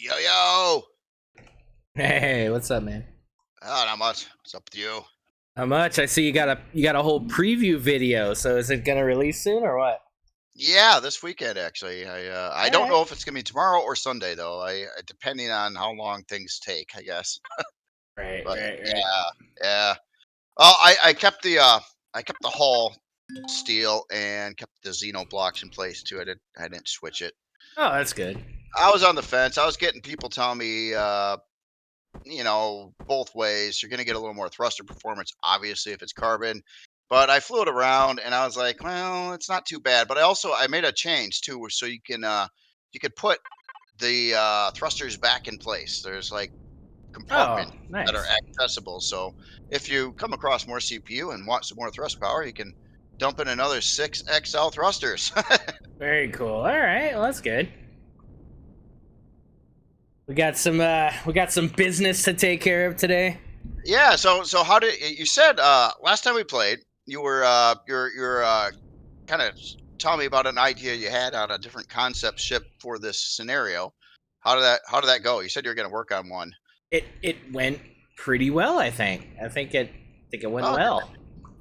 Yo yo! Hey, what's up, man? Oh, not much. What's up with you? How much? I see you got a whole preview video. So is it gonna release soon or what? Yeah, this weekend actually. I All don't right, know if it's gonna be tomorrow or Sunday though. Depending on how long things take, I guess. right, But right, right. yeah, yeah. Oh, I kept the hull steel and kept the Xeno blocks in place too. I didn't switch it. Oh, that's good. I was on the fence. I was getting people telling me both ways. You're going to get a little more thruster performance, obviously, if it's carbon. But I flew it around, and I was like, well, it's not too bad. But I made a change too, so you could put the thrusters back in place. There's like Oh, compartments that are nice. accessible. So if you come across more CPU and want some more thrust power, you can dump in another 6 XL thrusters. Very cool. All right, well, that's good. We got some business to take care of today. Yeah. So how did you said last time we played? You were you're kind of tell me about an idea you had on a different concept ship for this scenario. How did that go? You said you were going to work on one. It went pretty well, I think it went Oh, good. well.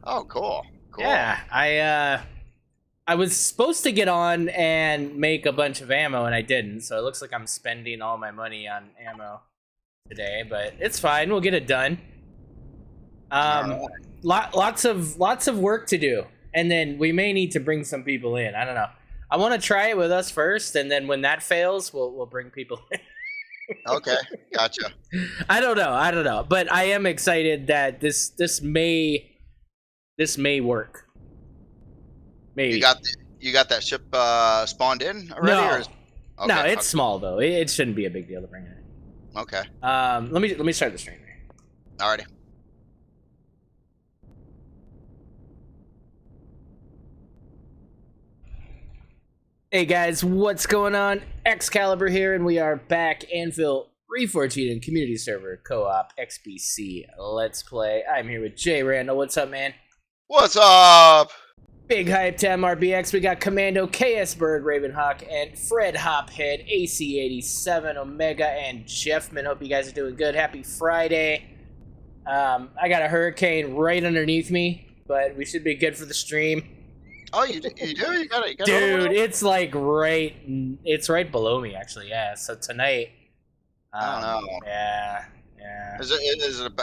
Oh, cool, cool. Yeah, I was supposed to get on and make a bunch of ammo, and I didn't. So it looks like I'm spending all my money on ammo today, but it's fine. We'll get it done. All Um, right. lots of work to do, and then we may need to bring some people in. I don't know. I want to try it with us first, and then when that fails, we'll bring people in. Okay, gotcha. I don't know, but I am excited that this may work. You Maybe. got you got that ship spawned in already, or No, is no, okay? it's small though. It shouldn't be a big deal to bring it in. Okay. Let me start the stream. Alrighty. Hey guys, what's going on? Excalibur here, and we are back. ANVIL Reforged and Community Server Co-op XBC Let's Play. I'm here with Jay Randall. What's up, man? What's up? Big Hype to MRBX. We got Commando KS Bird Ravenhawk and Fred Hophead AC87 Omega and Jeffman. Hope you guys are doing good. Happy Friday. I got a hurricane right underneath me, but we should be good for the stream. Oh, you do? You got it. You got Dude, it. it's like it's right below me actually. Yeah. So tonight, I don't know. yeah, yeah, Is it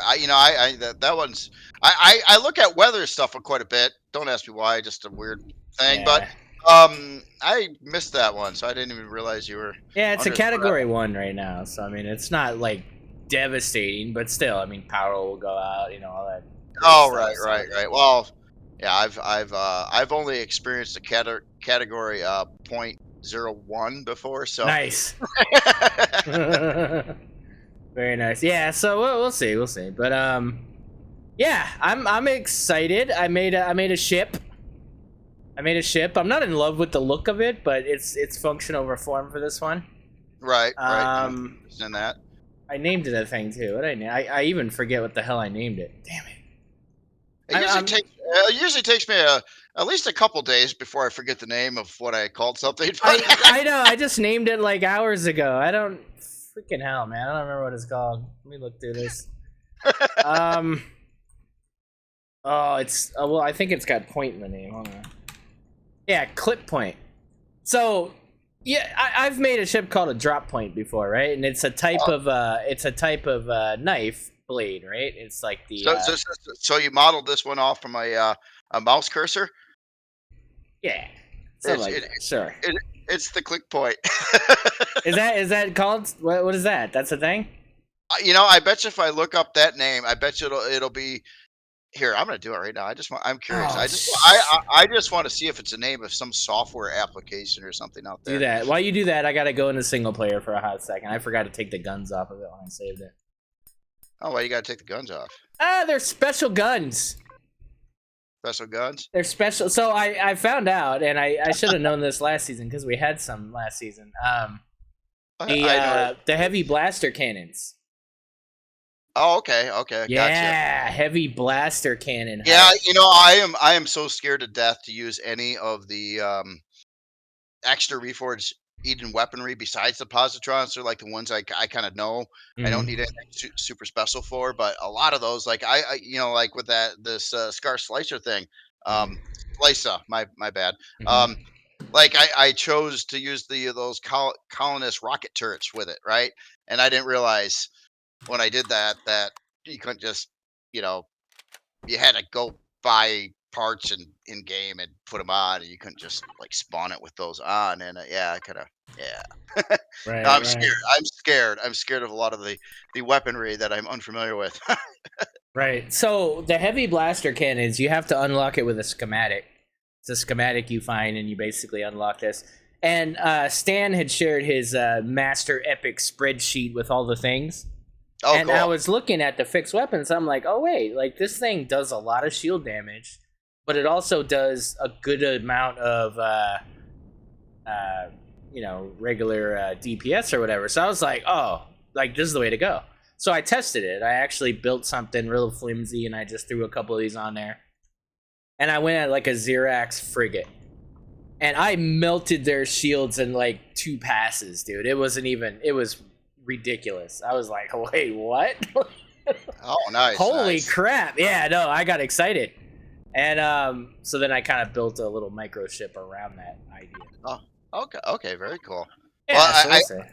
that one's I look at weather stuff quite a bit. Don't ask me why, just a weird thing. But yeah, I missed that one, so I didn't even realize you were yeah. It's a under threat. category 1 right now, so I mean, it's not like devastating, but still, I mean, power will go out, all that good Oh, stuff. right, So right, right. Well, yeah, I've only experienced a category .01 before, so nice, very nice. Yeah. So we'll see, But yeah, I'm excited. I made a ship. I'm not in love with the look of it, but it's function over form for this one. right, right. I'm Um, understand that. I named it a thing too. What I even forget what the hell I named it. Damn it. I'm It usually takes me at least a couple days before I forget the name of what I called something. But I know. I just named it like hours ago. I don't freaking hell, man. I don't remember what it's called. Let me look through this. Um. Oh, it's well. I think it's got point in the name. Hold on. Yeah, clip point. So yeah, I've made a ship called a drop point before, right? And it's a type of knife blade, right? It's like the so you modeled this one off from a mouse cursor. yeah, something It's like it, that. Sure. it it's the click point. Is that called what is that? That's a thing? I bet you if I look up that name, I bet you it'll be here. I'm gonna do it right now. I'm curious. Oh, I just want to see if it's a name of some software application or something out do there. that. While you do that, I gotta go into single player for a hot second. I forgot to take the guns off of it when I saved it. Oh, well, you gotta take the guns off. They're special guns. Special guns. They're special. So I found out, and I should have known this last season because we had some last season. I know. The heavy blaster cannons. Oh, okay, okay, gotcha. Yeah, heavy blaster cannon. Yeah, I am so scared to death to use any of the extra reforged even weaponry besides the positrons. They're like the ones I kind of know. I don't need Mm-hmm. anything super special for, but a lot of those, like like with this Scar Slicer thing, um, Slicer, my bad. Um, Mm-hmm. like I chose to use those colonist rocket turrets with it, right? And I didn't realize when I did that you couldn't just, you know, you had to go buy parts and in game and put them on, and you couldn't just like spawn it with those on. And yeah, I kind of yeah. No, Right, I'm right, scared. I'm scared. I'm scared of a lot of the weaponry that I'm unfamiliar with. right. So the heavy blaster cannons, you have to unlock it with a schematic. It's a schematic you find, and you basically unlock this. And Stan had shared his master epic spreadsheet with all the things. Oh, And I cool. was looking at the fixed weapons. I'm like, oh wait, like this thing does a lot of shield damage, but it also does a good amount of regular DPS or whatever. So I was like, oh, like this is the way to go. So I tested it. I actually built something real flimsy, and I just threw a couple of these on there. And I went at like a Xerax frigate, and I melted their shields in like 2 passes, dude. It wasn't even. It was ridiculous. I was like, wait, what? Oh, nice, Holy nice. crap! Yeah, no, I got excited, and so then I kind of built a little microchip around that idea. Oh, okay, okay, very cool. Well, Yeah, so we'll see.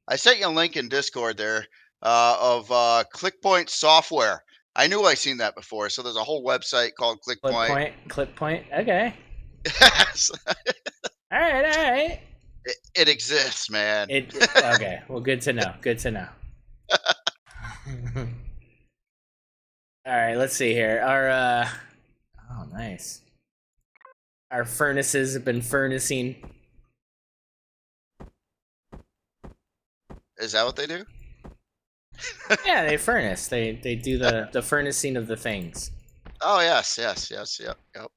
I sent you a link in Discord there of ClickPoint software. I knew I seen that before. So there's a whole website called ClickPoint. Clip point. Okay. Yes, All right, all right. it exists, man. Okay. Well, good to know. Good to know. All right, let's see here. Our oh, nice. Our furnaces have been furnacing. Is that what they do? Yeah, they furnace. They do the furnacing of the things. Oh yes, yes, yes, yep, yep.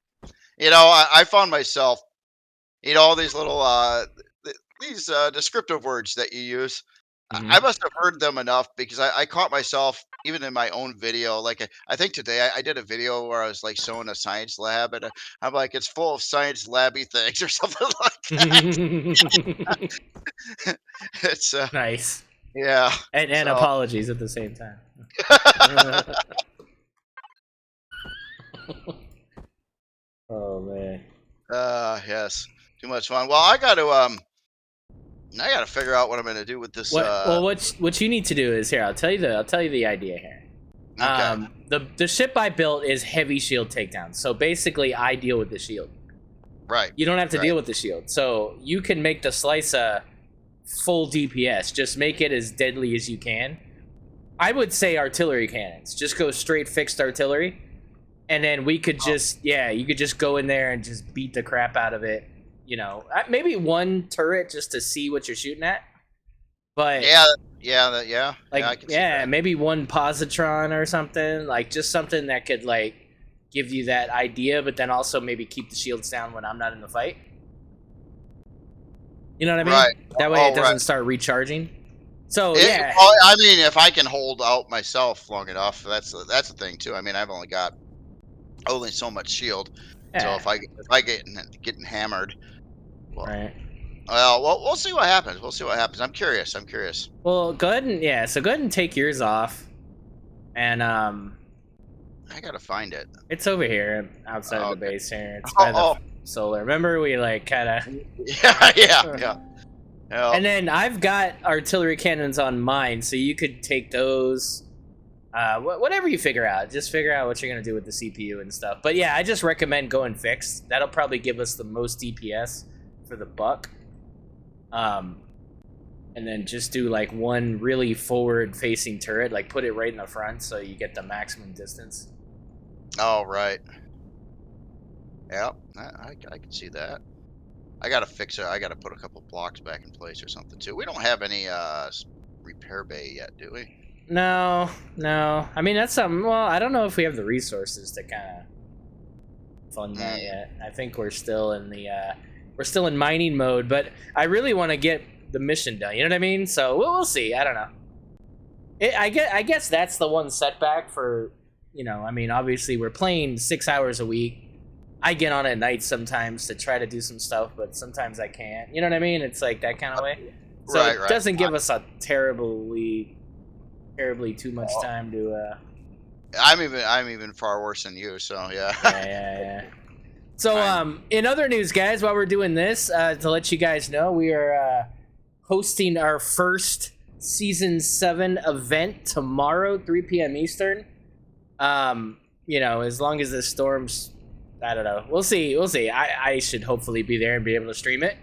You know, I found myself, all these little these descriptive words that you use. I Mm-hmm. must have heard them enough because I caught myself even in my own video. Like I think today I did a video where I was like showing a science lab, and I'm like, it's full of science labby things or something like that. It's Nice. yeah. And So apologies at the same time. Oh man. yes, too much fun. Well, I got to figure out what I'm going to do with this. What you need to do is here. I'll tell you the idea here. Okay, The ship I built is heavy shield takedown. So basically, I deal with the shield. right, You don't have to right. deal with the shield. So you can make the Slicer full DPS. Just make it as deadly as you can. I would say artillery cannons. Just go straight fixed artillery, and then we could just you could just go in there and just beat the crap out of it. You know, maybe one turret just to see what you're shooting at. But Yeah, yeah. like, I can see yeah, that. maybe one positron or something. Like just something that could like give you that idea, but then also maybe keep the shields down when I'm not in the fight. You know what I mean? Right. That way it Oh, right. doesn't start recharging. So It, yeah, well, I mean, if I can hold out myself long enough, that's the thing too. I mean, I've only got only so much shield, so yeah, if I get getting hammered, well, right. we'll see what happens. We'll see what happens. I'm curious. I'm curious. Well, go ahead and so go ahead and take yours off, and I gotta find it. it's over here outside of Oh, the okay. base here. It's Oh, by the oh, solar. Remember we like kind of. yeah, yeah. Yeah. And then I've got artillery cannons on mine, so you could take those. Whatever you figure out, just figure out what you're gonna do with the CPU and stuff. But yeah, I just recommend going fixed. That'll probably give us the most DPS for the buck. And then just do like one really forward-facing turret, like put it right in the front, so you get the maximum distance. Oh, right. Yeah, I can see that. I gotta fix it. I gotta put a couple blocks back in place or something too. We don't have any repair bay yet, do we? No, no. I mean that's something. Well, I don't know if we have the resources to kind of fund that yet. I think we're still in the we're still in mining mode, but I really want to get the mission done. You know what I mean? So we'll see. I don't know. I guess that's the one setback for I mean, obviously we're playing 6 hours a week, I get on at night sometimes to try to do some stuff, but sometimes I can't. You know what I mean? It's like that kind of way. So Right, it right. doesn't give us a terribly too much Oh, time to. I'm even far worse than you. So yeah. Yeah. So I'm in other news, guys, while we're doing this, to let you guys know, we are hosting our first season 7 event tomorrow, 3 p.m. Eastern. As long as the storms, I don't know. We'll see. We'll see. I should hopefully be there and be able to stream it.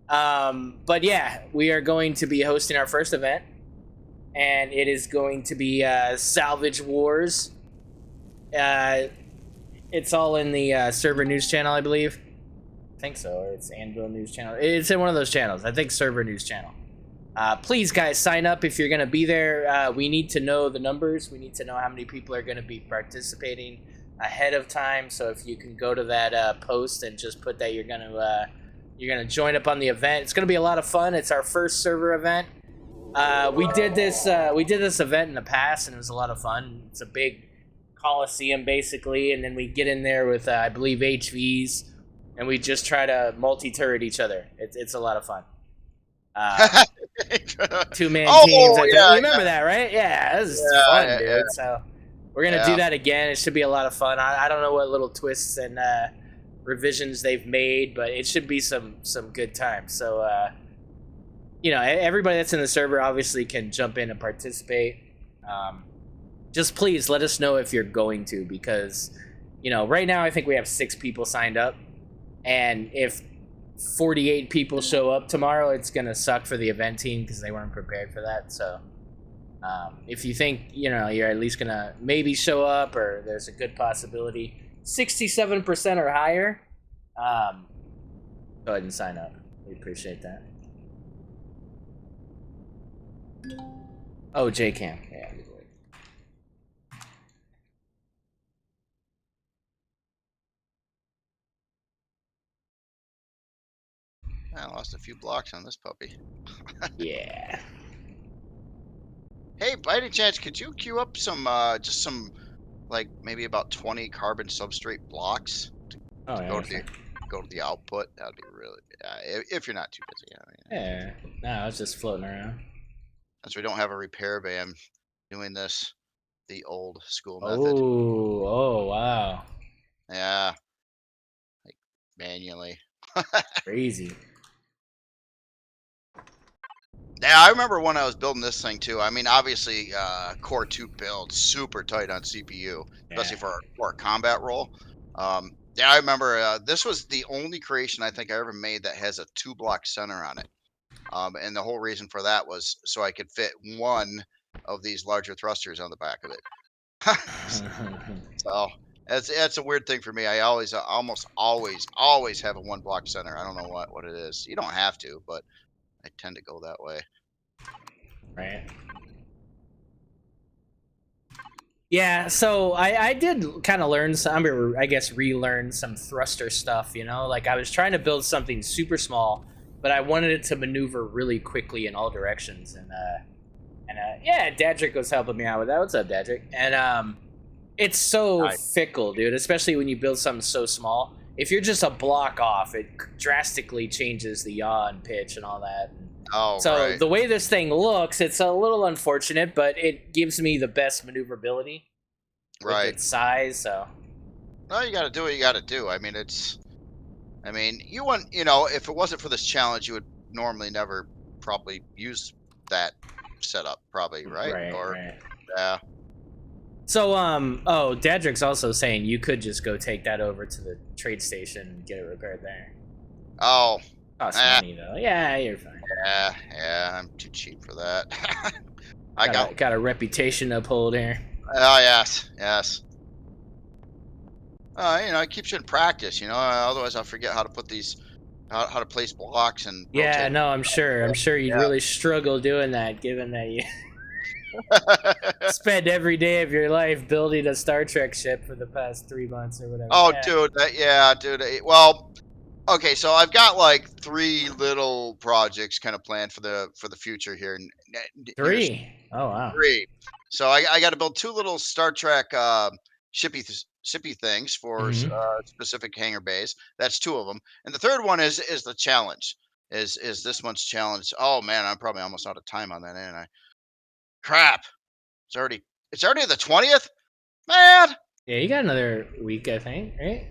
But yeah, we are going to be hosting our first event, and it is going to be Salvage Wars. It's all in the server news channel, I believe. I think so. Or it's ANVIL news channel. It's in one of those channels. I think server news channel. Please, guys, sign up if you're going to be there. We need to know the numbers. We need to know how many people are going to be participating ahead of time. So if you can go to that post and just put that you're gonna join up on the event. It's going to be a lot of fun. It's our first server event. We did this event in the past, and it was a lot of fun. It's a big coliseum basically, and then we get in there with I believe HVs, and we just try to multi-turret each other. It's a lot of fun. 2-man teams. Yeah, You remember that, right? Yeah, this is fun, dude. yeah. So we're gonna do that again. It should be a lot of fun. I don't know what little twists and revisions they've made, but it should be some good times. So everybody that's in the server obviously can jump in and participate. Just please let us know if you're going to, because right now I think we have 6 people signed up, and if 48 people show up tomorrow, it's gonna suck for the event team because they weren't prepared for that. So if you think you're at least gonna maybe show up, or there's a good possibility 67% or higher, go ahead and sign up. We appreciate that. Oh, JCam. Yeah. I lost a few blocks on this puppy. Yeah. Hey, by any chance, could you queue up some just some like maybe about 20 carbon substrate blocks to Oh yeah. go to the output? That'd be really if you're not too busy. Yeah. No, I was just floating around. Since we don't have a repair bay, I'm doing this the old school method. Oh wow. Yeah, like manually. Crazy. Yeah, I remember when I was building this thing too. I mean, obviously, Core 2 build super tight on CPU, especially for our combat role. Yeah, I remember this was the only creation I think I ever made that has a 2-block center on it. And the whole reason for that was so I could fit one of these larger thrusters on the back of it. So that's a weird thing for me. I always, almost always have a 1-block center. I don't know what it is. You don't have to, but I tend to go that way. Right. Yeah, so I did kind of learn some, I guess relearn some thruster stuff, like I was trying to build something super small, but I wanted it to maneuver really quickly in all directions, and yeah, Dadrick was helping me out with that. What's up, Dadrick? And it's so fickle, dude, especially when you build something so small. If you're just a block off, it drastically changes the yaw and pitch and all that. Oh, so right. The way this thing looks, it's a little unfortunate, but it gives me the best maneuverability with its size. So, no, you got to do what you got to do. I mean, you want, if it wasn't for this challenge, you would normally never probably use that setup, probably, right? Right. Yeah. So, Dadrick's also saying you could just go take that over to the trade station and get it repaired there. Oh. Costs money though. Yeah, you're fine. Yeah, I'm too cheap for that. I got a reputation to uphold here. Oh yes. It keeps you in practice. Otherwise I'll forget how to put these, how to place blocks and. Yeah, no, I'm sure. I'm sure you'd really struggle doing that, given that you spend every day of your life building a Star Trek ship for the past 3 months or whatever. Oh, yeah. Dude. Well, okay, so I've got like 3 little projects kind of planned for the future here. 3? Oh wow. 3. So I got to build 2 little Star Trek shippy sippy things for Hmm. specific hangar bays. That's 2 of them, and the third one is the challenge. Is this month's challenge? Oh man, I'm probably almost out of time on that, ain't I? Crap! It's already it's already the 20th, man. Yeah, you got another week, I think, right?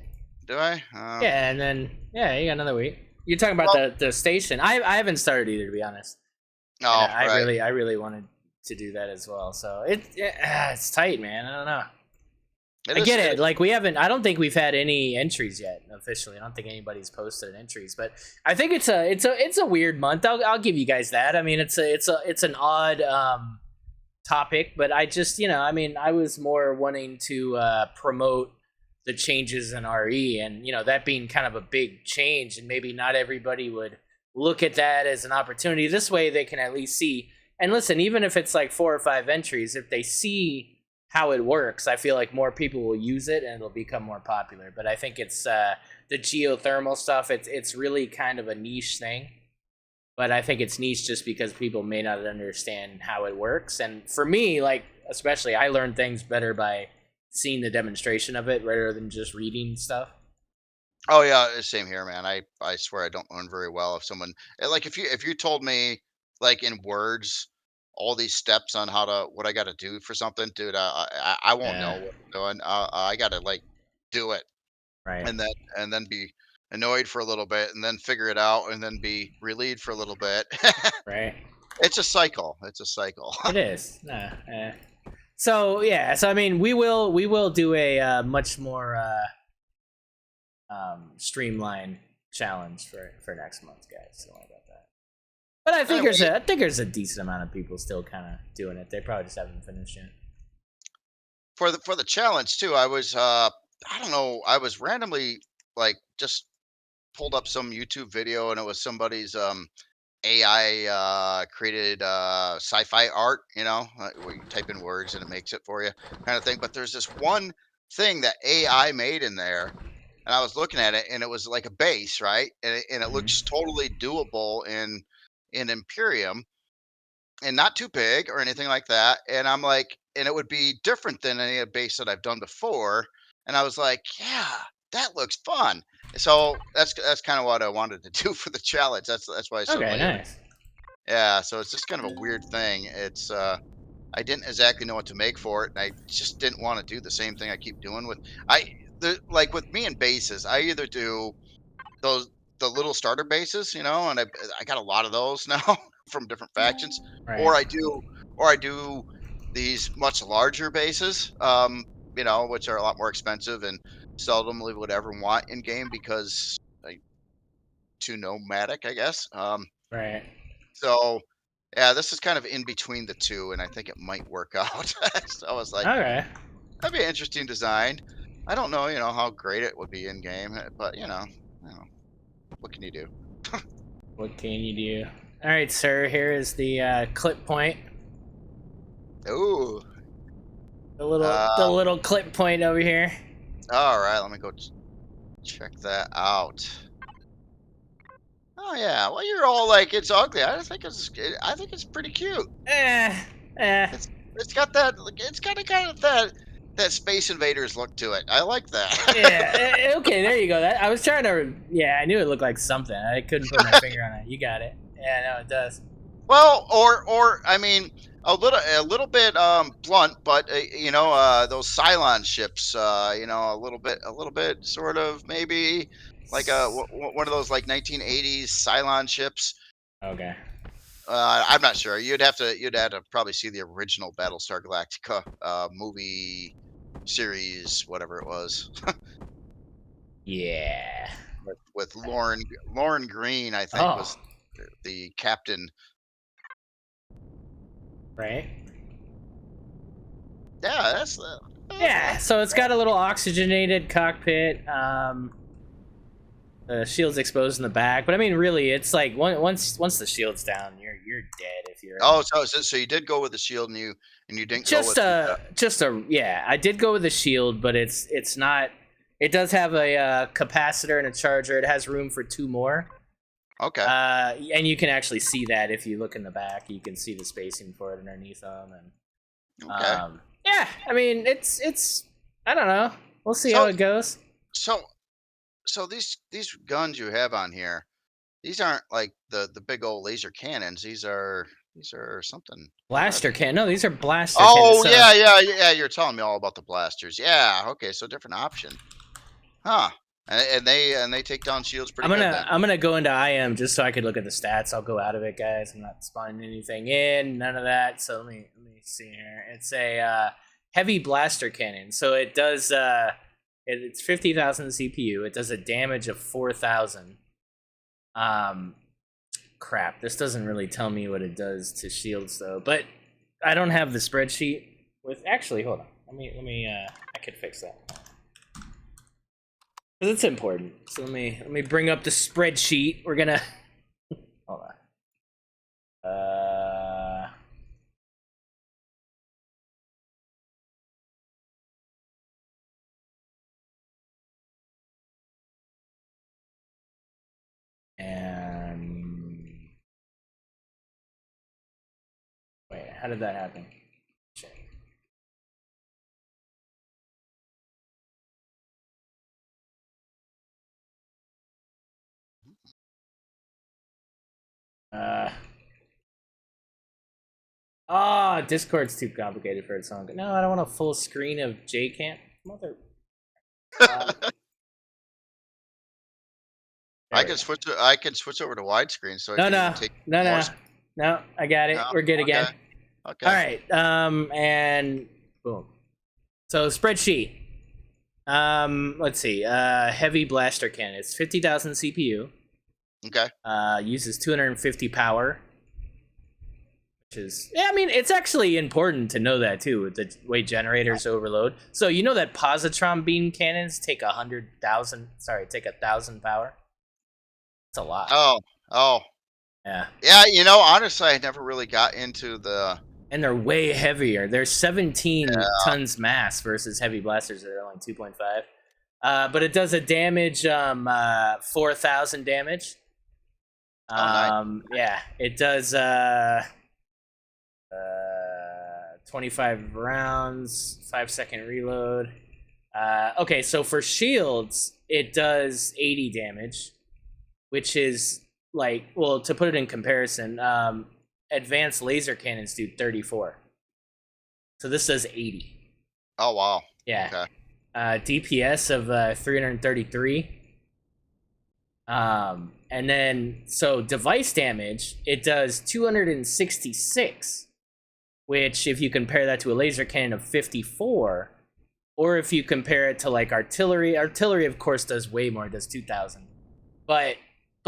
Do I? Yeah, and then yeah, you got another week. You're talking about Well, the station. I haven't started either, to be honest. And oh right. I really wanted to do that as well. So it's tight, man. I don't know. It I is. get It it. is. Like we haven't. I don't think we've had any entries yet officially. I don't think anybody's posted entries, but I think it's a weird month. I'll give you guys that. I mean, it's an odd topic, but I just I mean, I was more wanting to promote the changes in RE, and that being kind of a big change, and maybe not everybody would look at that as an opportunity. This way, they can at least see and listen. Even if it's like 4 or 5 entries, if they see how it works, I feel like more people will use it and it'll become more popular. But I think it's the geothermal stuff. It's really kind of a niche thing. But I think it's niche just because people may not understand how it works. And for me, like especially, I learn things better by seeing the demonstration of it rather than just reading stuff. Oh yeah, same here, man. I swear I don't learn very well if someone like if you told me like in words all these steps on how to what I got to do for something, dude, I won't know Yeah. what I'm doing. I got to like do it Right. and then be annoyed for a little bit and then figure it out and then be relieved for a little bit. Right. It's a cycle. It's a cycle. It is. Nah. So yeah. So I mean, we will do a much more streamlined challenge for next month, guys. Don't worry about that. But Anyway, I think there's a decent amount of people still kind of doing it. They probably just haven't finished yet. for the challenge too, I was I don't know, I was randomly like just pulled up some YouTube video and it was somebody's AI created sci-fi art, where you type in words and it makes it for you, kind of thing. But there's this one thing that AI made in there, and I was looking at it, and it was like a base, right? And it looks Hmm. totally doable in Imperium, and not too big or anything like that. And I'm like, and it would be different than any base that I've done before. And I was like, yeah, that looks fun. So that's kind of what I wanted to do for the challenge. That's why I Okay, suddenly nice. yeah, so it's just kind of a weird thing. It's I didn't exactly know what to make for it, and I just didn't want to do the same thing I keep doing with I like with me and bases. I either do those the little starter bases, and I got a lot of those now from different factions, or Right. I do these much larger bases, which are a lot more expensive and seldomly would ever want in game because I too nomadic, I guess. Right. So, yeah, this is kind of in between the 2, and I think it might work out. So I was like, Okay. "That'd be an interesting design." I don't know, how great it would be in game, but, what can you do? What can you do? All right, sir. Here is the clip point. Ooh, The um, little clip point over here. alright, let me go check that out. Oh, yeah, well, you're all like, "It's ugly." I think it's pretty cute. Eh. Eh. It's it's got that like, it's got a kind of that Space Invaders look to it. I like that. Yeah. Okay. There you go. That I was trying to. Yeah, I knew it looked like something. I couldn't put my finger on it. You got it. Yeah. No, it does. Well, or I mean, a little bit blunt, but those Cylon ships, a little bit sort of maybe like one of those like 1980s Cylon ships. Okay. I'm not sure. You'd have to probably see the original Battlestar Galactica movie series, whatever it was, Yeah. with Lauren Green, I think Oh. was the captain. Right. Yeah, Yeah. So it's got a little oxygenated cockpit. The shield's exposed in the back, but I mean, really, it's like once the shield's down, you're dead if you're Oh, so you did go with the shield and you didn't go with the just a yeah. I did go with the shield, but it's not. It does have a capacitor and a charger. It has room for 2 more. okay. And you can actually see that if you look in the back. You can see the spacing for it underneath them, and Okay. yeah. I mean, it's I don't know. We'll see how So it goes. so so these guns you have on here, these aren't like the big old laser cannons. These are something. What are Blaster they? can no, these are blaster cannons. Oh So yeah. You're telling me all about the blasters. Yeah. Okay. So different option. Huh. And they take down shields pretty good then. I'm gonna go into IM just so I could look at the stats. I'll go out of it, guys. I'm not spawning anything in, none of that. So let me see here. It's a heavy blaster cannon. So it does it's 50,000 CPU. It does a damage of 4,000. Crap. This doesn't really tell me what it does to shields though. But I don't have the spreadsheet with. Actually, hold on. Let me. I could fix that. Because it's important. So let me bring up the spreadsheet. We're gonna hold on. And wait, how did that happen? Check. Discord's too complicated for its own. No, I don't want a full screen of JCamp. Mother. I can switch over to widescreen so I No, can no, take no, more. no, no. I got it. No? We're good again. Okay. All right. And boom. So spreadsheet. Let's see. Heavy blaster cannon. It's 50,000 CPU. Okay. Uses 250 power. Which is, yeah, I mean, it's actually important to know that too, with the way generators overload. So you know that positron beam cannons take 1,000 power. It's a lot. Oh. Yeah. Yeah, honestly, I never really got into the. And they're way heavier. They're 17 tons mass versus heavy blasters that are only 2.5. But it does a damage, 4,000 damage. Nice. Yeah, it does 25 rounds, 5-second reload. Okay, so for shields, it does 80 damage, which is like, well, to put it in comparison, advanced laser cannons do 34. So this does 80. Oh wow. Yeah. Okay. DPS of 333. And then, so device damage, it does 266, which if you compare that to a laser cannon of 54, or if you compare it to like artillery of course does way more, it does 2,000. But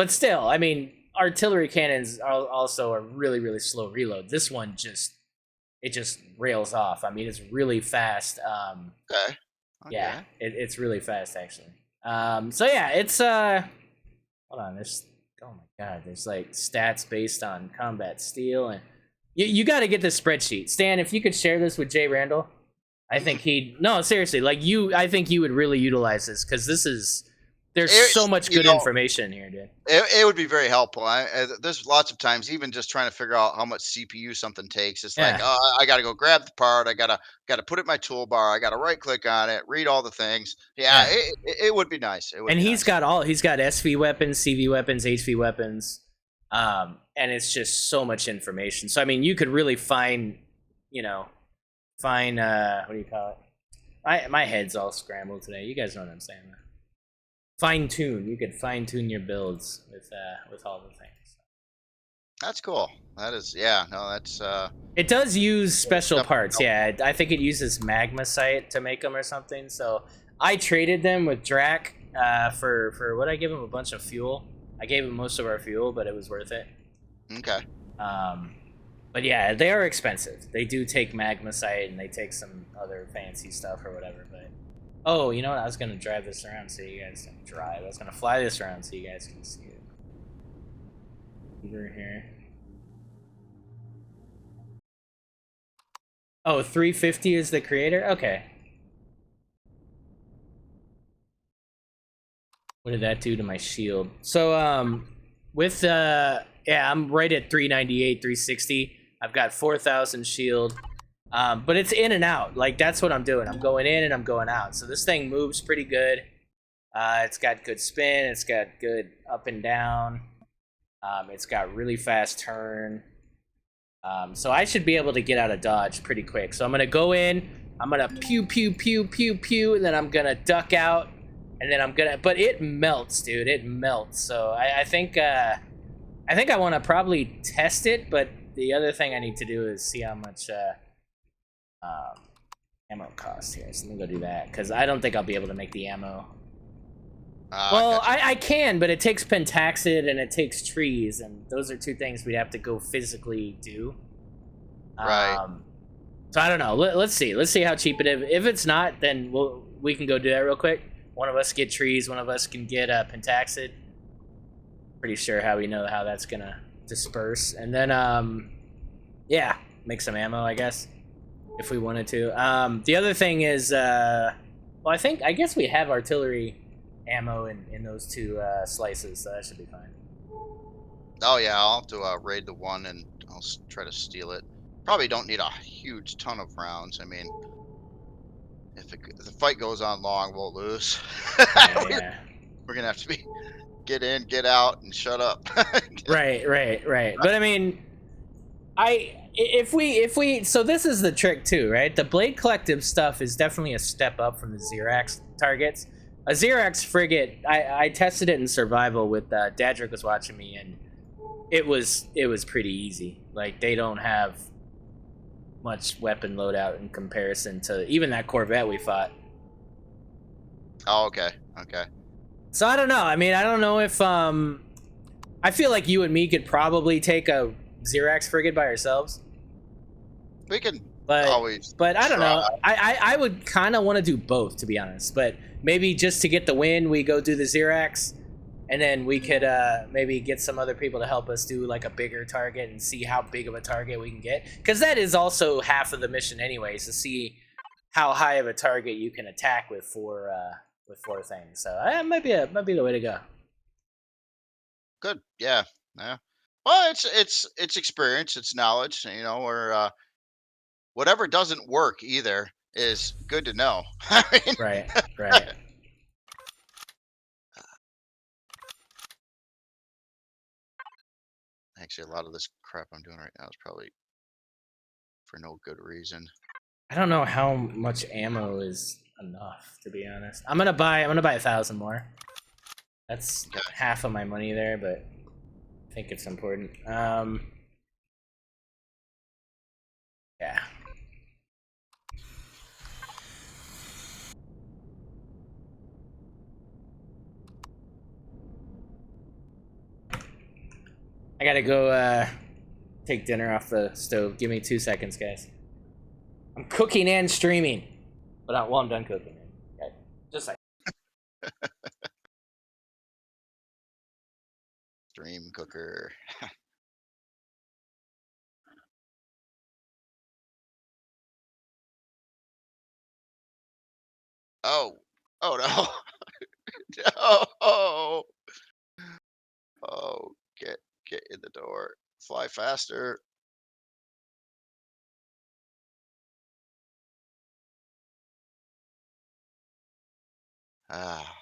still, I mean, artillery cannons are also a really, really slow reload. This one just rails off. I mean, it's really fast. Okay. Yeah, it's really fast actually. So yeah, it's hold on, oh my god, there's like stats based on combat steel, and you got to get this spreadsheet. Stan, if you could share this with Jay Randall, I think no, seriously, like I think you would really utilize this, because there's so much good information here, dude. It would be very helpful. There's lots of times, even just trying to figure out how much CPU something takes. It's like, oh, I got to go grab the part. I gotta put it in my toolbar. I got to right click on it, read all the things. Yeah. It would be nice. And he's got SV weapons, CV weapons, HV weapons, and it's just so much information. So I mean, you could really find what do you call it? My head's all scrambled today. You guys know what I'm saying. You could fine tune your builds with all the things. That's cool. That is, yeah, no, that's it does use special parts. Yeah, I think it uses magmasite to make them or something. So I traded them with Drac for what I give him, a bunch of fuel. I gave him most of our fuel, but it was worth it. Okay. But yeah, they are expensive. They do take magmasite, and they take some other fancy stuff or whatever, but oh, you know what? I was gonna drive this around so you guys can drive. I was gonna fly this around so you guys can see it. Over here. Oh, 350 is the creator? Okay. What did that do to my shield? So, with, yeah, I'm right at 398, 360. I've got 4,000 shield. But it's in and out. Like that's what I'm doing. I'm going in and I'm going out. So this thing moves pretty good. It's got good spin. It's got good up and down. It's got really fast turn. So I should be able to get out of dodge pretty quick. So I'm gonna go in. I'm gonna pew pew pew pew pew, and then I'm gonna duck out, and then I'm gonna. But it melts, dude. It melts. So I think I want to probably test it. But the other thing I need to do is see how much ammo costs here. So let me go do that because I don't think I'll be able to make the ammo. Well, I can, but it takes pentaxid and it takes trees, and those are two things we'd have to go physically do. Right. So I don't know. Let's see. Let's see how cheap it is. If it's not, then we can go do that real quick. One of us get trees. One of us can get pentaxid. Pretty sure how we know how that's gonna disperse, and then yeah, make some ammo, I guess, if we wanted to. The other thing is, well, I guess we have artillery ammo in those two slices, so that should be fine. Oh yeah, I'll have to raid the one and I'll try to steal it. Probably don't need a huge ton of rounds. I mean, if the fight goes on long, we'll lose. Yeah. We're gonna have to get in, get out, and shut up. Right. But I mean, if we so this is the trick too, right? The Blade Collective stuff is definitely a step up from the Xerax targets. A Xerax frigate, I tested it in survival with Dadrick was watching me, and it was pretty easy. Like they don't have much weapon loadout in comparison to even that Corvette we fought. Oh, okay. So I don't know. I mean, I don't know if I feel like you and me could probably take a Xerax frigate by ourselves. We can always. But I don't know. I would kind of want to do both, to be honest. But maybe just to get the win, we go do the Xerax, and then we could maybe get some other people to help us do like a bigger target and see how big of a target we can get. Because that is also half of the mission, anyways, to see how high of a target you can attack with four things. So that might be the way to go. Good. Yeah. Well, it's experience, it's knowledge, you know, or whatever doesn't work either is good to know. I mean, Right. Actually, a lot of this crap I'm doing right now is probably for no good reason. I don't know how much ammo is enough, to be honest. I'm gonna buy 1,000 more. That's half of my money there, but I think it's important. Yeah. I gotta go take dinner off the stove. Give me 2 seconds, guys. I'm cooking and streaming. But I'm done cooking. Okay. Just like Stream cooker. Oh no. No. Oh, get in the door. Fly faster. Ah.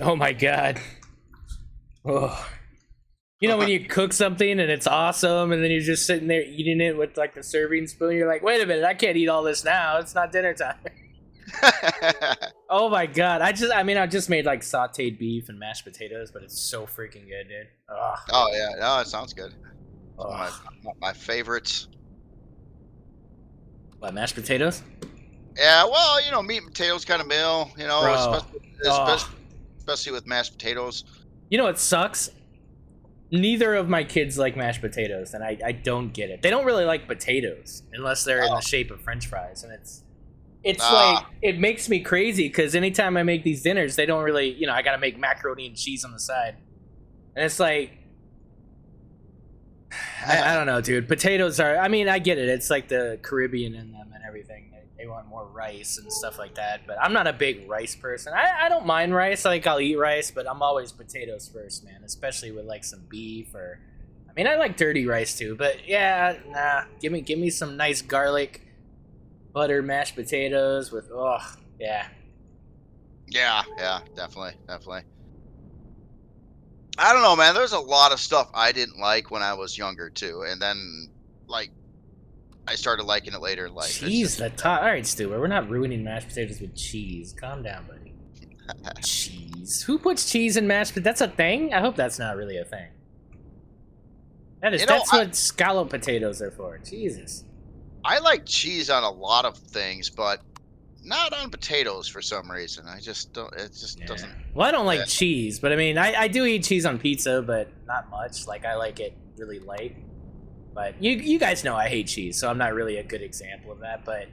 oh my god. Oh. You know when you cook something and it's awesome, and then you're just sitting there eating it with like the serving spoon. You're like, wait a minute, I can't eat all this now. It's not dinner time. Oh my god! I just made like sautéed beef and mashed potatoes, but it's so freaking good, dude. Ugh. Oh yeah, no, it sounds good. My favorites. What, mashed potatoes? Yeah, well, you know, meat and potatoes kind of meal. You know, Bro. especially with mashed potatoes. You know what sucks? Neither of my kids like mashed potatoes, and I don't get it. They don't really like potatoes unless they're in Oh, the shape of French fries, and it's like ah, it makes me crazy because anytime I make these dinners, they don't really, I gotta make macaroni and cheese on the side, and it's like I don't know, dude. Potatoes are. I mean, I get it. It's like the Caribbean in them and everything. They want more rice and stuff like that. But I'm not a big rice person. I don't mind rice. Like I'll eat rice, but I'm always potatoes first, man. Especially with like some beef or. I mean, I like dirty rice too. But yeah, nah. Give me some nice garlic, butter mashed potatoes with. Oh yeah. yeah, definitely, definitely. I don't know, man. There's a lot of stuff I didn't like when I was younger too, and then like I started liking it later in life. It's Cheese, just the top. All right, Stuart. We're not ruining mashed potatoes with cheese. Calm down, buddy. Cheese. Who puts cheese in mashed potatoes? That's a thing? I hope that's not really a thing. That is. you know, That's what scallop potatoes are for. Jesus. I like cheese on a lot of things, but not on potatoes for some reason. I just don't. It just Yeah. doesn't. Well, I don't Yeah. like cheese, but I mean, I do eat cheese on pizza, but not much. Like I like it really light. But you guys know I hate cheese, so I'm not really a good example of that. But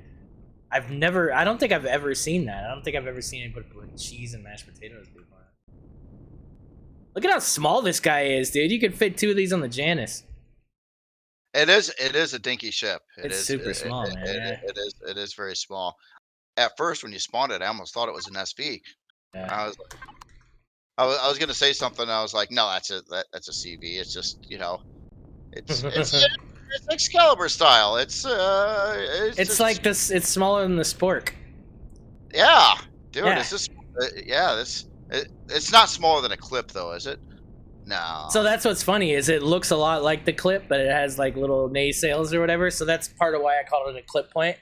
I don't think I've ever seen that. I don't think I've ever seen anybody put cheese in mashed potatoes before. Look at how small this guy is, dude. You could fit two of these on the Janus. It is. It is a dinky ship. It It's is. super small, man. Yeah. It is. It is very small. At first, when you spawned it, I almost thought it was an SV. Yeah. I was. I was gonna say something. I was like, no, that's a CV. It's just it's Excalibur style. It's It's just like this. It's smaller than the Spork. yeah, dude. Yeah. It's just yeah. It's not smaller than a clip though, is it? So No. that's what's funny is it looks a lot like the clip, but it has like little nacelles or whatever. So that's part of why I called it a clip point,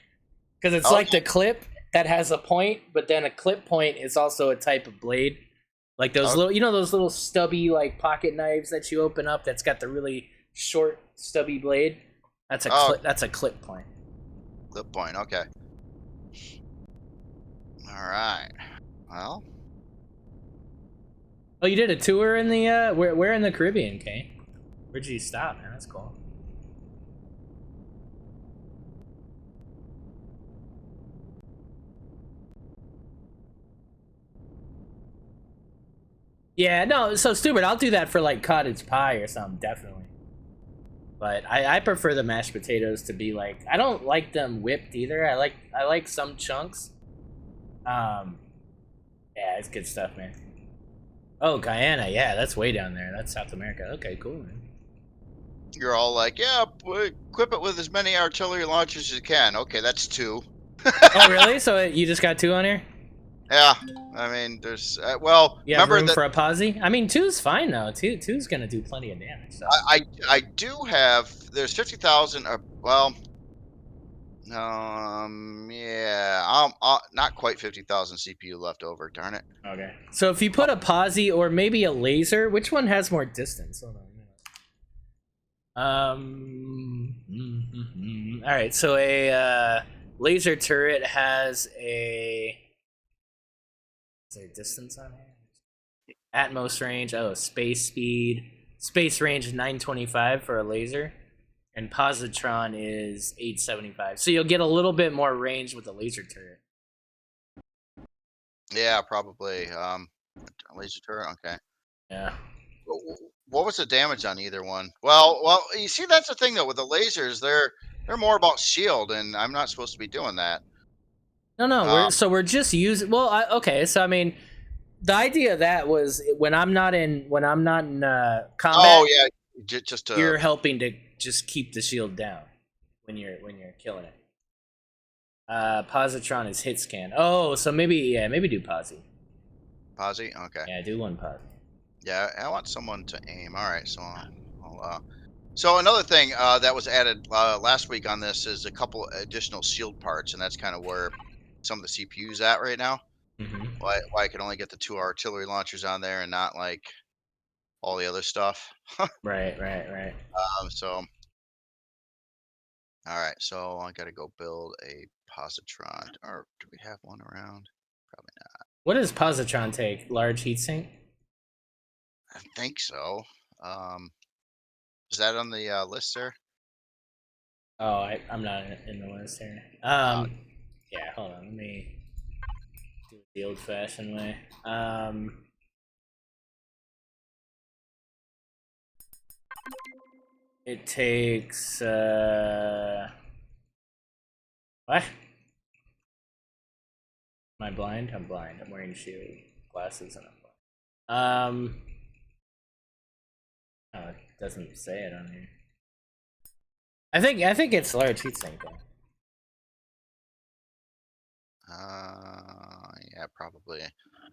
because it's like Okay. the clip that has a point, but then a clip point is also a type of blade, like those Okay. little, those little stubby like pocket knives that you open up. That's got the really short stubby blade. That's a Oh, clip. That's a clip point. clip point. Okay. All right. Well, Oh, you did a tour in the where in the Caribbean, Kay? Where'd you stop, man? That's cool. Yeah, no, so stupid. I'll do that for like cottage pie or something, definitely. But I prefer the mashed potatoes to be like I don't like them whipped either. I like some chunks. Um, yeah, it's good stuff, man. Oh, Guyana, yeah, that's way down there. That's South America. Okay, cool, man. you're all like, yeah, equip it with as many artillery launchers as you can. Okay, that's two. Oh, really? So you just got two on here? Yeah. I mean, there's well, You have remember room that for a posse? I mean, two's fine though. Two's gonna do plenty of damage. So I do have. There's 50,000. Well, yeah, not quite 50,000 CPU left over. Darn it. okay. So if you put a posse or maybe a laser, which one has more distance? Hold on. All right. So a laser turret has a. Is there distance on it? Atmos range. Oh, space speed. Space range 925 for a laser. And positron is 875. So you'll get a little bit more range with the laser turret. Yeah, probably. Laser turret. Okay. Yeah. What was the damage on either one? Well, you see, that's the thing though. With the lasers, they're more about shield, and I'm not supposed to be doing that. No. Um, We're just using. Well, okay. So I mean, the idea of that was when I'm not in combat, oh yeah, just to you're helping to just keep the shield down when you're killing it. Positron is hit scan. Oh, so maybe do posi. posi. Okay. Yeah, do one posi. Yeah, I want someone to aim. All right, so so another thing that was added last week on this is a couple additional shield parts, and that's kind of where some of the CPU's at right now. Mm-hmm. Why I can only get the two artillery launchers on there and not like all the other stuff. Right. So all right, so I got to go build a positron. Or do we have one around? Probably not. What does positron take? Large heatsink? I think so. Is that on the list, sir? Oh, I'm not in the list here. Uh, Yeah, hold on. Let me do it the old-fashioned way. It takes what? Am I blind? I'm blind. I'm wearing shield glasses and I'm blind. Oh, it doesn't say it on here. I think it's large heatsink though. yeah, probably.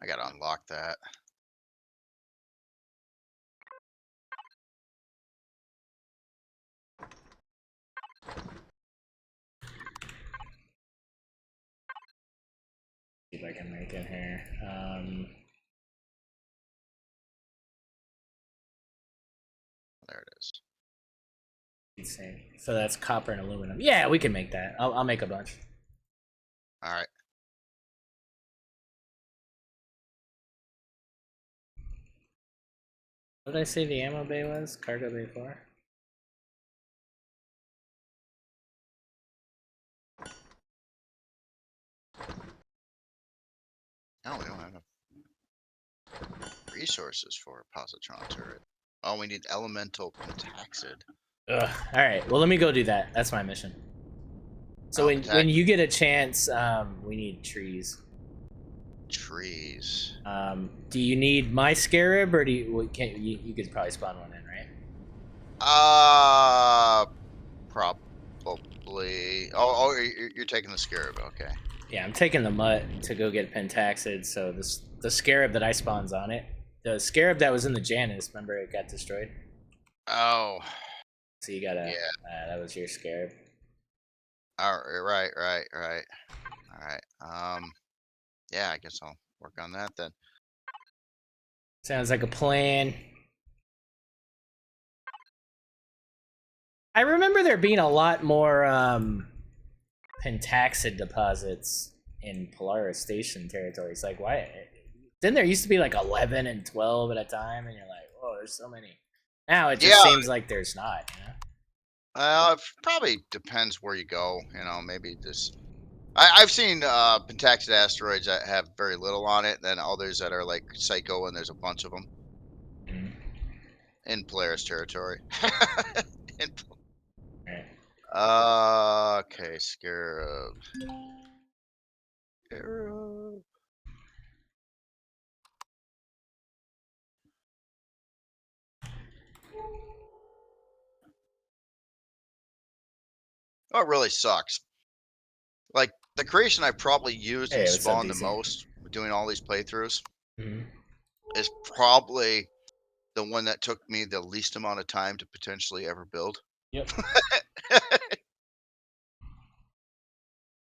I gotta unlock that. See if I can make it here. There it is. Heatsink. So that's copper and aluminum. Yeah, we can make that. I'll make a bunch. All right. What did I say the ammo bay was? Cargo bay 4? No, we don't have enough resources for a positron turret. Oh, we need elemental pentaxid. Ugh. All right. Well, let me go do that. That's my mission. So Oh, when you get a chance, we need trees. trees. Do you need my scarab, or do you can't you could probably spawn one in, right? Probably. Oh, you're taking the scarab. Okay. Yeah, I'm taking the mutt to go get pentaxid. So the scarab that I spawn's on it. The scarab that was in the Janus, remember it got destroyed. Oh. So you gotta. Yeah. That was your scarab. All right. All right. Yeah, I guess I'll work on that then. Sounds like a plan. I remember there being a lot more pentaxid deposits in Polaris Station territories. Like, why? Didn't there used to be like 11 and 12 at a time? And you're like, oh, there's so many. Now it just seems like there's not, you know? Well, it probably depends where you go. You know, maybe this. I've seen pentaxid asteroids that have very little on it, then others that are like psycho, and there's a bunch of them Mm-hmm. in Polaris territory. in, Right. okay, Scarab. Scarab. Oh, it really sucks. Like the creation I probably used and Hey, what's up, spawned the DC? most doing all these playthroughs Mm-hmm. is probably the one that took me the least amount of time to potentially ever build. Yep.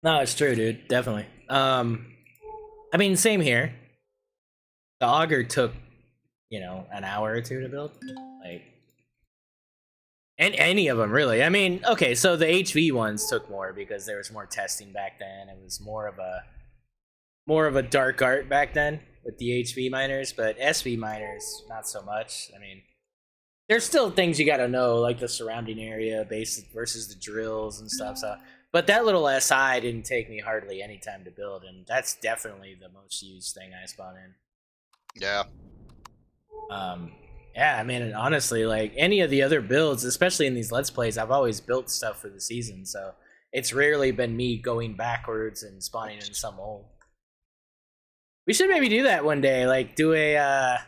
No, it's true, dude. Definitely. I mean, same here. The auger took, an hour or two to build. Like, and any of them really. I mean, okay, so the HV ones took more because there was more testing back then. It was more of a dark art back then with the HV miners, but SV miners not so much. I mean, there's still things you got to know, like the surrounding area, basic versus the drills and stuff. So, but that little SI didn't take me hardly any time to build, and that's definitely the most used thing I spawn in. Yeah. Yeah, I mean, honestly, like any of the other builds, especially in these Let's Plays, I've always built stuff for the season, so it's rarely been me going backwards and spawning in some old. We should maybe do that one day, like do a,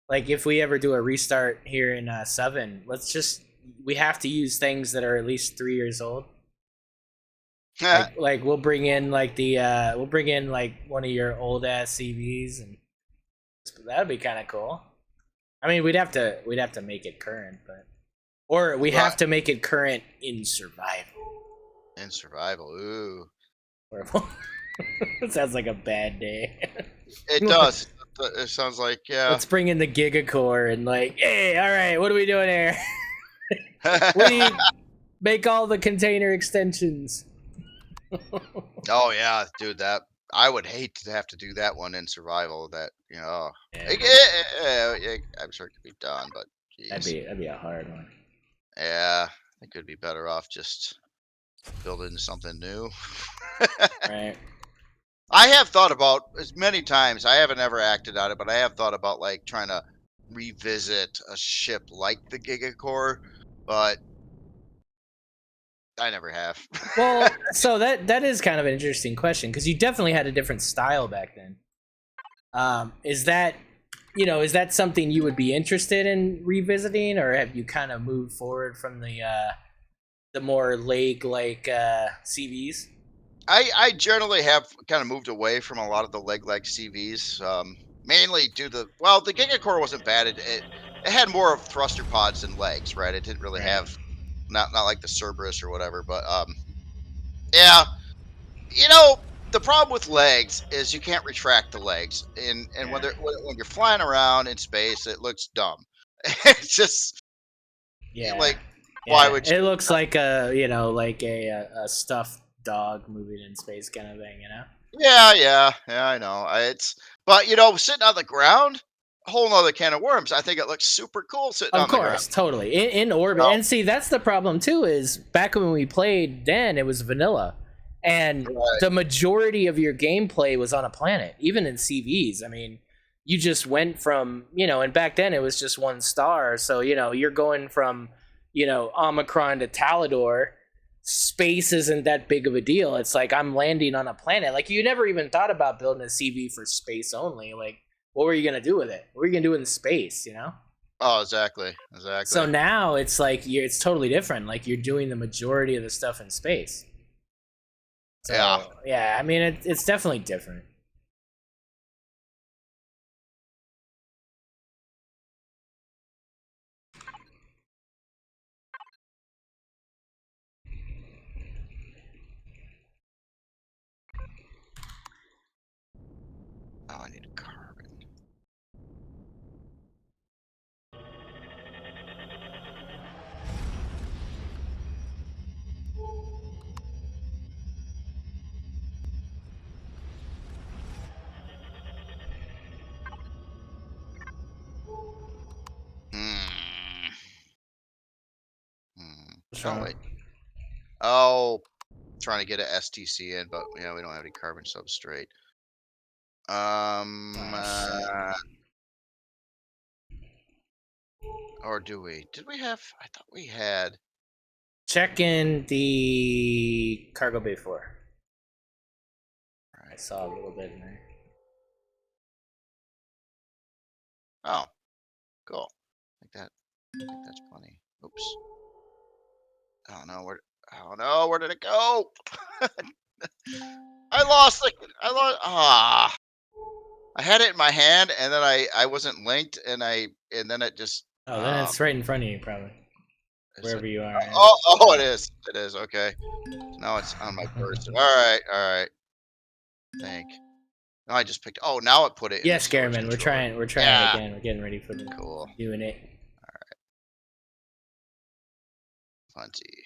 like if we ever do a restart here in Seven, we have to use things that are at least 3 years old. Like we'll bring in like one of your old ass CVs, and that'd be kind of cool. I mean, we'd have to make it current, or we have to make it current in survival. In survival, ooh. It sounds like a bad day. It does. It sounds like, yeah. Let's bring in the Gigacore and like, hey, all right, what are we doing here? We make all the container extensions. Oh yeah, dude, that I would hate to have to do that one in survival. That Yeah. I'm sure it could be done, but geez. That'd be a hard one. Yeah, I think it'd be better off just building something new. Right. I have thought about as many times. I haven't ever acted on it, but I have thought about like trying to revisit a ship like the Gigacore, but I never have. Well, so that is kind of an interesting question because you definitely had a different style back then. Is that is that something you would be interested in revisiting, or have you kind of moved forward from the more lake like CVs? I generally have kind of moved away from a lot of the leg CVs, mainly due to well, the Gigacore wasn't bad. It had more of thruster pods than legs, right? It didn't really Right. have not like the Cerberus or whatever, but yeah, you know, the problem with legs is you can't retract the legs, and when Yeah. when you're flying around in space, it looks dumb. It's just Yeah. like, why Yeah. would It you? looks like a stuffed dog moving in space kind of thing, you know? Yeah, I know. It's but sitting on the ground, a whole nother can of worms. I think it looks super cool sitting Of on the ground. course, totally. In orbit. You And see, that's the problem too, is back when we played then it was vanilla. And Right. the majority of your gameplay was on a planet, even in CVs. I mean, you just went from, and back then it was just one star. So, you're going from, Omicron to Talador. Space isn't that big of a deal. It's like I'm landing on a planet. Like you never even thought about building a CV for space only. Like, what were you gonna do with it? What were you gonna do in space? Oh, exactly, So exactly. now it's like it's totally different. Like you're doing the majority of the stuff in space. Yeah. So yeah, I mean it's definitely different. Oh, I need a carbon. Hmm. Oh So wait. Oh, trying to get a STC in, but yeah, we don't have any carbon substrate. Um. oh shit. Or do we? Did we have? I thought we had. Check in the cargo bay 4. I Right. saw a little bit in there. Oh, cool. I think that's plenty. Oops. Oh no, where? Oh no, where did it go? I lost it. I lost. Ah, I had it in my hand, and then I wasn't linked, and then it just. Oh, then it's right in front of you, probably Is it? wherever you are. Yeah. Oh, it is. It is. Okay. Now it's on my person. All right. Think. No, I just picked. Oh, now it put it in Yeah, the storage Scareman. We're controller. trying. We're trying it Yeah. again. We're getting ready for Cool. doing it. Plenty.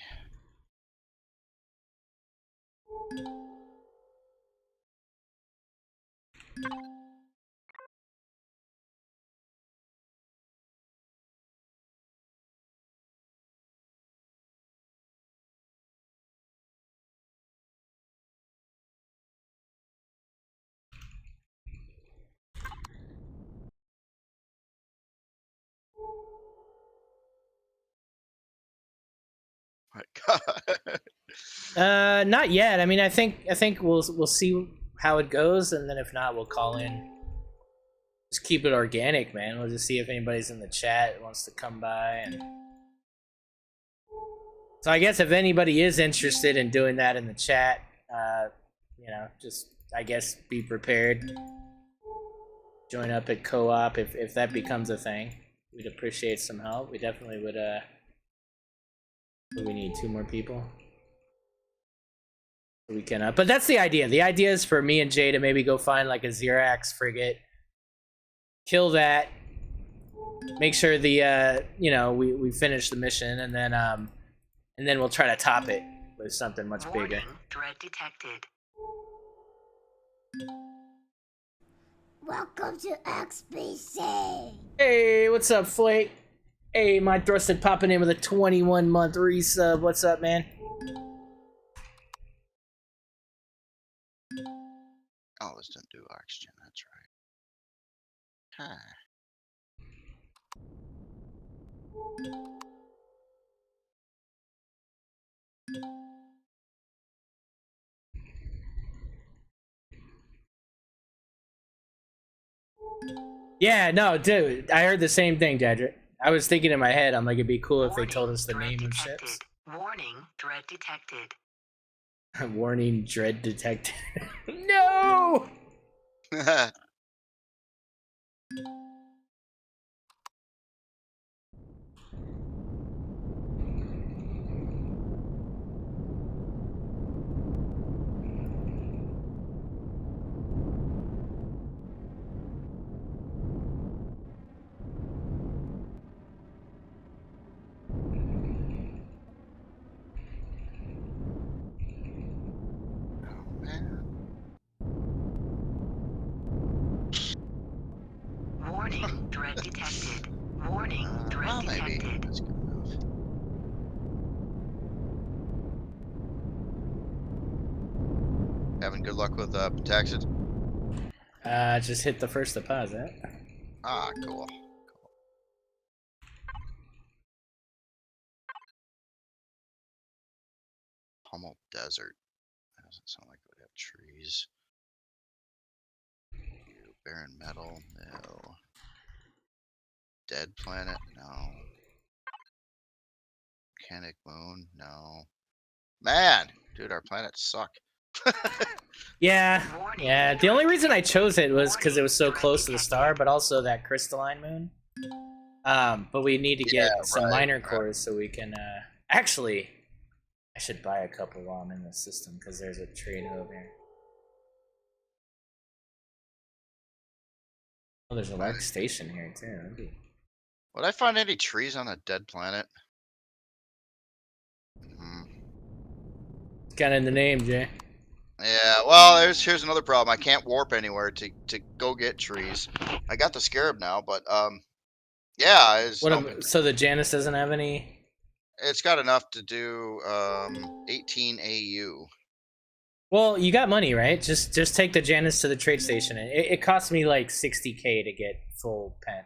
My God. Not yet. I mean, I think we'll see how it goes, and then if not, we'll call in. Just keep it organic, man. We'll just see if anybody's in the chat wants to come by, and so I guess if anybody is interested in doing that in the chat, just I guess be prepared. Join up at co-op if that becomes a thing. We'd appreciate some help. We definitely would. We need 2 more people. We can, but that's the idea. The idea is for me and Jay to maybe go find like a Xerax frigate, kill that, make sure the we finish the mission, and then we'll try to top it with something much bigger. Threat detected. Welcome to XBC. Hey, what's up, Flake? Hey, my thrusted popping in with a 21-month resub. What's up, man? Oh, this didn't do oxygen. That's right. Huh. Yeah, no, dude. I heard the same thing, Dedrick. I was thinking in my head, I'm like, it'd be cool if they told us the name of ships. Warning, dread detected. Warning, dread detected. No! Warning, dread detected. Warning, dread well, maybe. detected. That's good enough. Having good luck with taxes? Just hit the first deposit. Ah, cool. Pummel Desert. That doesn't sound like it would have trees. Barren metal, no. Dead planet, no. Volcanic moon, no. Man, dude, our planets suck. Yeah, yeah. The only reason I chose it was because it was so close to the star, but also that crystalline moon. But we need to get some minor cores so we can. Actually, I should buy a couple while I'm in the system because there's a trade hub here. Oh, there's a large station here too. Would I find any trees on a dead planet? It's kind of in the name, Jay. Yeah, well, here's another problem. I can't warp anywhere to go get trees. I got the scarab now, but yeah, So the Janus doesn't have any. it's got enough to do 18 AU. Well, you got money, right? Just take the Janus to the trade station. It cost me like 60K to get full pen.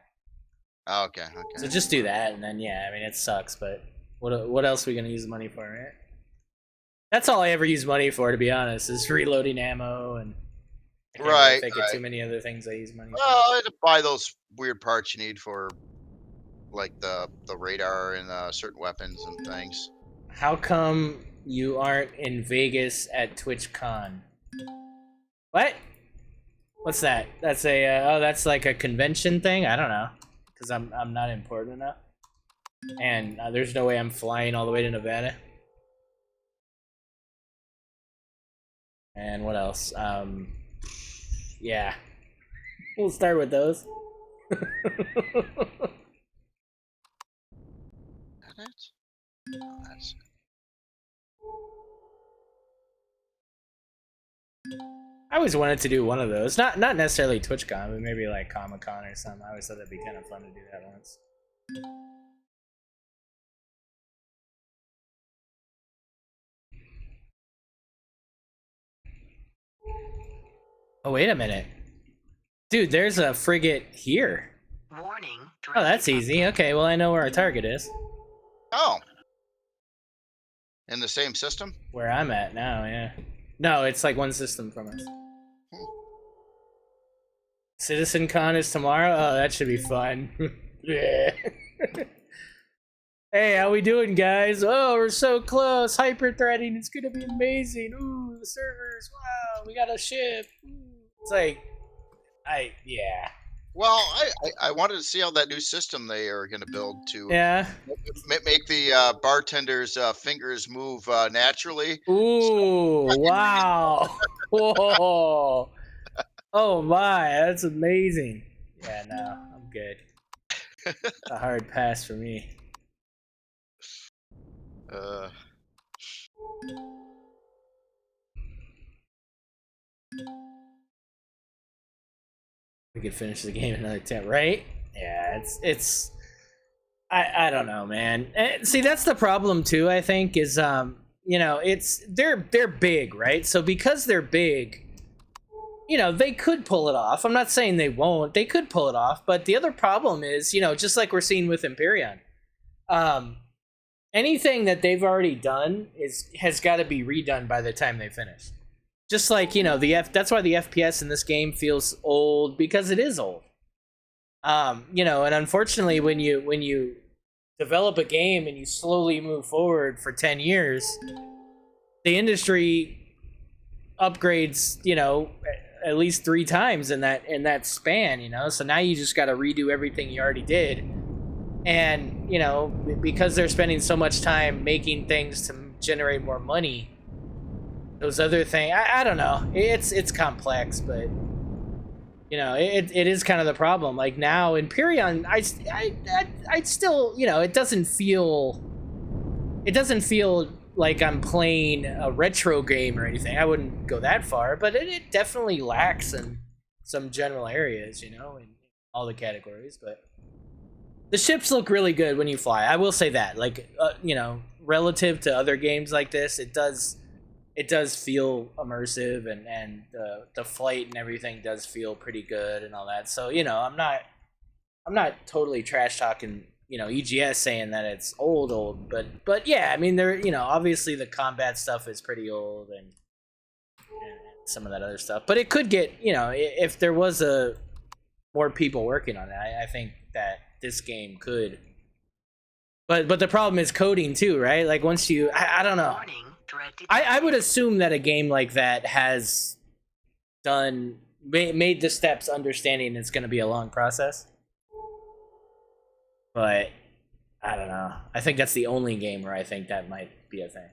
Oh, okay. So just do that, and then yeah, I mean it sucks, but what else are we gonna use the money for, right? That's all I ever use money for, to be honest, is reloading ammo, and I can't really think of too many other things I use money for. Well, I had to buy those weird parts you need for like the radar and certain weapons and things. How come you aren't in Vegas at TwitchCon? What? What's that? That's a that's like a convention thing. I don't know, because I'm not important enough, and there's no way I'm flying all the way to Nevada. And what else? Yeah, we'll start with those. That's I always wanted to do one of those. Not necessarily TwitchCon, but maybe like Comic Con or something. I always thought that'd be kind of fun to do that once. Oh, wait a minute. Dude, there's a frigate here. Warning. Oh, that's easy. Okay, well, I know where our target is. Oh. In the same system? Where I'm at now, yeah. No, it's like one system from us. Citizen Con is tomorrow? Oh, that should be fun. Yeah. Hey, how we doing, guys? Oh, we're so close. Hyper-threading. It's gonna be amazing. Ooh, the servers. Wow, we got a ship. Ooh. It's like, yeah. Well, I wanted to see how that new system they are going to build to make the bartender's fingers move naturally. Ooh, wow. Whoa. Oh my, that's amazing. Yeah, no, I'm good. It's a hard pass for me. We could finish the game in another 10, right? Yeah, it's I don't know, man. See, that's the problem too. I think is it's they're big, right? So because they're big, they could pull it off. I'm not saying they won't. They could pull it off, but the other problem is, just like we're seeing with Empyrean, anything that they've already done has got to be redone by the time they finish. Just like that's why the FPS in this game feels old, because it is old. And unfortunately, when you develop a game and you slowly move forward for 10 years, the industry upgrades, at least 3 times in that span, so now you just got to redo everything you already did. And because they're spending so much time making things to generate more money, those other things, I don't know, it's complex, but it is kind of the problem. Like now in Empyrean, I still, it doesn't feel like I'm playing a retro game or anything. I wouldn't go that far, but it definitely lacks in some general areas, in all the categories. But the ships look really good when you fly. I will say that, like, relative to other games like this, it does feel immersive, and the flight and everything does feel pretty good and all that. So I'm not totally trash talking EGS saying that it's old, but yeah, I mean, there, obviously the combat stuff is pretty old, and some of that other stuff, but it could get, if there was more people working on it, I think that this game could, but the problem is coding too, right? Like once you, I don't know, I would assume that a game like that has made the steps, understanding it's going to be a long process. But I don't know. I think that's the only game where I think that might be a thing.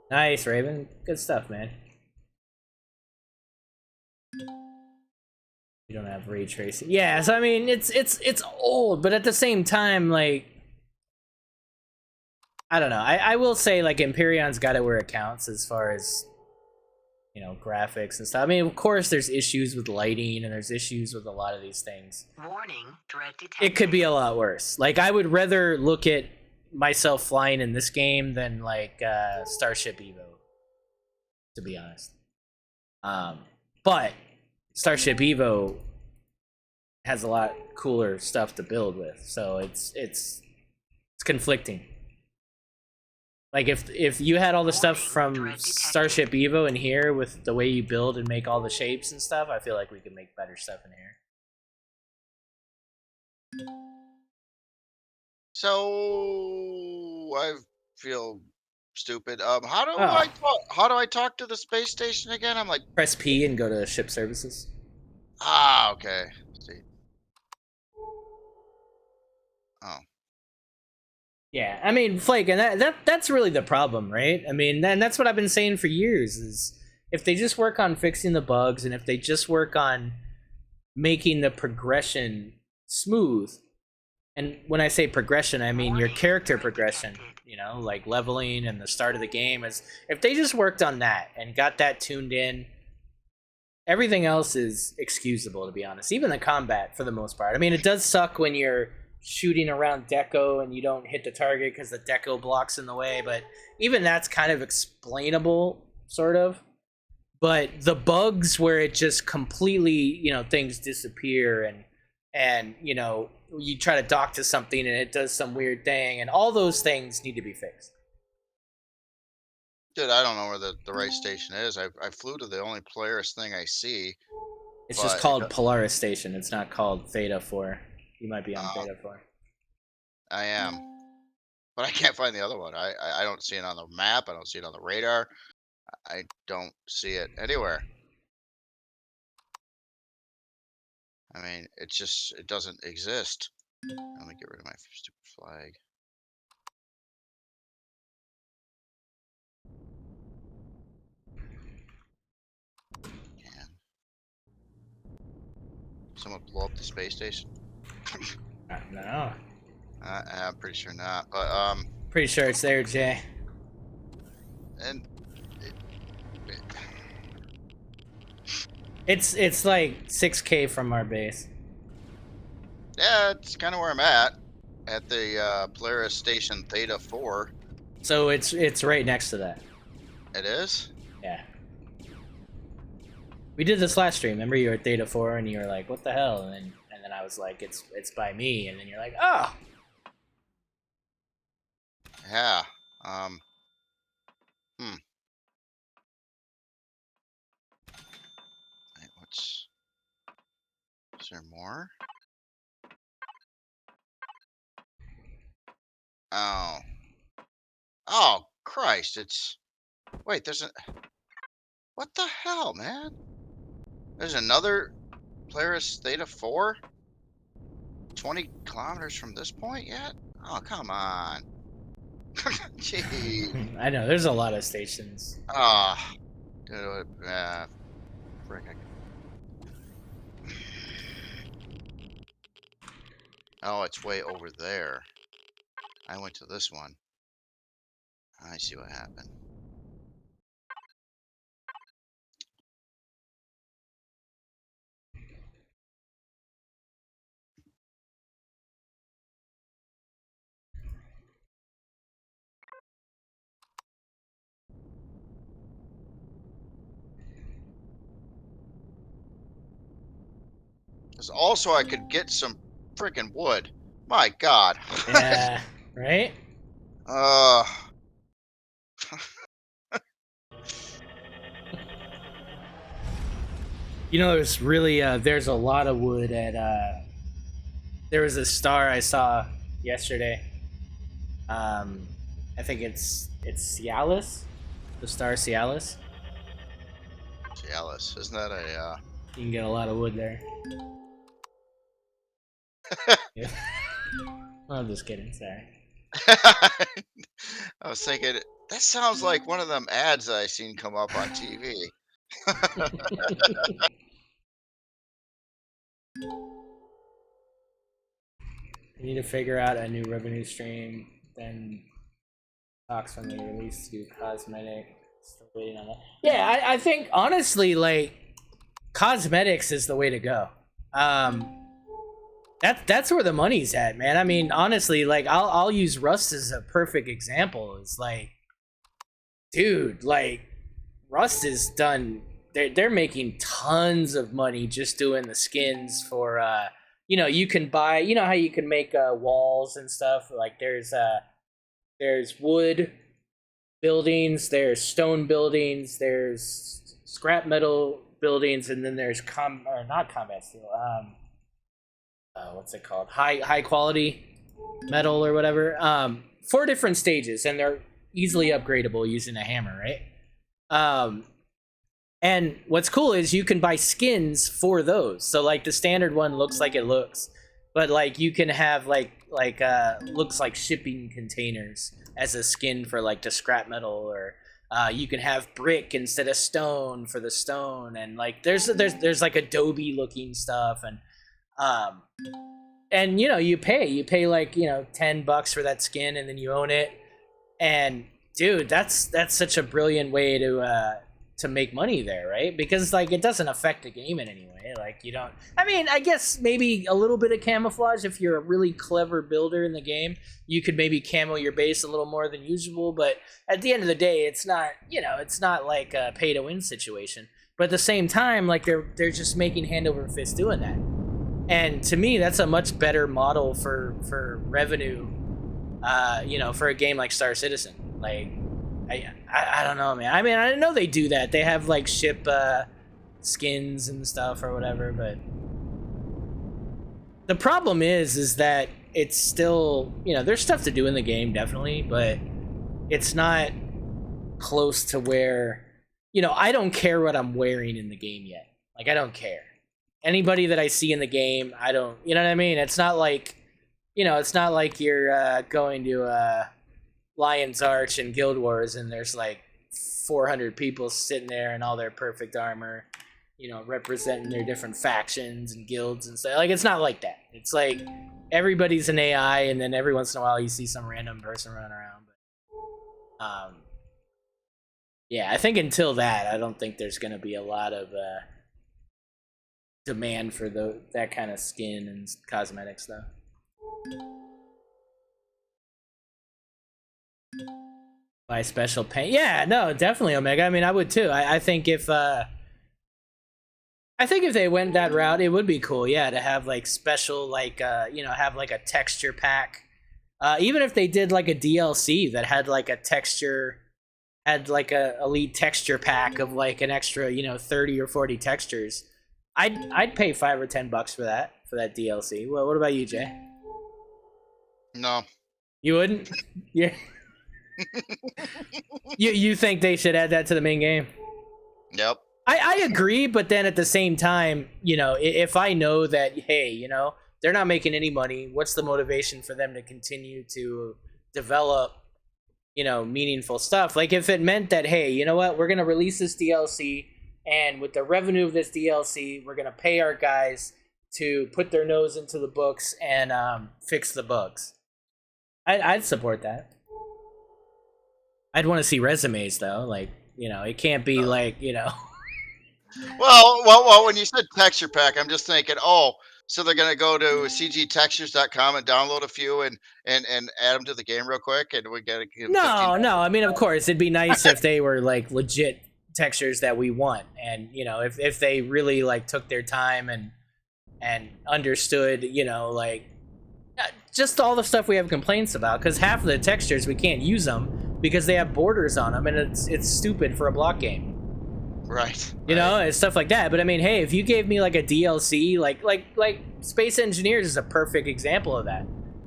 Nice, Raven. Good stuff, man. You don't have ray tracing. Yeah, so I mean, it's old, but at the same time, like, I don't know. I will say, like, Empyrean's got it where it counts as far as, graphics and stuff. I mean, of course, there's issues with lighting, and there's issues with a lot of these things. Warning, dread detected. It could be a lot worse. Like, I would rather look at myself flying in this game than, like, Starship Evo, to be honest. But Starship Evo has a lot cooler stuff to build with, so it's conflicting. Like, if you had all the stuff from Starship Evo in here with the way you build and make all the shapes and stuff, I feel like we could make better stuff in here. So I feel stupid. How do I talk to the space station again? I'm like, press P and go to ship services. Okay. Let's see. Oh. Yeah, I mean, Flake, and that's really the problem, right? I mean, and that's what I've been saying for years, is if they just work on fixing the bugs, and if they just work on making the progression smooth, and when I say progression, I mean your character progression, like leveling and the start of the game, is if they just worked on that and got that tuned in, everything else is excusable, to be honest. Even the combat, for the most part. I mean, it does suck when you're shooting around deco and you don't hit the target because the deco blocks in the way, but even that's kind of explainable, sort of. But the bugs where it just completely, things disappear, and you try to dock to something and it does some weird thing, and all those things need to be fixed. Dude, I don't know where the right station is. I flew to the only Polaris thing I see. It's just called Polaris Station. It's not called Theta 4. You might be on Theta 4. I am. But I can't find the other one. I don't see it on the map. I don't see it on the radar. I don't see it anywhere. I mean, it doesn't exist. Let me get rid of my stupid flag. Someone blow up the space station? No. I'm pretty sure not. But pretty sure it's there, Jay. And it's like 6K from our base. Yeah, it's kind of where I'm at the Polaris Station Theta 4. So it's right next to that. It is? Yeah. We did this last stream. Remember, you were at Theta 4 and you were like, "What the hell?" And then I was like, "It's by me." And then you're like, "Oh." Yeah. Um. Hmm. Wait, is there more? Oh. Oh, Christ. Wait, what the hell, man? There's another Polaris Theta 4? 20 kilometers from this point yet? Oh, come on. Gee. I know. There's a lot of stations. Ah. Dude, frick. Oh, it's way over there. I went to this one. I see what happened. Because also I could get some freaking wood. My God. Yeah. Right. uh, You know, there's a lot of wood at there was a star I saw yesterday. I think it's Cialis, the star Cialis. jealous. Isn't that a You can get a lot of wood there. Yeah. I'm just kidding. Sorry. I was thinking that sounds like one of them ads I seen come up on TV. I need to figure out a new revenue stream. Then talks when they release to cosmetic. Still waiting on that. Yeah, I think honestly, like, cosmetics is the way to go. That's where the money's at, man. I mean, honestly, like, I'll use Rust as a perfect example. It's like, dude, like, Rust is done. They're making tons of money just doing the skins for you can buy, how you can make walls and stuff. Like, there's wood buildings, there's stone buildings, there's scrap metal buildings, and then there's not combat steel. What's it called? High quality metal or whatever. 4 different stages, and they're easily upgradable using a hammer, right? And what's cool is you can buy skins for those. So, like, the standard one looks like it looks, but, like, you can have looks like shipping containers as a skin for, like, the scrap metal, or you can have brick instead of stone for the stone, and, like, there's like Adobe looking stuff, and you pay like, $10 for that skin, and then you own it. And dude, that's such a brilliant way to make money there, right? Because, like, it doesn't affect the game in any way. Like, you don't. I mean, I guess maybe a little bit of camouflage if you're a really clever builder in the game. You could maybe camo your base a little more than usual, but at the end of the day, it's not. It's not like a pay to win situation. But at the same time, like, they're just making hand over fist doing that. And to me, that's a much better model for revenue. For a game like Star Citizen, like. I don't know, man. I mean, I know they do that. They have, like, ship skins and stuff or whatever, but the problem is that it's still, there's stuff to do in the game, definitely, but it's not close to where, I don't care what I'm wearing in the game yet. Like, I don't care. Anybody that I see in the game, I don't, you know what I mean? It's not like, it's not like you're going to Lion's Arch and Guild Wars, and there's like 400 people sitting there in all their perfect armor, representing their different factions and guilds and stuff. Like, it's not like that. It's like everybody's an AI, and then every once in a while you see some random person running around. But yeah, I think until that, I don't think there's going to be a lot of demand for that kind of skin and cosmetic stuff. Buy special paint. Yeah, no, definitely, Omega. I mean, I would too. I think if they went that route, it would be cool. Yeah, to have like special, like have like a texture pack. Even if they did like a DLC that had like a texture, had like a elite texture pack of like an extra 30 or 40 textures, I'd pay $5 or $10 for that DLC. Well, what about you, Jay? No. You wouldn't? Yeah. You think they should add that to the main game? Yep. I agree, but then at the same time, if I know that, hey, they're not making any money, what's the motivation for them to continue to develop, meaningful stuff? Like if it meant that, hey, you know what, we're going to release this DLC, and with the revenue of this DLC, we're going to pay our guys to put their nose into the books and fix the bugs. I'd support that. I'd want to see resumes, though. Like, it can't be like, Well, when you said texture pack, I'm just thinking, so they're gonna go to cgtextures.com and download a few and add them to the game real quick, and we gotta give them No. I mean, of course, it'd be nice if they were like legit textures that we want, and if they really like took their time and understood, like just all the stuff we have complaints about. Because half of the textures we can't use them because they have borders on them, and it's stupid for a block game. Right. And stuff like that. But I mean, hey, if you gave me like a DLC, like Space Engineers is a perfect example of that.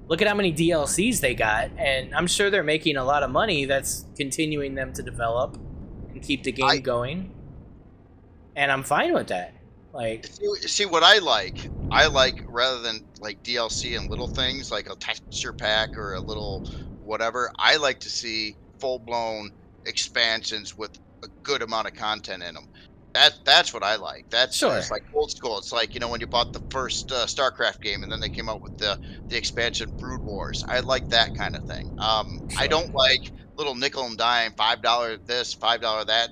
Look at how many DLCs they got, and I'm sure they're making a lot of money that's continuing them to develop and keep the game going. And I'm fine with that. Like, see what I like rather than like DLC and little things like a texture pack or a little whatever, I like to see full-blown expansions with a good amount of content in them. That's what I like. That's sure. It's like old school. It's like when you bought the first StarCraft game and then they came out with the expansion Brood Wars. I like that kind of thing. Sure. I don't like little nickel and dime, $5 this, $5 that.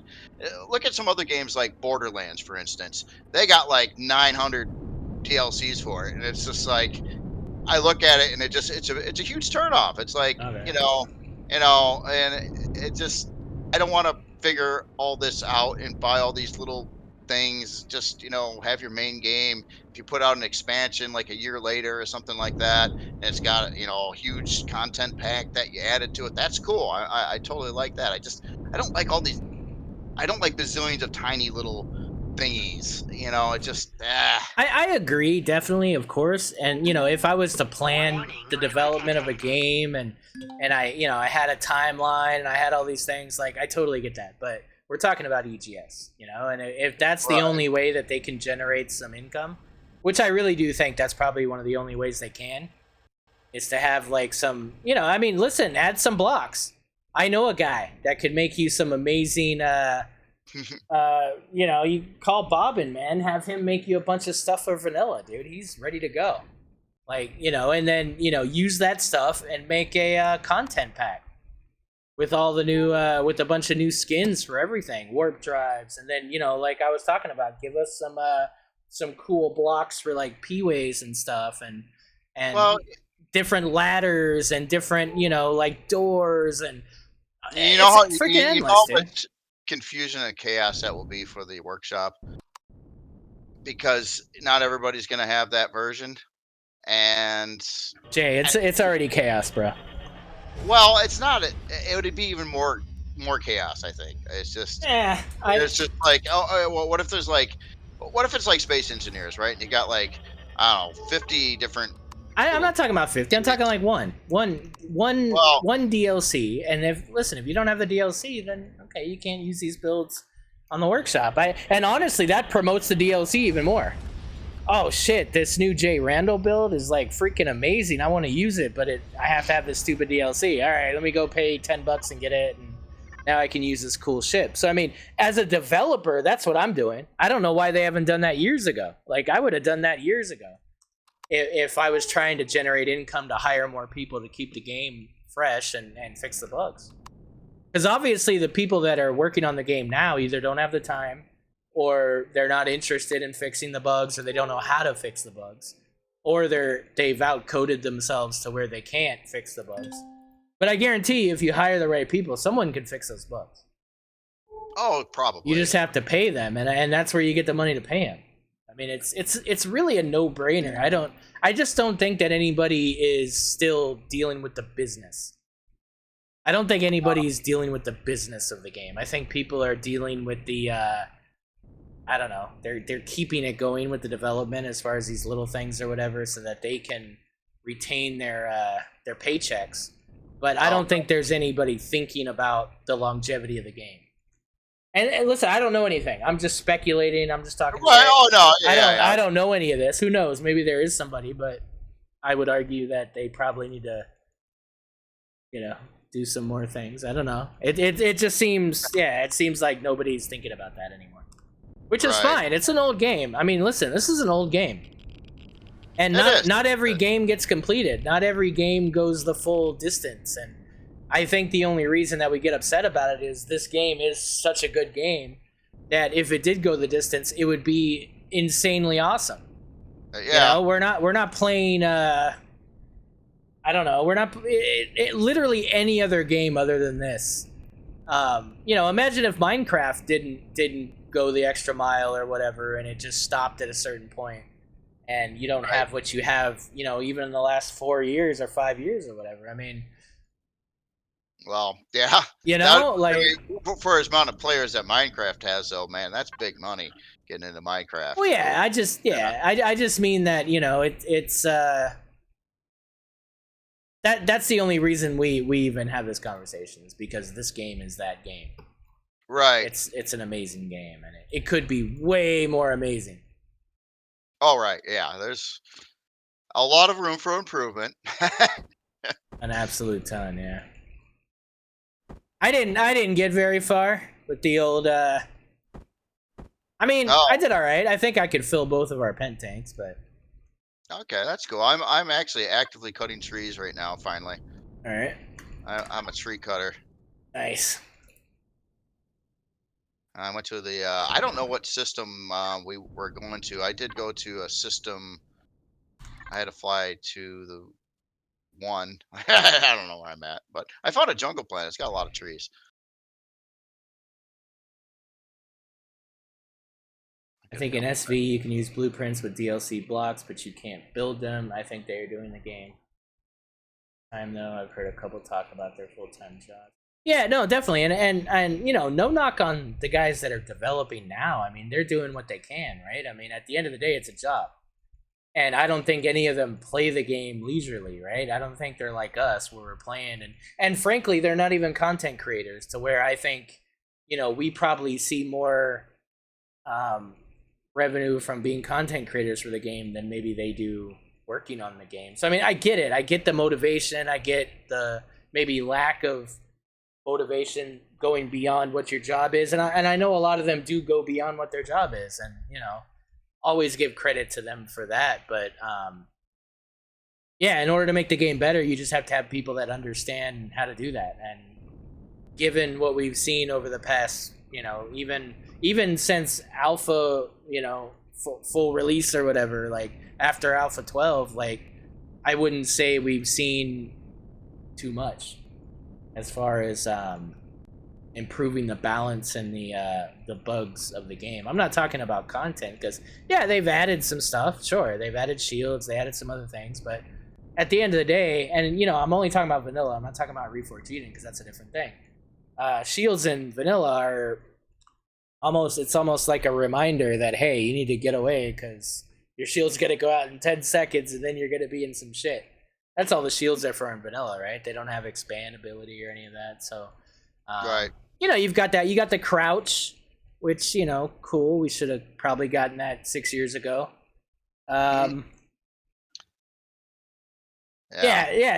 Look at some other games like Borderlands, for instance. They got like 900 DLCs for it, and it's just like I look at it and it's a huge turnoff. It's like Okay. and it just I don't want to figure all this out and buy all these little things. Just have your main game. If you put out an expansion like a year later or something like that, and it's got a huge content pack that you added to it, that's cool. I totally like that. I don't like all these. I don't like bazillions of tiny little thingies. It just. I agree, definitely, of course. And if I was to plan the development of a game and I had a timeline and I had all these things, like I totally get that. But we're talking about EGS, and if that's the only way that they can generate some income, which I really do think that's probably one of the only ways they can, is to have like some, listen, add some blocks. I know a guy that could make you some amazing you call Bobbin, man, have him make you a bunch of stuff for vanilla, dude. He's ready to go. Like, and then, use that stuff and make a content pack with all the new, with a bunch of new skins for everything, warp drives. And then, like I was talking about, give us some cool blocks for like P-ways and stuff and different ladders and different, like doors and how much confusion and chaos that will be for the workshop, because not everybody's going to have that version. And Jay, it's already chaos, bro. Well, it's not. It would be even more chaos. I think it's just. It's just like well, what if there's like, what if it's like Space Engineers, right? And you got like I don't know, 50 different. I'm not talking about 50. I'm talking like one DLC. And if you don't have the DLC, then okay, you can't use these builds on the workshop. And honestly, that promotes the DLC even more. Oh shit, this new Jay Randall build is like freaking amazing. I want to use it, but I have to have this stupid DLC. All right, let me go pay $10 and get it, and now I can use this cool ship. So I mean, as a developer, that's what I'm doing. I don't know why they haven't done that years ago. Like I would have done that years ago if I was trying to generate income to hire more people to keep the game fresh and fix the bugs. Because obviously the people that are working on the game now either don't have the time or they're not interested in fixing the bugs, or they don't know how to fix the bugs, or they've outcoded themselves to where they can't fix the bugs. But I guarantee if you hire the right people, someone can fix those bugs. Oh, probably. You just have to pay them, and that's where you get the money to pay them. I mean, it's really a no-brainer. I just don't think that anybody is still dealing with the business. I don't think anybody's dealing with the business of the game. I think people are dealing with the I don't know. They're keeping it going with the development as far as these little things or whatever, so that they can retain their paychecks. But I don't think there's anybody thinking about the longevity of the game. And listen, I don't know anything. I'm just speculating. I'm just talking. Right. Oh no. Yeah, I don't know any of this. Who knows? Maybe there is somebody, but I would argue that they probably need to, do some more things. I don't know. It just seems, it seems like nobody's thinking about that anymore, which is fine. It's an old game. I mean, listen, this is an old game, and not every game gets completed. Not every game goes the full distance, and I think the only reason that we get upset about it is this game is such a good game that if it did go the distance, it would be insanely awesome. Yeah. We're not playing. I don't know. We're not literally any other game other than this. Imagine if Minecraft didn't go the extra mile or whatever, and it just stopped at a certain point, and you don't have what you have. Even in the last 4 years or 5 years or whatever. I mean. Well, yeah. For as amount of players that Minecraft has, though, man, that's big money getting into Minecraft. Well, yeah, I just mean that it's that's the only reason we even have this conversation is because this game is that game. Right. It's an amazing game, and it could be way more amazing. Oh, right. Yeah, there's a lot of room for improvement. An absolute ton, yeah. I didn't get very far with the old. I did all right. I think I could fill both of our pen tanks, but. Okay, that's cool. I'm actually actively cutting trees right now. Finally. All right. I'm a tree cutter. Nice. I went to the. I don't know what system we were going to. I did go to a system. I had to fly to the one. I don't know where I'm at, but I found a jungle planet. It's got a lot of trees. I think in SV you can use blueprints with DLC blocks, but you can't build them. I think they are doing the game. Though I've heard a couple talk about their full-time jobs. Yeah, no, definitely, and no knock on the guys that are developing now. I mean, they're doing what they can, right? I mean, at the end of the day, it's a job. And I don't think any of them play the game leisurely, right? I don't think they're like us where we're playing. And frankly, they're not even content creators to where I think, we probably see more revenue from being content creators for the game than maybe they do working on the game. So, I mean, I get it. I get the motivation. I get the maybe lack of motivation going beyond what your job is. And I know a lot of them do go beyond what their job is. And, always give credit to them for that, but in order to make the game better, you just have to have people that understand how to do that. And given what we've seen over the past, even since alpha, full release or whatever, like after alpha 12, like I wouldn't say we've seen too much as far as improving the balance and the bugs of the game. I'm not talking about content because they've added some stuff. Sure, they've added shields, they added some other things, but at the end of the day, and I'm only talking about vanilla. I'm not talking about reforged Eden because that's a different thing. Shields in vanilla are it's almost like a reminder that hey, you need to get away because your shield's gonna go out in 10 seconds and then you're gonna be in some shit. That's all the shields are for in vanilla, right? They don't have expand ability or any of that, so. Right. You've got that. You got the crouch, which, cool. We should have probably gotten that 6 years ago. Yeah,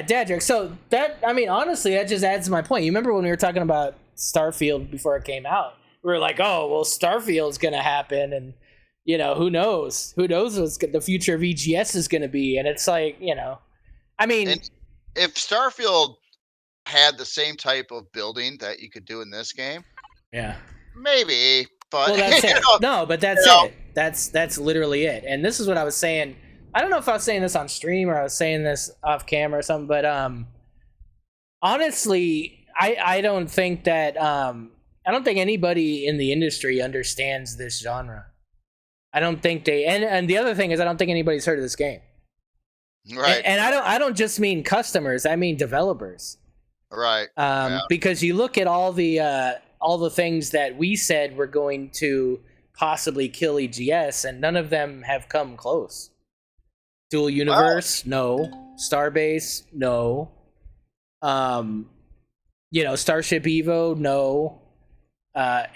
dad joke. So that, honestly, that just adds to my point. You remember when we were talking about Starfield before it came out? We were like, oh, well, Starfield's going to happen. And, who knows? Who knows what the future of EGS is going to be? And it's like, And if Starfield had the same type of building that you could do in this game, yeah, maybe, But Well, that's it. No, but that's you know, it. That's literally it. And this is what I was saying. I don't know if I was saying this on stream or I was saying this off camera or something, but honestly, I don't think that I don't think anybody in the industry understands this genre. I don't think they and the other thing is I don't think anybody's heard of this game. right, And I don't just mean customers, I mean developers. right, yeah. Because you look at all the things that we said were going to possibly kill EGS, and none of them have come close. Dual Universe, no. Starbase, no. Starship Evo, no.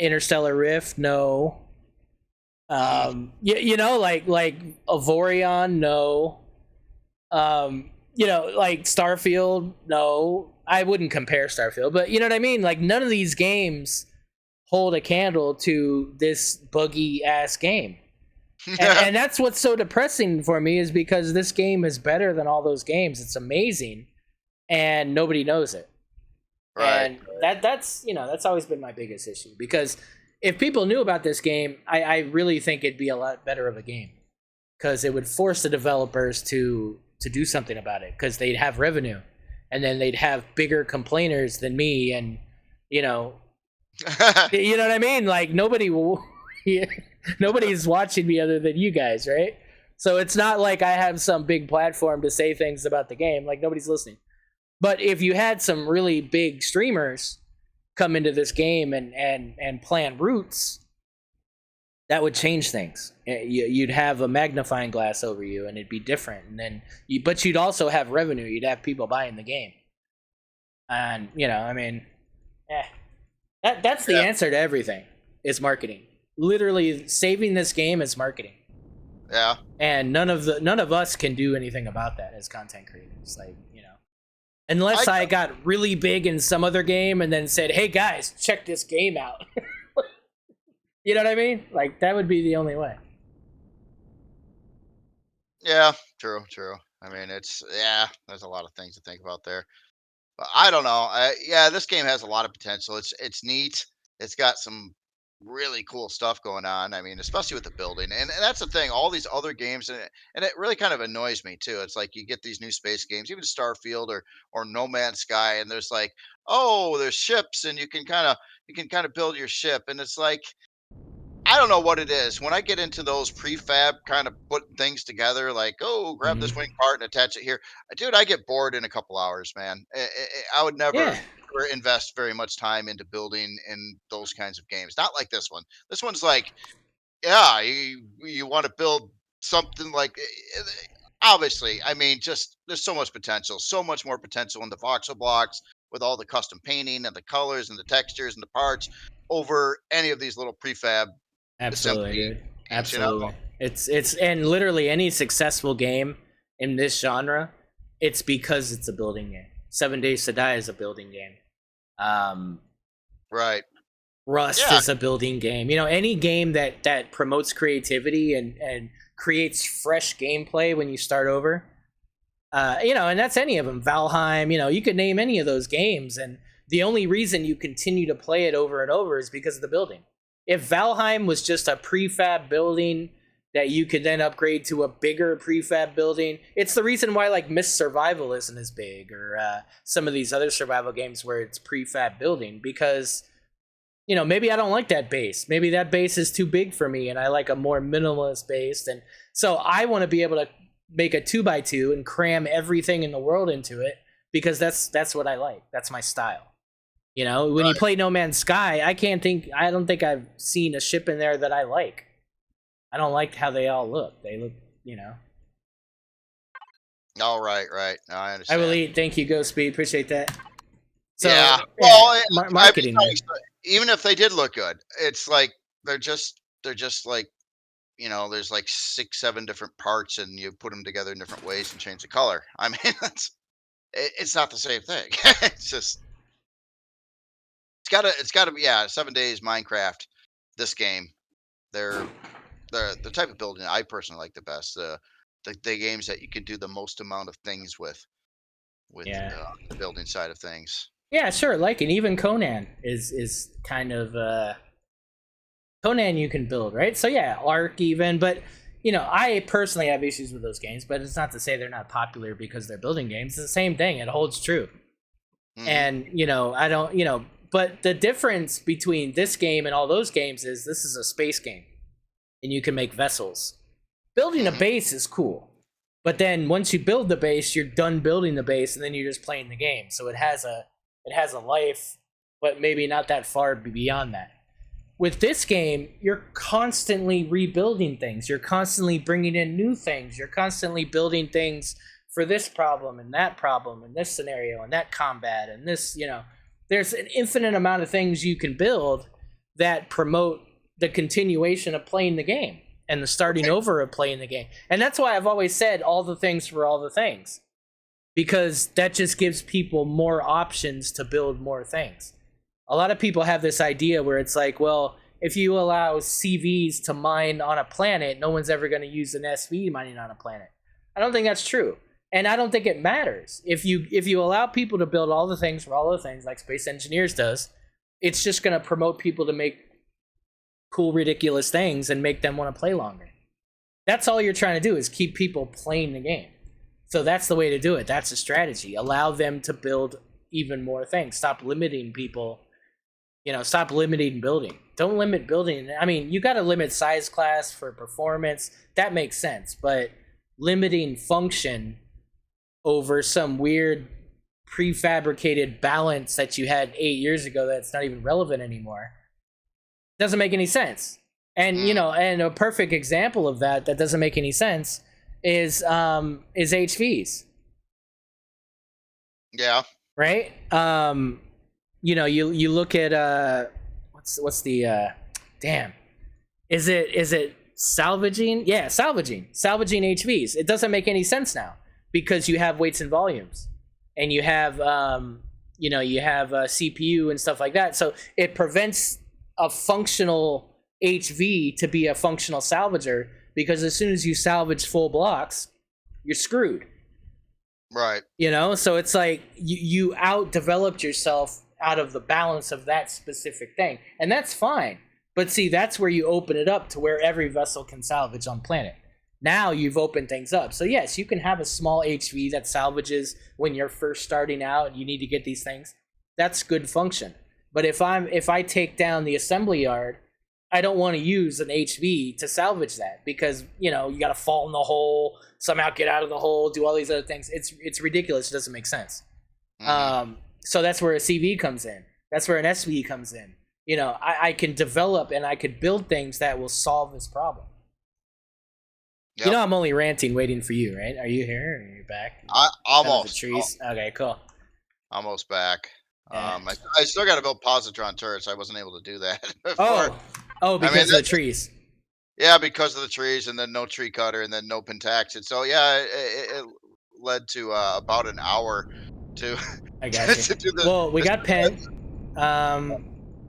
Interstellar Rift, no. Like Avorion, no. Like Starfield, no. I wouldn't compare Starfield, but you know what I mean? Like, none of these games hold a candle to this buggy ass game. And that's what's so depressing for me, is because this game is better than all those games. It's amazing, and nobody knows it. Right. And that's always been my biggest issue, because if people knew about this game, I really think it'd be a lot better of a game, because it would force the developers to do something about it, because they'd have revenue, and then they'd have bigger complainers than me, and you know what I mean? Like, nobody's watching me other than you guys, right? So it's not like I have some big platform to say things about the game. Like, nobody's listening. But if you had some really big streamers come into this game and plan routes, that would change things. You'd have a magnifying glass over you, and it'd be different. And then, but you'd also have revenue. You'd have people buying the game, and that's the answer to everything. Is marketing. Literally, saving this game is marketing. Yeah. And none of us can do anything about that as content creators. Like, unless I got really big in some other game and then said, "Hey guys, check this game out." You know what I mean? Like, that would be the only way. Yeah, true. I mean, there's a lot of things to think about there. But I don't know. This game has a lot of potential. It's neat. It's got some really cool stuff going on. I mean, especially with the building, and that's the thing. All these other games, and it really kind of annoys me too. It's like you get these new space games, even Starfield or No Man's Sky, and there's like, oh, there's ships, and you can kind of build your ship, and it's like, I don't know what it is. When I get into those prefab kind of putting things together, like, oh, grab this Mhm. wing part and attach it here, dude, I get bored in a couple hours, man. I would never Yeah. ever invest very much time into building in those kinds of games. Not like this one. This one's like, yeah, you want to build something like, obviously. I mean, just there's so much potential, so much more potential in the voxel blocks with all the custom painting and the colors and the textures and the parts over any of these little prefab Absolutely, assembly dude. games, Absolutely. It's and literally any successful game in this genre, it's because it's a building game. 7 Days to Die is a building game. Right. Rust Yeah. is a building game. Any game that promotes creativity and creates fresh gameplay when you start over. And that's any of them. Valheim, you could name any of those games, and the only reason you continue to play it over and over is because of the building. If Valheim was just a prefab building that you could then upgrade to a bigger prefab building, it's the reason why like Myst Survival isn't as big, or some of these other survival games where it's prefab building, because maybe I don't like that base. Maybe that base is too big for me, and I like a more minimalist base. And so I want to be able to make a 2x2 and cram everything in the world into it, because that's what I like. That's my style. When you play No Man's Sky, I don't think I've seen a ship in there that I like. I don't like how they all look. They look, Oh, right. No, I I understand. will eat. Thank you, Ghost Speed. Appreciate that. So, Yeah. Well, marketing. I mean, even if they did look good, it's like they're just like, there's like 6, 7 different parts, and you put them together in different ways and change the color. I mean, it's not the same thing. It's just it's gotta be, 7 days Minecraft. This game, they're the type of building I personally like the best. The games that you can do the most amount of things with Yeah. the building side of things. Yeah, sure. Like, and even Conan is kind of Conan you can build, right? So yeah, Ark even, but I personally have issues with those games, but it's not to say they're not popular because they're building games. It's the same thing. It holds true. And, I don't, but the difference between this game and all those games is this is a space game and you can make vessels. Building a base is cool. But then once you build the base, you're done building the base and then you're just playing the game. So it has a life, but maybe not that far beyond that. With this game, you're constantly rebuilding things. You're constantly bringing in new things. You're constantly building things for this problem and that problem and this scenario and that combat and this, there's an infinite amount of things you can build that promote the continuation of playing the game and the starting over of playing the game. And that's why I've always said all the things for all the things, because that just gives people more options to build more things. A lot of people have this idea where it's like, well, if you allow CVs to mine on a planet, no one's ever going to use an SV mining on a planet. I don't think that's true. And I don't think it matters. If you allow people to build all the things for all the things like Space Engineers does, it's just going to promote people to make cool, ridiculous things and make them want to play longer. That's all you're trying to do is keep people playing the game. So that's the way to do it. That's a strategy. Allow them to build even more things. Stop limiting people. Stop limiting building. Don't limit building. I mean, you got to limit size class for performance. That makes sense. But limiting function over some weird prefabricated balance that you had 8 years ago that's not even relevant anymore doesn't make any sense. And and a perfect example of that doesn't make any sense is HVs. Yeah. Right? You look at what's the damn. Is it salvaging? Yeah, salvaging HVs. It doesn't make any sense now because you have weights and volumes and you have you have a CPU and stuff like that. So it prevents a functional HV to be a functional salvager, because as soon as you salvage full blocks, you're screwed. Right. So it's like you outdeveloped yourself out of the balance of that specific thing. And that's fine. But see, that's where you open it up to where every vessel can salvage on planet. Now you've opened things up. So yes, you can have a small HV that salvages when you're first starting out and you need to get these things. That's good function. But if I take down the assembly yard, I don't want to use an HV to salvage that, because you got to fall in the hole, somehow get out of the hole, do all these other things. It's ridiculous. It doesn't make sense. So that's where a CV comes in. That's where an SV comes in. I can develop and I could build things that will solve this problem. Yep. I'm only ranting, waiting for you, right? Are you here? Or are you back? Almost. The trees. Okay, cool. Almost back. Yeah. I still got to build positron turrets. I wasn't able to do that before. Because of the trees. Yeah, because of the trees, and then no tree cutter, and then no pentaxid. So yeah, it led to about an hour to. I got you. to do we got pen.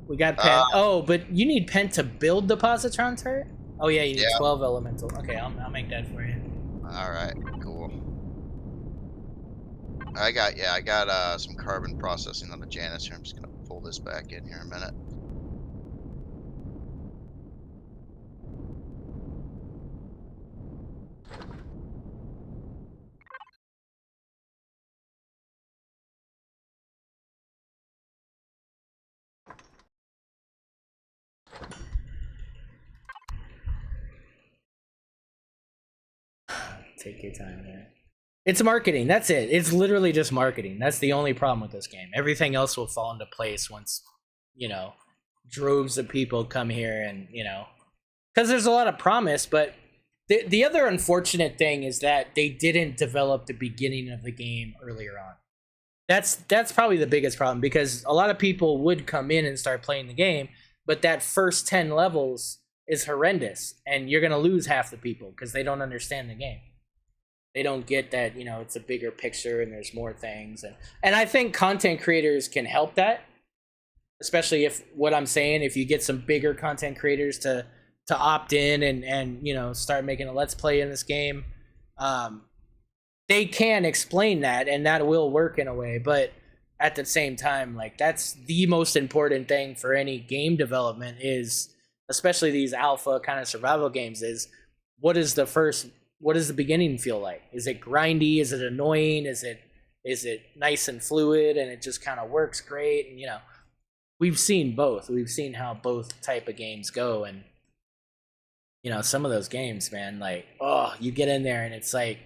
We got pen. But you need pen to build the positron turret. Oh yeah, you need 12 elemental. Okay, I'll make that for you. All right, cool. I got some carbon processing on the Janus here. I'm just gonna pull this back in here a minute. Take your time there. It's marketing. That's it. It's literally just marketing. That's the only problem with this game. Everything else will fall into place once, droves of people come here and, because there's a lot of promise. But the other unfortunate thing is that they didn't develop the beginning of the game earlier on. That's probably the biggest problem, because a lot of people would come in and start playing the game, but that first 10 levels is horrendous, and you're going to lose half the people because they don't understand the game. They don't get that, it's a bigger picture and there's more things. And I think content creators can help that, especially if if you get some bigger content creators to opt in and start making a let's play in this game. They can explain that, and that will work in a way. But at the same time, like, that's the most important thing for any game development is especially these alpha kind of survival games, is what is the beginning feel like? Is it grindy? Is it annoying? Is it nice and fluid and it just kind of works great? And we've seen both. We've seen how both type of games go, and some of those games, man, like, oh, you get in there and it's like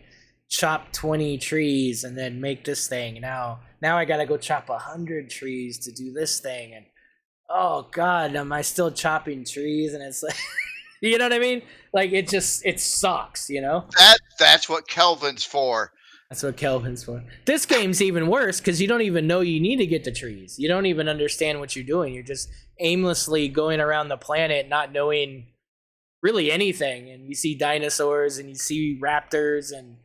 chop 20 trees and then make this thing. Now I gotta go chop 100 trees to do this thing, and oh god, am I still chopping trees? And it's like, you know what I mean? Like, it sucks. That's what Kelvin's for. That's what Kelvin's for. This game's even worse because you don't even know you need to get the trees. You don't even understand what you're doing. You're just aimlessly going around the planet, not knowing really anything. And you see dinosaurs, and you see raptors, and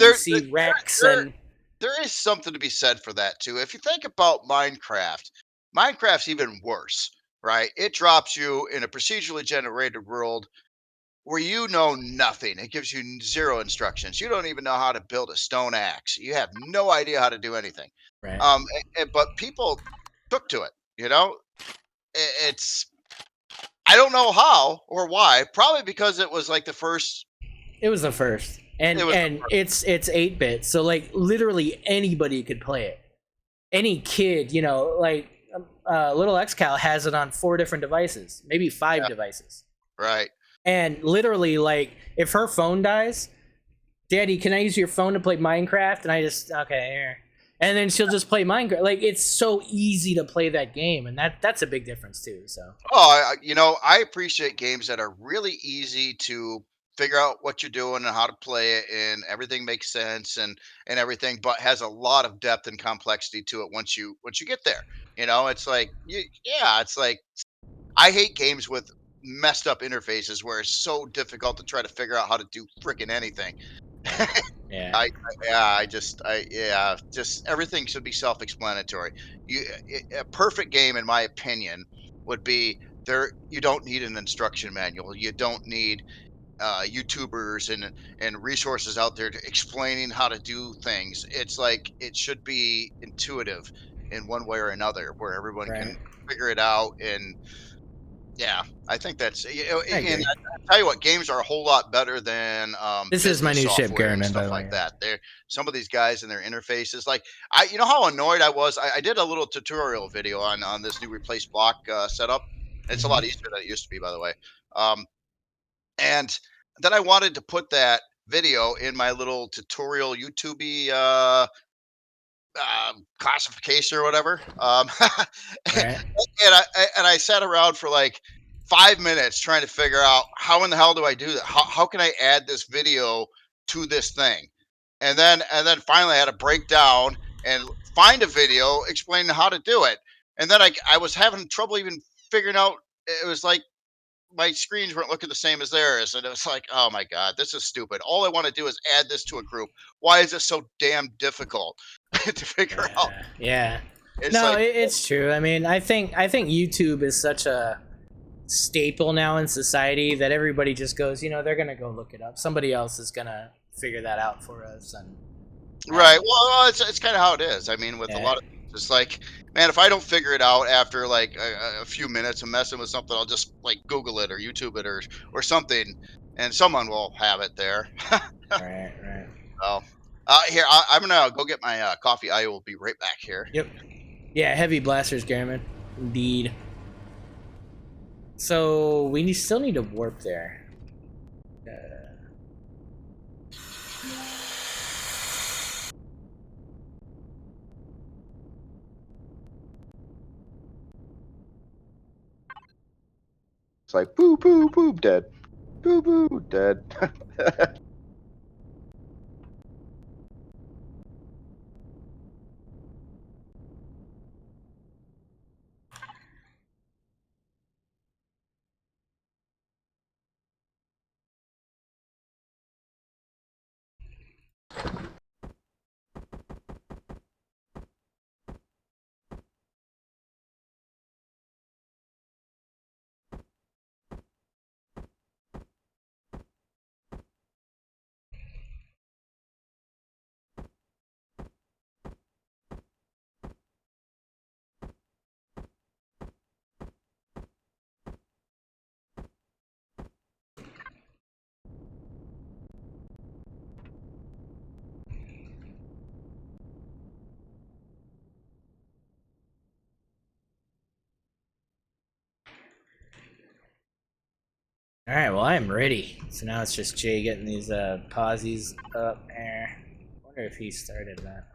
you see Rex, and there is something to be said for that too. If you think about Minecraft's even worse, right? It drops you in a procedurally generated world where you know nothing. It gives you zero instructions. You don't even know how to build a stone axe. You have no idea how to do anything. right, But people took to it. It's I don't know how or why. Probably because it was like the first. it was the first, and It was the it's 8-bit, so like literally anybody could play it. Any kid, like little XCal has it on 4 different devices, maybe 5 devices. right. And literally, like, if her phone dies, Daddy, can I use your phone to play Minecraft? And I just, okay, here. And then she'll just play Minecraft. Like, it's so easy to play that game, and that's a big difference too. So, I appreciate games that are really easy to figure out what you're doing and how to play it, and everything makes sense and everything, but has a lot of depth and complexity to it once you get there. It's like, it's like I hate games with messed up interfaces where it's so difficult to try to figure out how to do freaking anything. yeah, Just everything should be self-explanatory. A perfect game, in my opinion, would be there. You don't need an instruction manual. You don't need YouTubers and resources out there to explaining how to do things. It's like it should be intuitive in one way or another, where everyone right. can figure it out. And yeah, I think that's I and agree. I tell you what, games are a whole lot better than This is my business new ship, software and Garmin, by stuff the like way. that. They're some of these guys and their interfaces. Like you know how annoyed I was. I did a little tutorial video on this new replace block setup. It's a lot Mhm. easier than it used to be, by the way. Um, and then I wanted to put that video in my little tutorial YouTube classification or whatever. And Right, I sat around for like 5 minutes trying to figure out how in the hell do I do that? How can I add this video to this thing? And then finally I had to break down and find a video explaining how to do it. And then I was having trouble even figuring out. It was like my screens weren't looking the same as theirs, and it was like, oh my god, this is stupid. All I want to do is add this to a group. Why is it so damn difficult to figure out? yeah. It's No, like, it's true. I mean, I think YouTube is such a staple now in society that everybody just goes, they're gonna go look it up. Somebody else is gonna figure that out for us, and right. Well, it's kind of how it is. I mean, with a yeah, lot of things, it's like, man, if I don't figure it out after like a few minutes of messing with something, I'll just like Google it or YouTube it or something, and someone will have it there. right. So, here, I'm gonna go get my coffee. I will be right back here. Yep. Yeah, heavy blasters, Garmin. Indeed. So still need to warp there. It's like boo boo boo dead. Boo boo dead. All right, well, I'm ready. So now it's just Jay getting these posies up there. I wonder if he started that.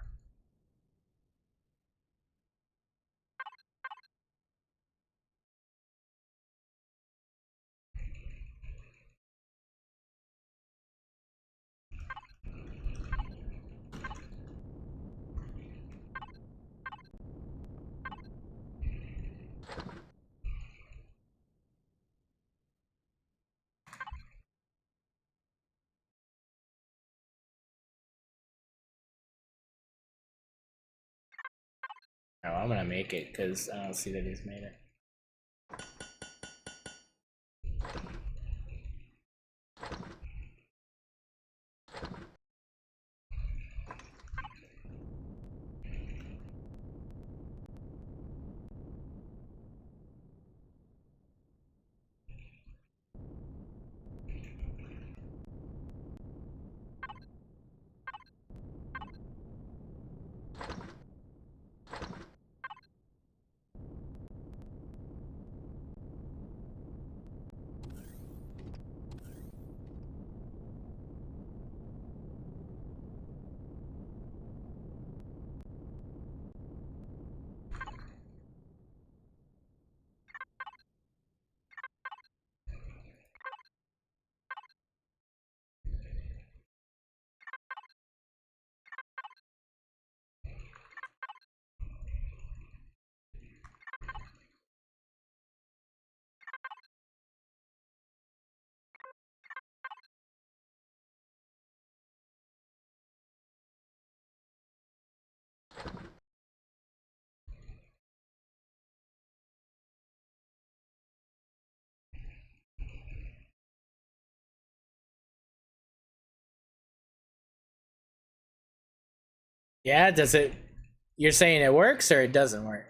Oh, I'm gonna make it because I don't see that he's made it. Yeah, does it? You're saying it works or it doesn't work?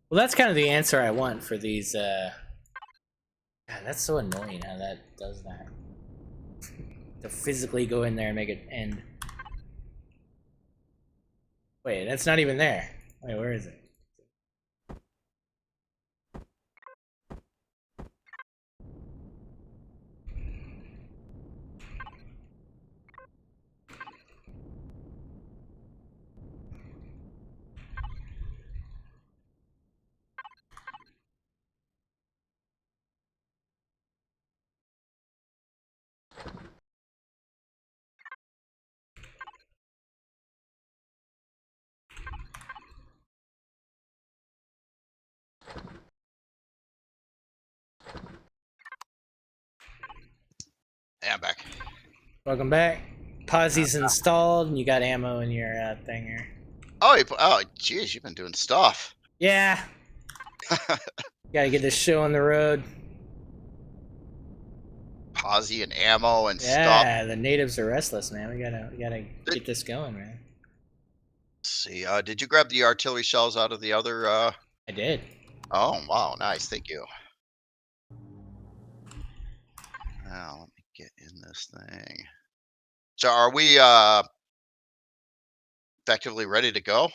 Well, that's kind of the answer I want for these. God, that's so annoying how that does that. To physically go in there and make it end. Wait, that's not even there. Wait, where is it? Yeah, I'm back. Welcome back. Posse's installed, and you got ammo in your thing here. Oh, oh, geez, you've been doing stuff. Yeah. Gotta get this show on the road. Posse and ammo and stuff. Yeah, the natives are restless, man. We gotta get this going, man. Let's see, did you grab the artillery shells out of the other? I did. Oh, wow, nice, thank you. Now let me get in this thing. So, are we effectively ready to go?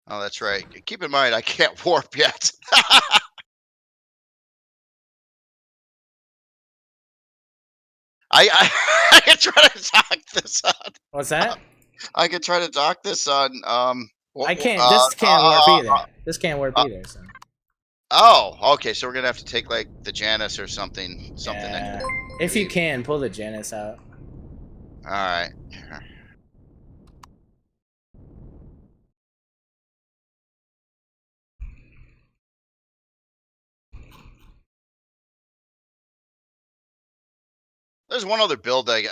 Oh, that's right. Keep in mind, I can't warp yet. I I can try to dock this on. What's that? I could try to dock this on. I can't. This can't warp either. This can't warp either. So. Oh, okay. So we're gonna have to take like the Janus or something. Yeah. If you can, pull the Janus out. All right. There's one other build I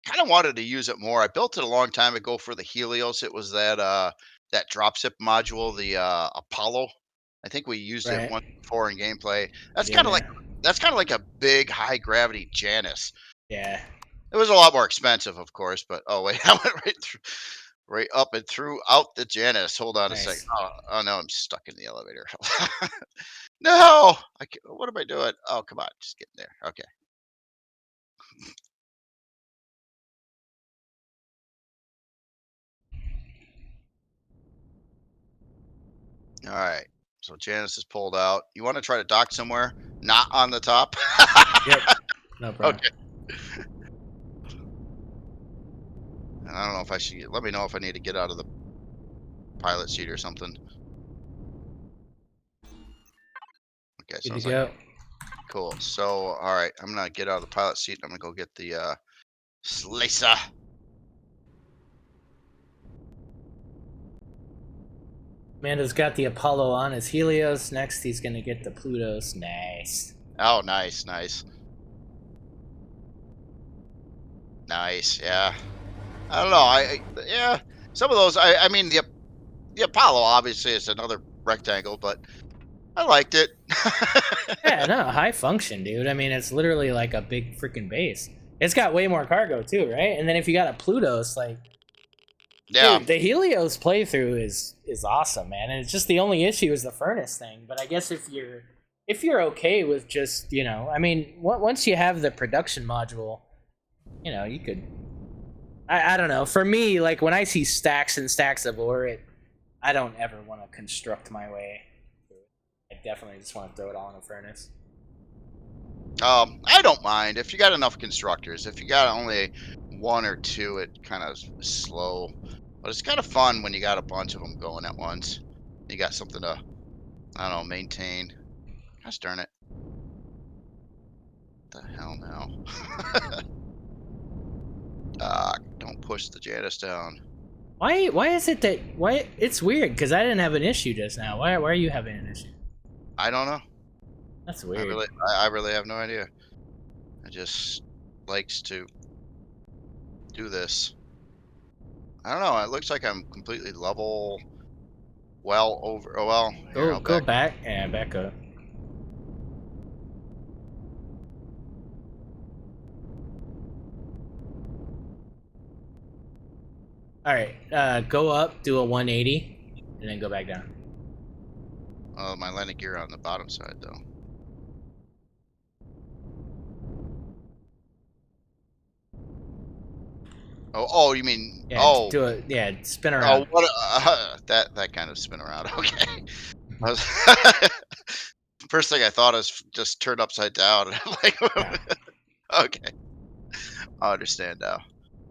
kind of wanted to use it more. I built it a long time ago for the Helios. It was that dropship module, the Apollo. I think we used it Right. once before in gameplay. That's Yeah. kind of like a big high gravity Janus. Yeah. It was a lot more expensive, of course, but oh wait, I went right through. right up and throughout the Janus. Hold on a second. Nice. Oh no, I'm stuck in the elevator. No, what am I doing? Oh, come on, just get in there. Okay. All right. So Janice is pulled out. You want to try to dock somewhere, not on the top. Yep. No problem. Okay. I don't know if I should. Let me know if I need to get out of the pilot seat or something. Okay, Good to sounds like go. cool. So, all right, I'm gonna get out of the pilot seat. I'm gonna go get the slicer. Amanda's got the Apollo on his Helios. Next, he's gonna get the Plutos. Nice. Oh, nice, nice, nice. Yeah. I don't know. Yeah. Some of those. I mean the Apollo obviously is another rectangle, but I liked it. Yeah, no, high function, dude. I mean, it's literally like a big freaking base. It's got way more cargo too, right? And then if you got a Plutos, like, Yeah. dude, the Helios playthrough is awesome, man. And it's just the only issue is the furnace thing. But I guess if you're okay with just, I mean, once you have the production module, you could. I don't know. For me, like when I see stacks and stacks of ore, I don't ever want to construct my way through it. I definitely just want to throw it all in a furnace. I don't mind if you got enough constructors. If you got only one or two, it kind of slow. But it's kind of fun when you got a bunch of them going at once. You got something to, I don't know, maintain. Gosh darn it. What the hell now? Don't push the Janus down. Why is it that it's weird because I didn't have an issue just now. Why are you having an issue? I don't know. That's I weird. really have no idea. I just likes to do this. I don't know. It looks like I'm completely level. Well over. Oh well. Here, I'll Go back. back. Yeah, back up. All right, go up, do a 180, and then go back down. Oh, my landing gear on the bottom side though. Oh, you mean Yeah, oh spin oh around. what that kind of spin around? Okay. I was, first thing I thought is just turn upside down, and I'm like, Yeah. okay, I understand now.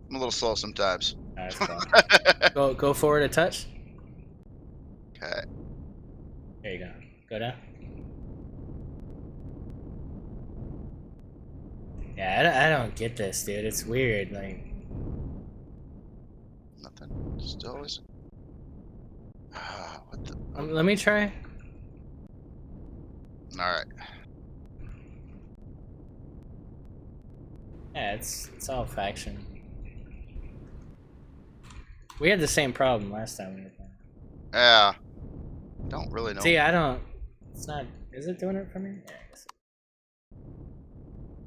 I'm a little slow sometimes. That's cool. Go forward a touch. Okay. There you go. Go down. Yeah, I don't get this, dude. It's weird. Like, Nothing. Still isn't. What the? let me try. All right. Yeah, it's all faction. We had the same problem last time we were playing. Yeah. Don't really know. See, I don't. It's not. Is it doing it for me? Yeah, I guess.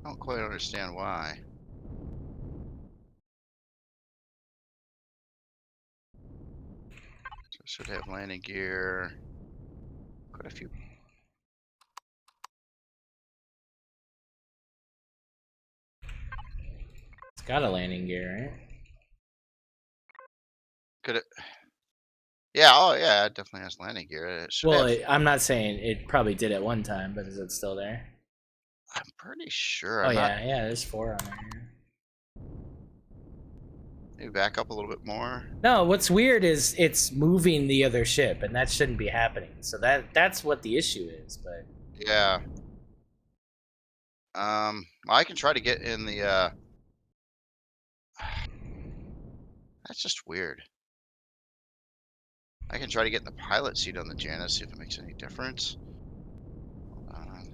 I don't quite understand why. So should have landing gear. Quite a few. It's got a landing gear, right? Could it? Yeah. Oh, yeah. It definitely has landing gear. It should Well, have. I'm not saying it probably did at one time, but is it still there? I'm pretty sure. Oh I'm not. yeah, there's 4 on there. Maybe back up a little bit more. No, what's weird is it's moving the other ship, and that shouldn't be happening. So that's what the issue is. But Yeah. I can try to get in the. That's just weird. I can try to get in the pilot seat on the Janus, see if it makes any difference. Hold on.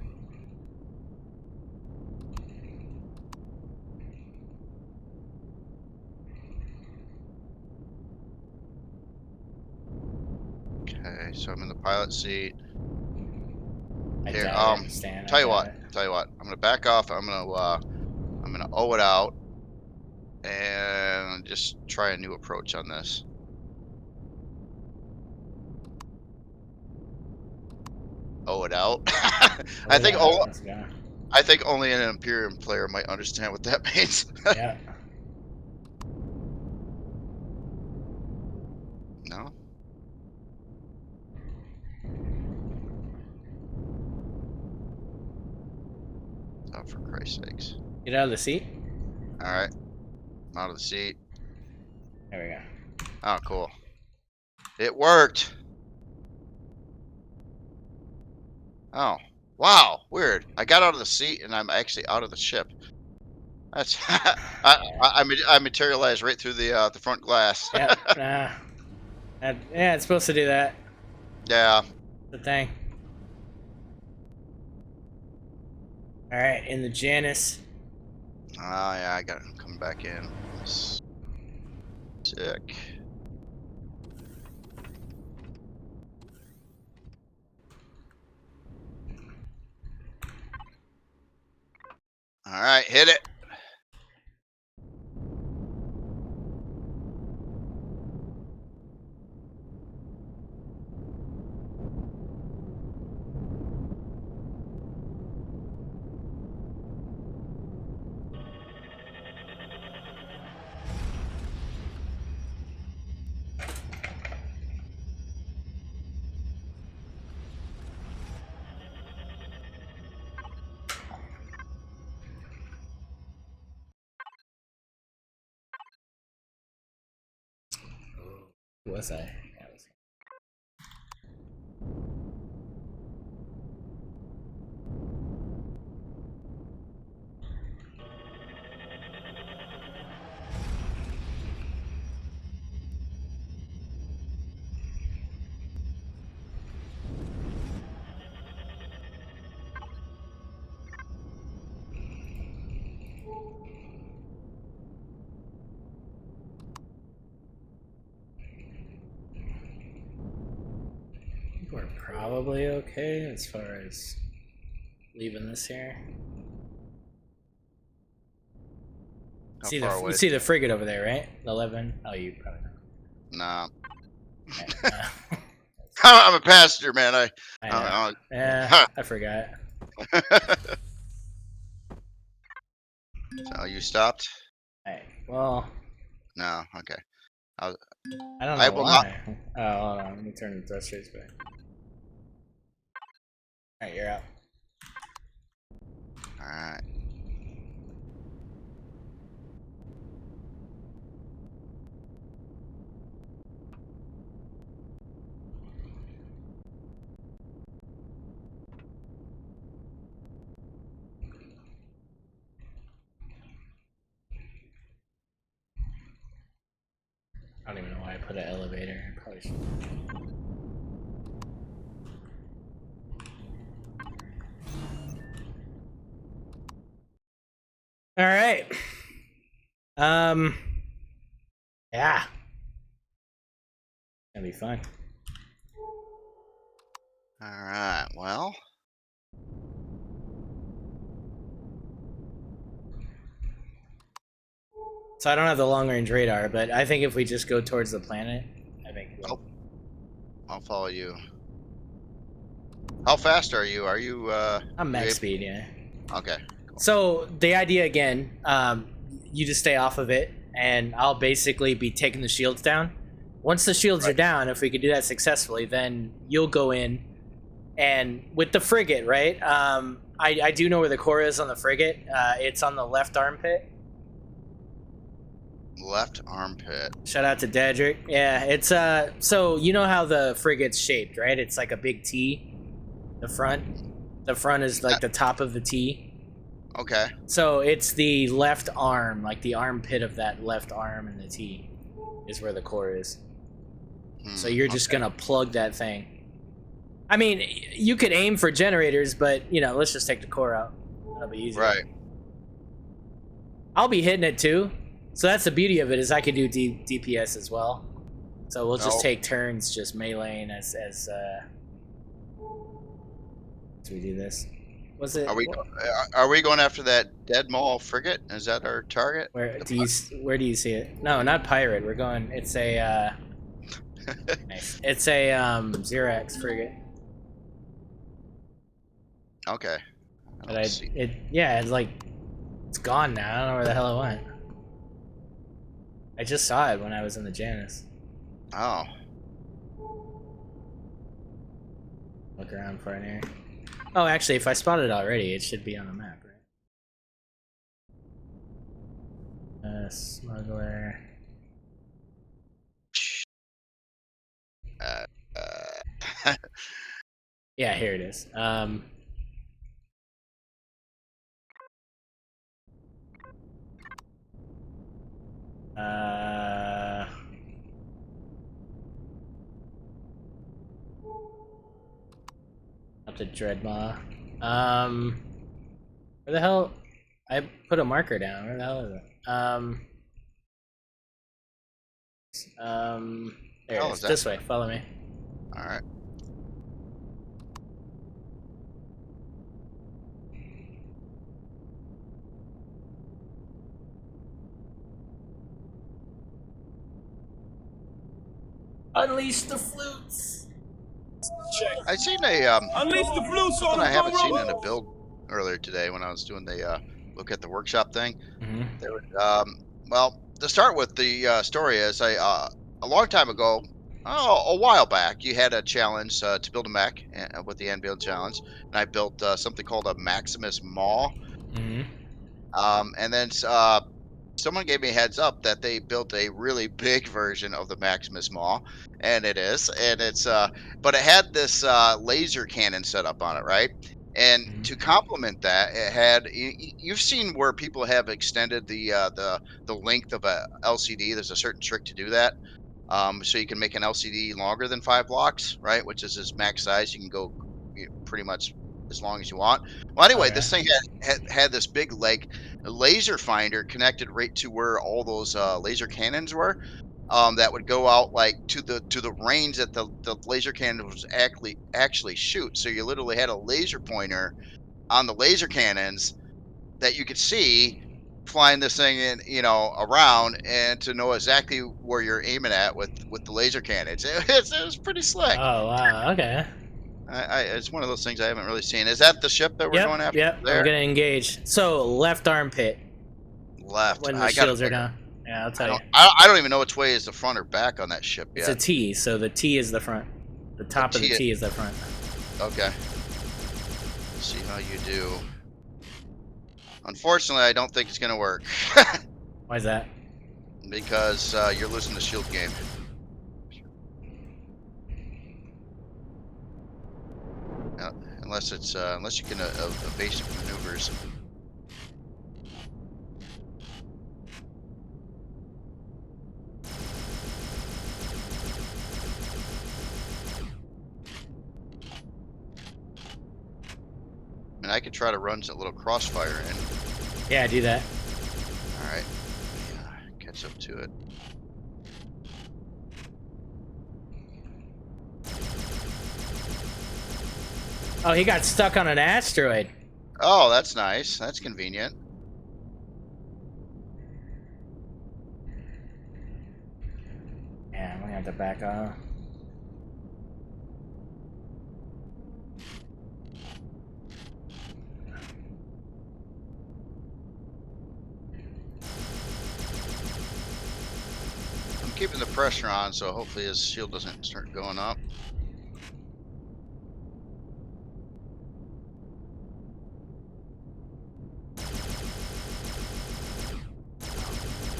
Okay, so I'm in the pilot seat. Here, understand. tell you what. I'm gonna back off. I'm gonna O it out and just try a new approach on this. Oh it out. Oh yeah, let's go. I think only an Imperium player might understand what that means. Yeah. No. Oh, for Christ's sakes! Get out of the seat. All right, I'm out of the seat. There we go. Oh, cool. It worked. Oh, wow, weird. I got out of the seat and I'm actually out of the ship. That's I materialized right through the front glass. Yeah. Yeah, it's supposed to do that. Yeah. The thing. All right, in the Janus. Oh yeah, I got him coming back in. Sick. All right, hit it. Who was I? We're probably okay as far as leaving this here. How See far away? you see the frigate over there, right? 11. Oh, you probably don't. Nah. Okay, I'm a passenger, man. I know. Yeah, I forgot. So you stopped? Alright, well, No. Okay. I don't I know will why. Oh, hold on. Let me turn the thrusters back. Alright, you're out. All right. I don't even know why I put an elevator. I probably should. All right. Yeah. Gonna be fun. All right. Well. So I don't have the long range radar, but I think if we just go towards the planet, I think we'll... I'll follow you. How fast are you? Are you? I'm max speed, yeah. Okay. Cool. So the idea again, you just stay off of it, and I'll basically be taking the shields down. Once the shields are down, if we could do that successfully, then you'll go in, and with the frigate, right? I do know where the core is on the frigate. It's on the left armpit. Left armpit. Shout out to Dedrick. Yeah, it's so you know how the frigate's shaped, right? It's like a big T. The front is like the top of the T. Okay. So it's the left arm, like the armpit of that left arm and the T is where the core is. So you're just gonna plug that thing. I mean, you could aim for generators, but you know, let's just take the core out. That'll be easy. Right. I'll be hitting it too. So that's the beauty of it, is I could do DPS as well. So we'll just take turns just meleeing as we do this. Was it? Are we going after that dead mole frigate? Is that our target? Where do you see it? No, not pirate. We're going. It's a. Nice. It's a Xerax frigate. Okay. I But don't see. yeah, it's like, it's gone now. I don't know where the hell it went. I just saw it when I was in the Janus. Oh. Look around for it here. Oh, actually, if I spotted it already, it should be on the map, right? Smuggler. Uh, Yeah, here it is. Uh, Up to Dreadmaw. Where the hell? I put a marker down. Where the hell is it? There it hell is. is that? This way. Follow me. All right. Unleash the flutes. I seen Unleash the flutes on something I them, haven't seen in a Robo. build earlier today when I was doing the look at the workshop thing. Mm-hmm. There was, well, to start with, the story is a long time ago, a while back, you had a challenge to build a mech with the ANVIL challenge, and I built something called a Maximus Maw. Mm-hmm. And then someone gave me a heads up that they built a really big version of the Maximus Maw, and it's but it had this laser cannon set up on it, right? And Mm-hmm. to complement that, it had you've seen where people have extended the length of a LCD. There's a certain trick to do that. So you can make an LCD longer than 5 blocks, right? Which is its max size. You can go pretty much as long as you want. Well, anyway, Okay. this thing had this big like laser finder connected right to where all those laser cannons were. That would go out like to the range that the laser cannon was actually shoot. So you literally had a laser pointer on the laser cannons that you could see flying this thing in, around, and to know exactly where you're aiming at with the laser cannons. It was pretty slick. Oh wow. Okay. It's one of those things I haven't really seen. Is that the ship that we're going Yep. after Yep. I'm there? gonna engage. So left armpit Left. when the I gotta shields are figure. down. Yeah, I'll I tell you. don't. I don't even know which way is the front or back on that ship It's a yet. T. So the T is the front. The The top of the T. T is the front. Okay. Let's see how you do. Unfortunately, I don't think it's gonna work Why is that? because you're losing the shield game. Uh, unless you can evasive maneuvers. And I could try to run a little crossfire in. Yeah, do that. All right. Yeah, catch up to it. Oh, he got stuck on an asteroid. Oh, that's nice. That's convenient. Yeah, I'm gonna have to back off. I'm keeping the pressure on, so hopefully his shield doesn't start going up.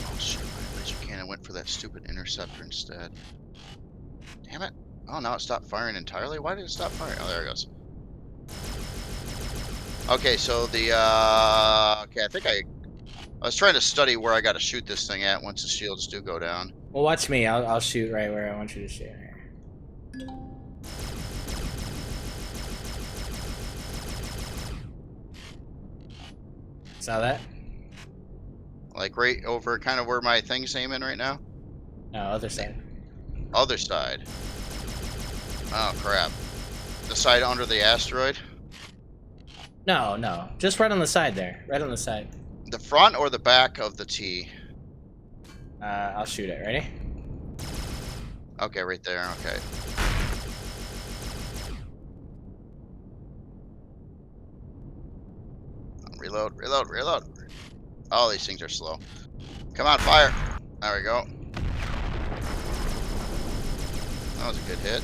Oh shit, my laser cannon went for that stupid interceptor instead. Damn it. Oh, now it stopped firing entirely? Why did it stop firing? Oh, there it goes. Okay, so okay, I was trying to study where I got to shoot this thing at once the shields do go down. Well, watch me. I'll shoot right where I want you to shoot. Saw that? Like right over kind of where my thing's aiming right now. No, other side. Other side. Oh crap. The side under the asteroid? No, no. Just right on the side there. Right on the side. The front or the back of the T? I'll shoot it. Ready? Okay, right there. Okay. Reload. Oh, these things are slow. Come on, fire. There we go. That was a good hit.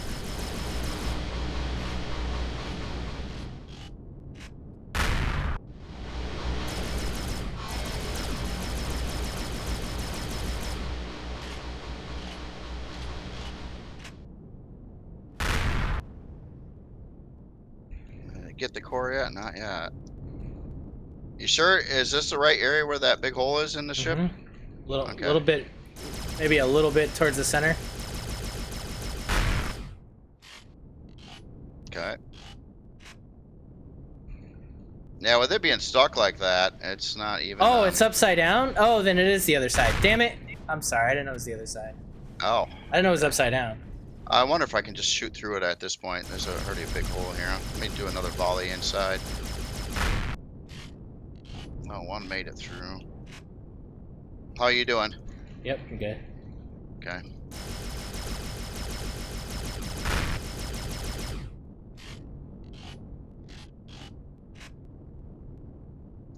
Get the core yet? Not yet. You sure? Is this the right area where that big hole is in the ship? Little bit, maybe a little bit towards the center. Okay. Yeah, with it being stuck like that, it's not even. Oh, it's upside down? Oh, then it is the other side. Damn it. I'm sorry, I didn't know it was the other side. Oh. I didn't know it was upside down. I wonder if I can just shoot through it at this point. There's already a big hole here. Let me do another volley inside. Oh, one made it through. How are you doing? Yep, I'm good. Okay.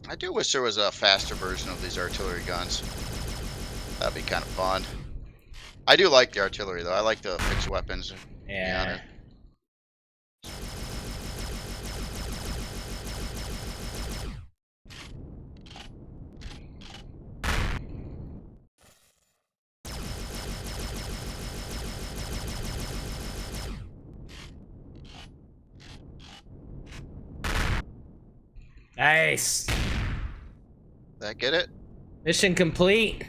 I do wish there was a faster version of these artillery guns. That'd be kind of fun. I do like the artillery though. I like the fixed weapons. Yeah. Nice. That get it? Mission complete.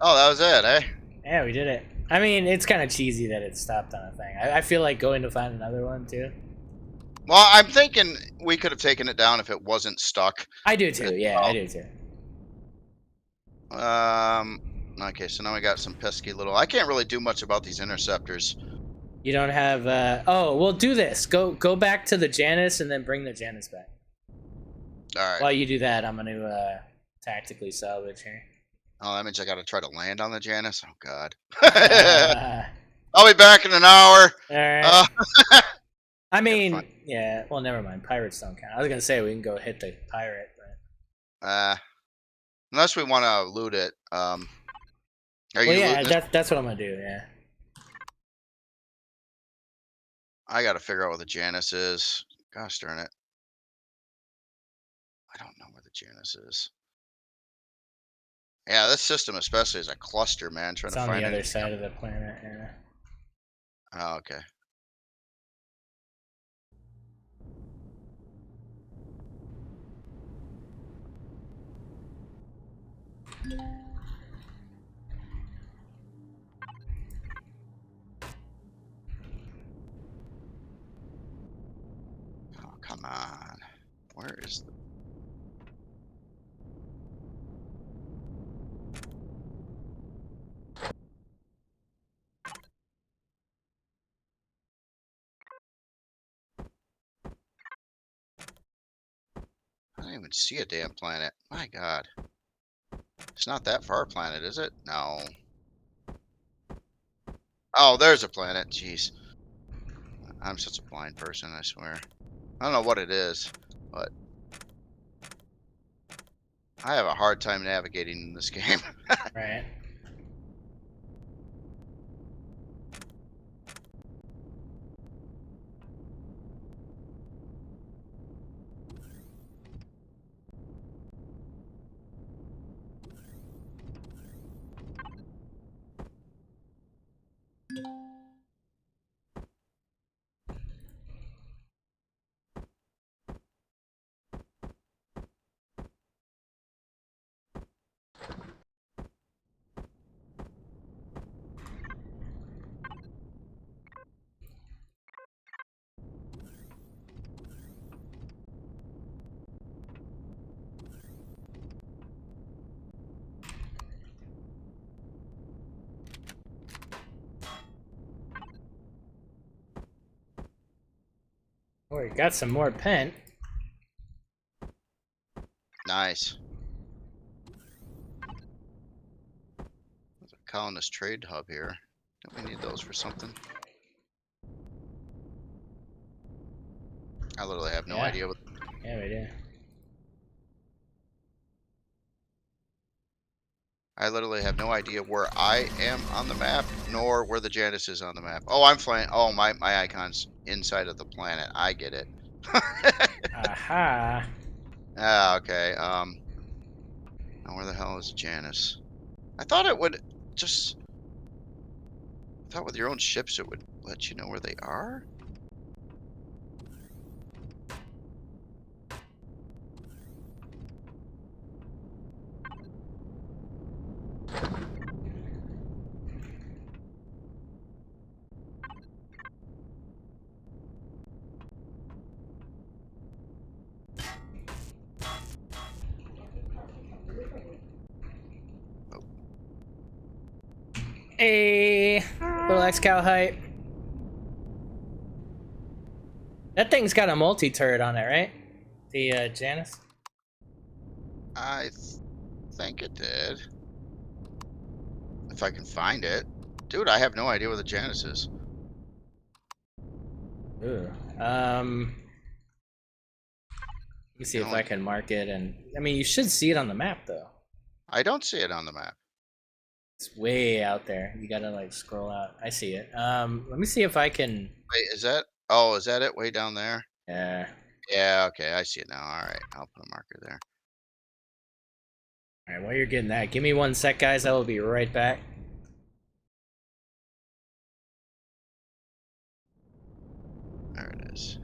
Oh, that was it, eh? Yeah, we did it. I mean, it's kind of cheesy that it stopped on a thing. I feel like going to find another one too. Well, I'm thinking we could have taken it down if it wasn't stuck. I do too. Yeah, I do too. Okay, so now we got some pesky little. I can't really do much about these interceptors. You don't have. Oh, we'll do this. Go back to the Janus and then bring the Janus back. All right. While you do that, I'm gonna tactically salvage here. Oh, that means I got to try to land on the Janus. Oh God. Uh, I'll be back in an hour. all right. I mean, fun. yeah. Well, never mind. Pirates don't count. I was gonna say we can go hit the pirate, but. Unless we want to loot it. Are Well, you yeah, looting this? that's what I'm gonna do. Yeah. I got to figure out where the Janus is. Gosh darn it. I don't know where the Janus is. Yeah, this system especially is a cluster, man. Trying It's to on find the other anything. side of the planet. Yeah. Oh, okay. Oh, come on. Where is the... I don't even see a damn planet. My God. It's not that far a planet, is it? No. Oh, there's a planet. Jeez. I'm such a blind person, I swear. I don't know what it is, but I have a hard time navigating in this game. Right. Oh, we got some more pen. Nice. There's a colonist trade hub here. Don't we need those for something? I literally have no Yeah. idea what... Yeah, we do. I literally have no idea where I am on the map, nor where the Janus is on the map. Oh, I'm flying. Oh, my icon's inside of the planet. I get it. Aha. Ah, okay. Now where the hell is Janus? I thought it would just. I thought with your own ships it would let you know where they are. Hey, little X cow hype. That thing's got a multi-turret on it, right? The Janus. I think it did. If I can find it. Dude, I have no idea where the Janus is. Ooh. Let me see You if know, I can mark it, and I mean, you should see it on the map though. I don't see it on the map. It's way out there. You gotta like scroll out. I see it. Let me see if I can. Wait, is that? Oh, is that it? Way down there? Yeah. Yeah, okay, I see it now. All right, I'll put a marker there. All right. While you're getting that, give me 1 sec, guys. I will be right back. There it is.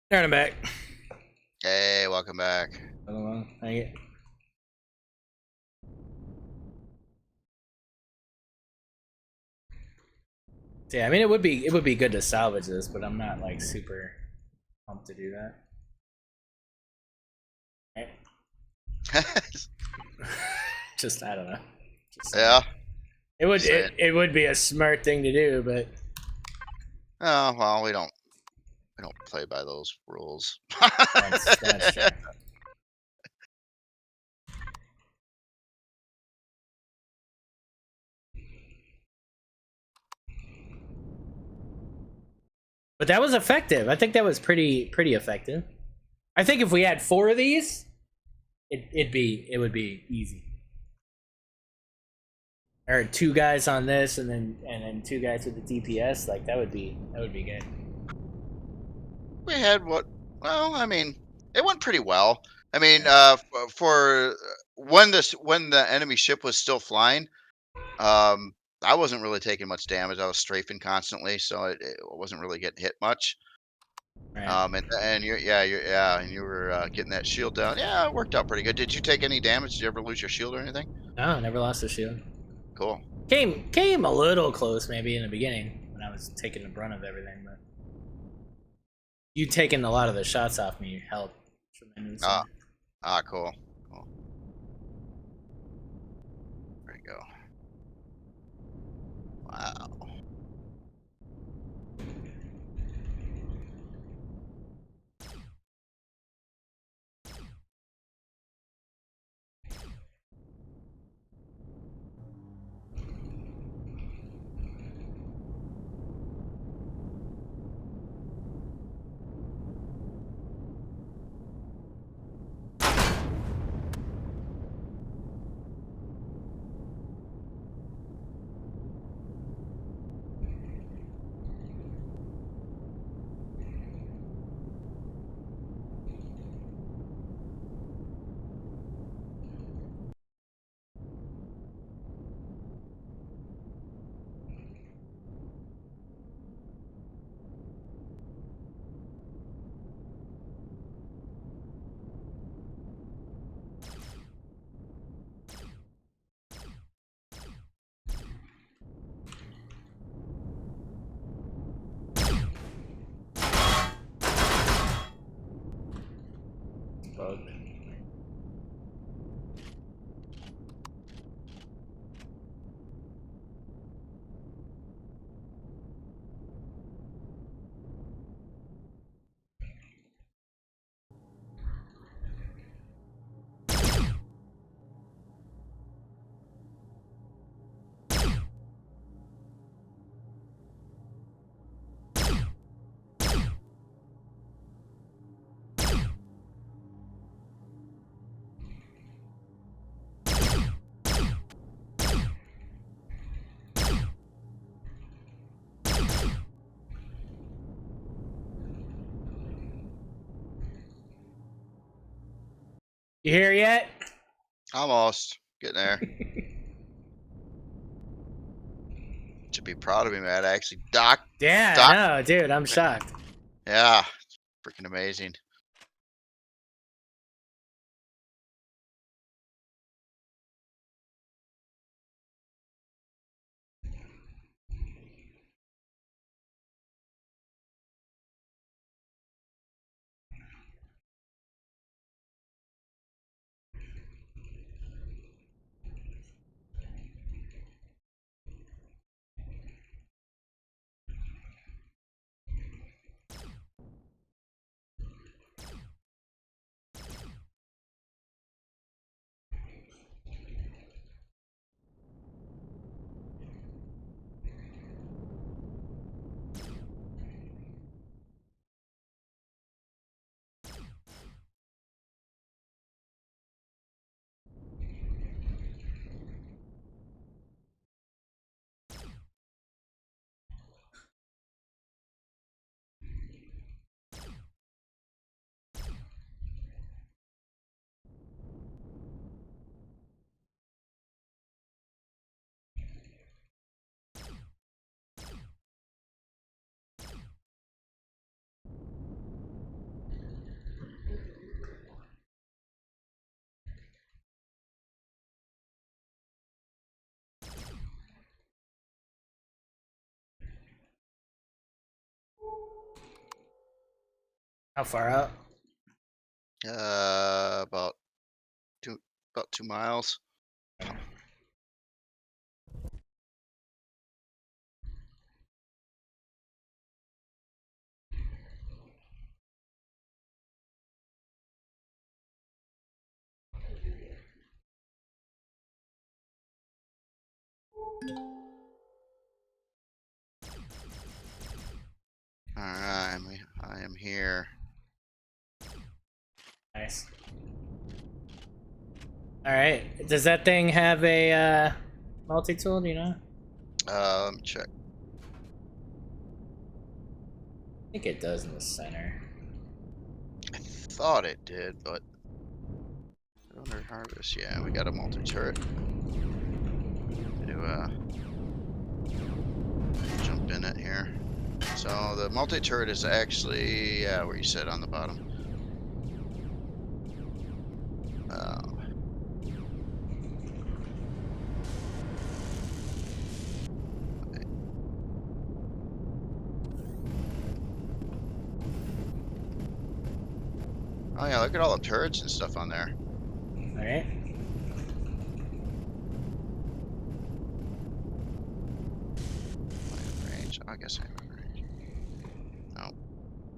Turn it back. Hey, welcome back. Thank you. So, yeah, I mean, it would be good to salvage this, but I'm not like super pumped to do that. Right? Just I don't know. Just saying. Yeah. It would be a smart thing to do, but Oh well, we don't play by those rules. that's true. But that was effective. I think that was pretty effective. I think if we had 4 of these, it would be easy. Or 2 guys on this, and then 2 guys with the DPS. Like that would be good. We had what? Well, I mean, it went pretty well. I mean, for when the enemy ship was still flying, I wasn't really taking much damage. I was strafing constantly, so it wasn't really getting hit much. Right. And and you were getting that shield down. Yeah, it worked out pretty good. Did you take any damage? Did you ever lose your shield or anything? No, never lost a shield. Cool. Came a little close maybe in the beginning when I was taking the brunt of everything, but you taking a lot of the shots off me helped tremendously. Cool. Cool. There you go. Wow. You here yet? Almost. Getting there. Should be proud of me, man. I actually docked. Yeah, Doc- I know, dude. I'm shocked. Yeah. Freaking amazing. How far out? About 2 miles. All right, I am here. Nice. All right. Does that thing have a multi-tool? Do you know? Let me check. I think it does in the center. I thought it did, but under harvest, yeah, we got a multi-turret. To jump in it here. So the multi-turret is actually, yeah, where you said on the bottom. Oh yeah, look at all the turrets and stuff on there. All right. Range. I guess I have range. No.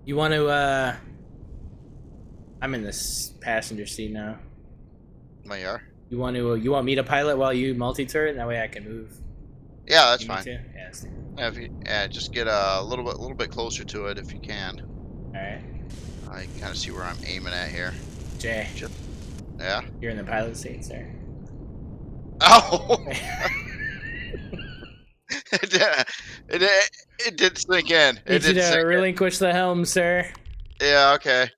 You want to? I'm in this passenger seat now. My ER? You want to? You want me to pilot while you multi-turret? That way I can move. Yeah, that's You need fine. to? Yeah. Let's do it. Yeah, just get a little bit closer to it if you can. All right. I can kind of see where I'm aiming at here. Jay, Yeah. you're in the pilot seat, sir. Oh! it did sink in. It Need you did to sink in. relinquish the helm, sir. Yeah, okay.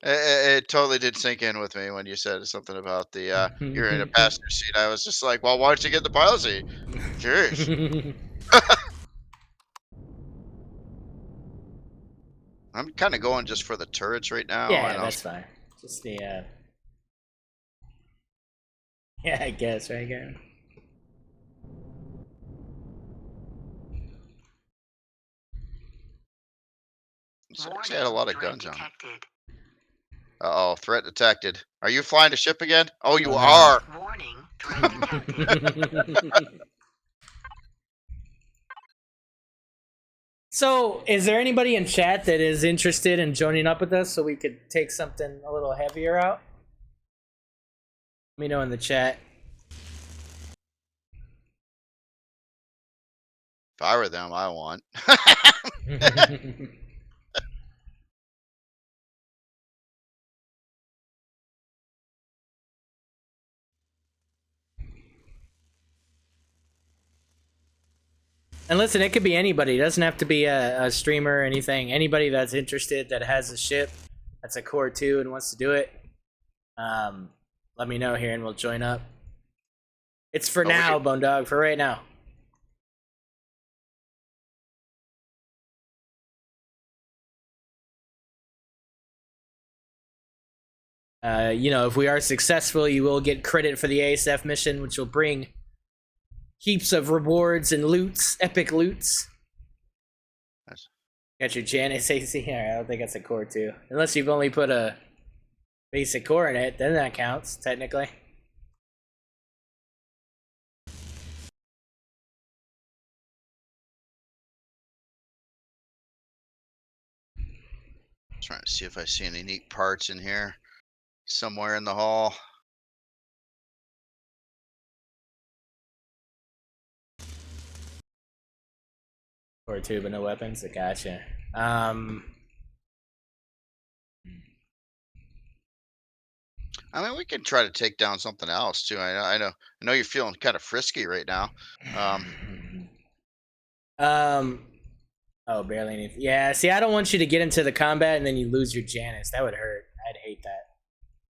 It totally did sink in with me when you said something about the you're in a passenger seat. I was just like, well, why don't you get the pilot seat? Jeez. I'm kind of going just for the turrets right now. Yeah, and that's fine. Just the yeah, I guess, right, Garen? Actually had a lot of Threat guns on it. detected. Uh-oh, threat detected. Are you flying a ship again? Oh, you Oh, no. are. Warning, threat detected. So, is there anybody in chat that is interested in joining up with us so we could take something a little heavier out? Let me know in the chat. If I were them, I want. And listen, it could be anybody. It doesn't have to be a streamer or anything. Anybody that's interested that has a ship that's a core 2 and wants to do it. let me know here and we'll join up. It's for Oh, now, Bone Dog, for right now. You know, if we are successful, you will get credit for the ASF mission, which will bring heaps of rewards and loots, epic loots. Nice. Got your Janus AC. I don't think that's a core too, unless you've only put a basic core in it. Then that counts technically. Trying to see if I see any neat parts in here somewhere in the hall. Core two, but no weapons. I gotcha. I mean, we can try to take down something else too. I know you're feeling kind of frisky right now. Oh, barely anything. Yeah, see, I don't want you to get into the combat and then you lose your Janus. That would hurt. I'd hate that.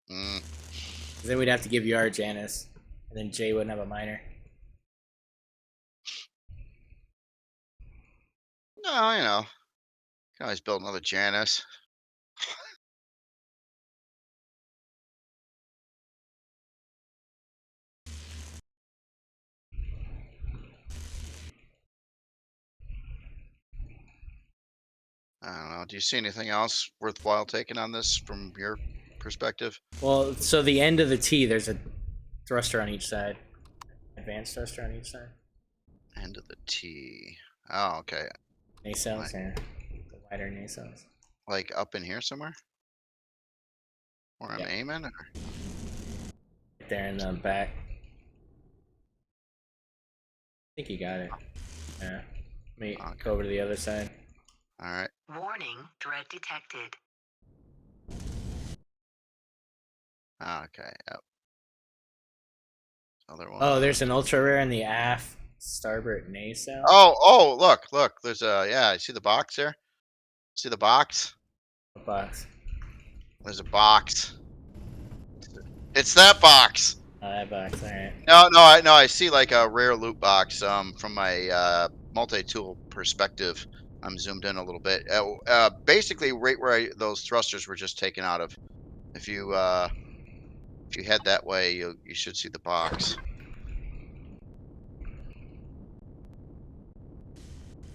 'Cause then we'd have to give you our Janus, and then Jay wouldn't have a minor. No, you know, can always build another Janus. I don't know. Do you see anything else worthwhile taking on this from your perspective? Well, so the end of the T, there's a thruster on each side. Advanced thruster on each side. End of the T. Oh, okay. Nacelles, yeah. The wider nacelles. Like up in here somewhere? Where I'm Yeah. aiming? Or? Right there in the back. I think you got it. Yeah. Let me go over to the other side. All right. Warning, threat detected. Okay. Yep. Other one. Oh, there's an ultra rare in the aft starboard nacelle. Oh, look. There's a yeah. I see the box there. See the box? What box? There's a box. It's that box. Oh, that box. All right. No. I see like a rare loot box. From my multi-tool perspective, I'm zoomed in a little bit. Basically, right where those thrusters were just taken out of. If you head that way, you should see the box.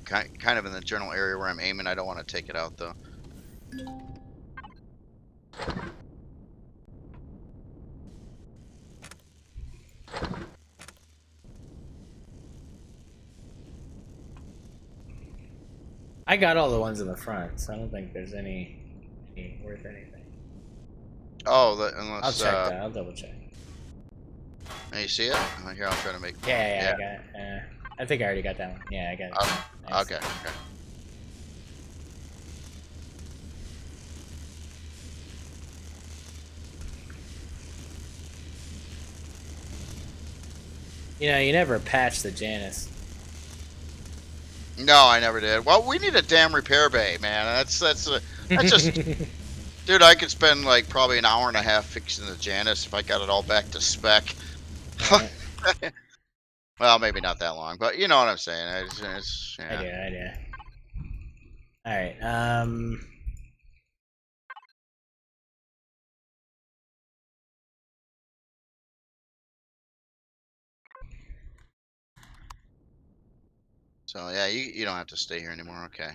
Kind of in the general area where I'm aiming. I don't want to take it out though. I got all the ones in the front, so I don't think there's any worth anything. Oh, unless I'll check that. I'll double check. You see it? Here, I'll try to make. Yeah, I got it. I think I already got that one. Yeah, I got it. Nice. Okay. You know, you never patch the Janus. No, I never did. Well, we need a damn repair bay, man. That's just, dude. I could spend like probably an hour and a half fixing the Janus if I got it all back to spec. Right. Well, maybe not that long, but you know what I'm saying. Yeah. I do. All right. So yeah, you don't have to stay here anymore. Okay.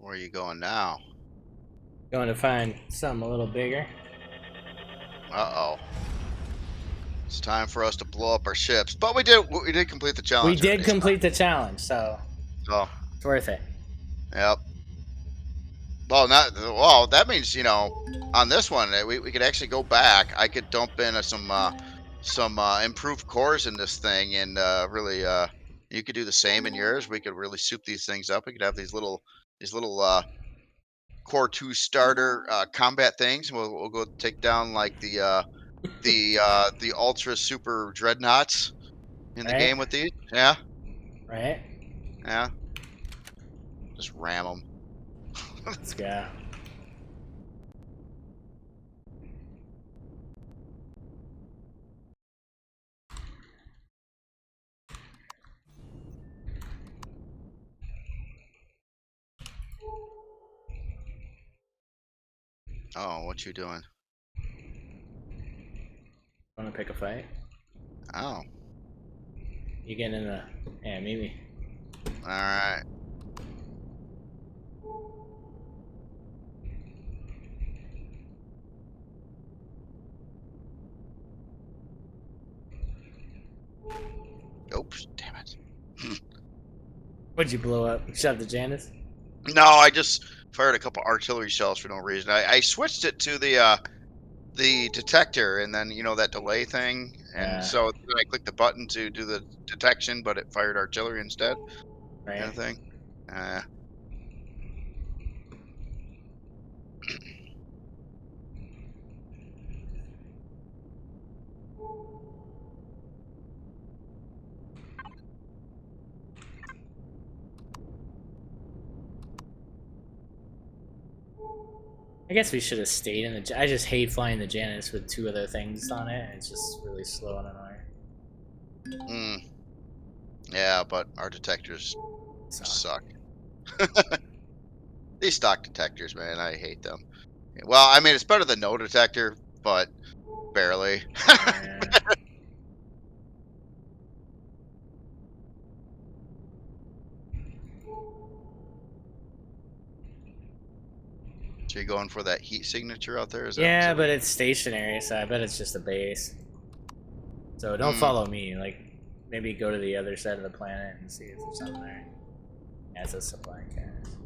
Where are you going now? Going to find something a little bigger. Uh-oh. It's time for us to blow up our ships. But we did complete the We challenge did already. complete the challenge, so So, it's worth it. yep. Well, not well. That means on this one we could actually go back. I could dump in some improved cores in this thing, and really you could do the same in yours. We could really soup these things up. We could have these little core 2 starter combat things. We'll go take down like the ultra super dreadnoughts in the Right? game with these. Yeah, Right? yeah. Just ram them. Let's go. Oh, what you doing? Want to pick a fight? Oh, You getting in the... Yeah, maybe. all right. Oops, damn it. What'd you blow up? Shove the Janus? No, I just fired a couple artillery shells for no reason. I switched it to the detector, and then that delay thing, and Yeah. so then I clicked the button to do the detection, but it fired artillery instead, kind Right? of thing. Uh, I guess we should have stayed in the... I just hate flying the Janus with 2 other things on it. It's just really slow and annoying. mm, yeah, but our detectors So, suck. These stock detectors, man, I hate them. Well, I mean, it's better than no detector, but barely. yeah. So you're going for that heat signature out there? Is that Yeah, what but you? it's stationary, so I bet it's just a base. So don't Mm, follow me. Like, maybe go to the other side of the planet and see if there's something there. As a supply cast.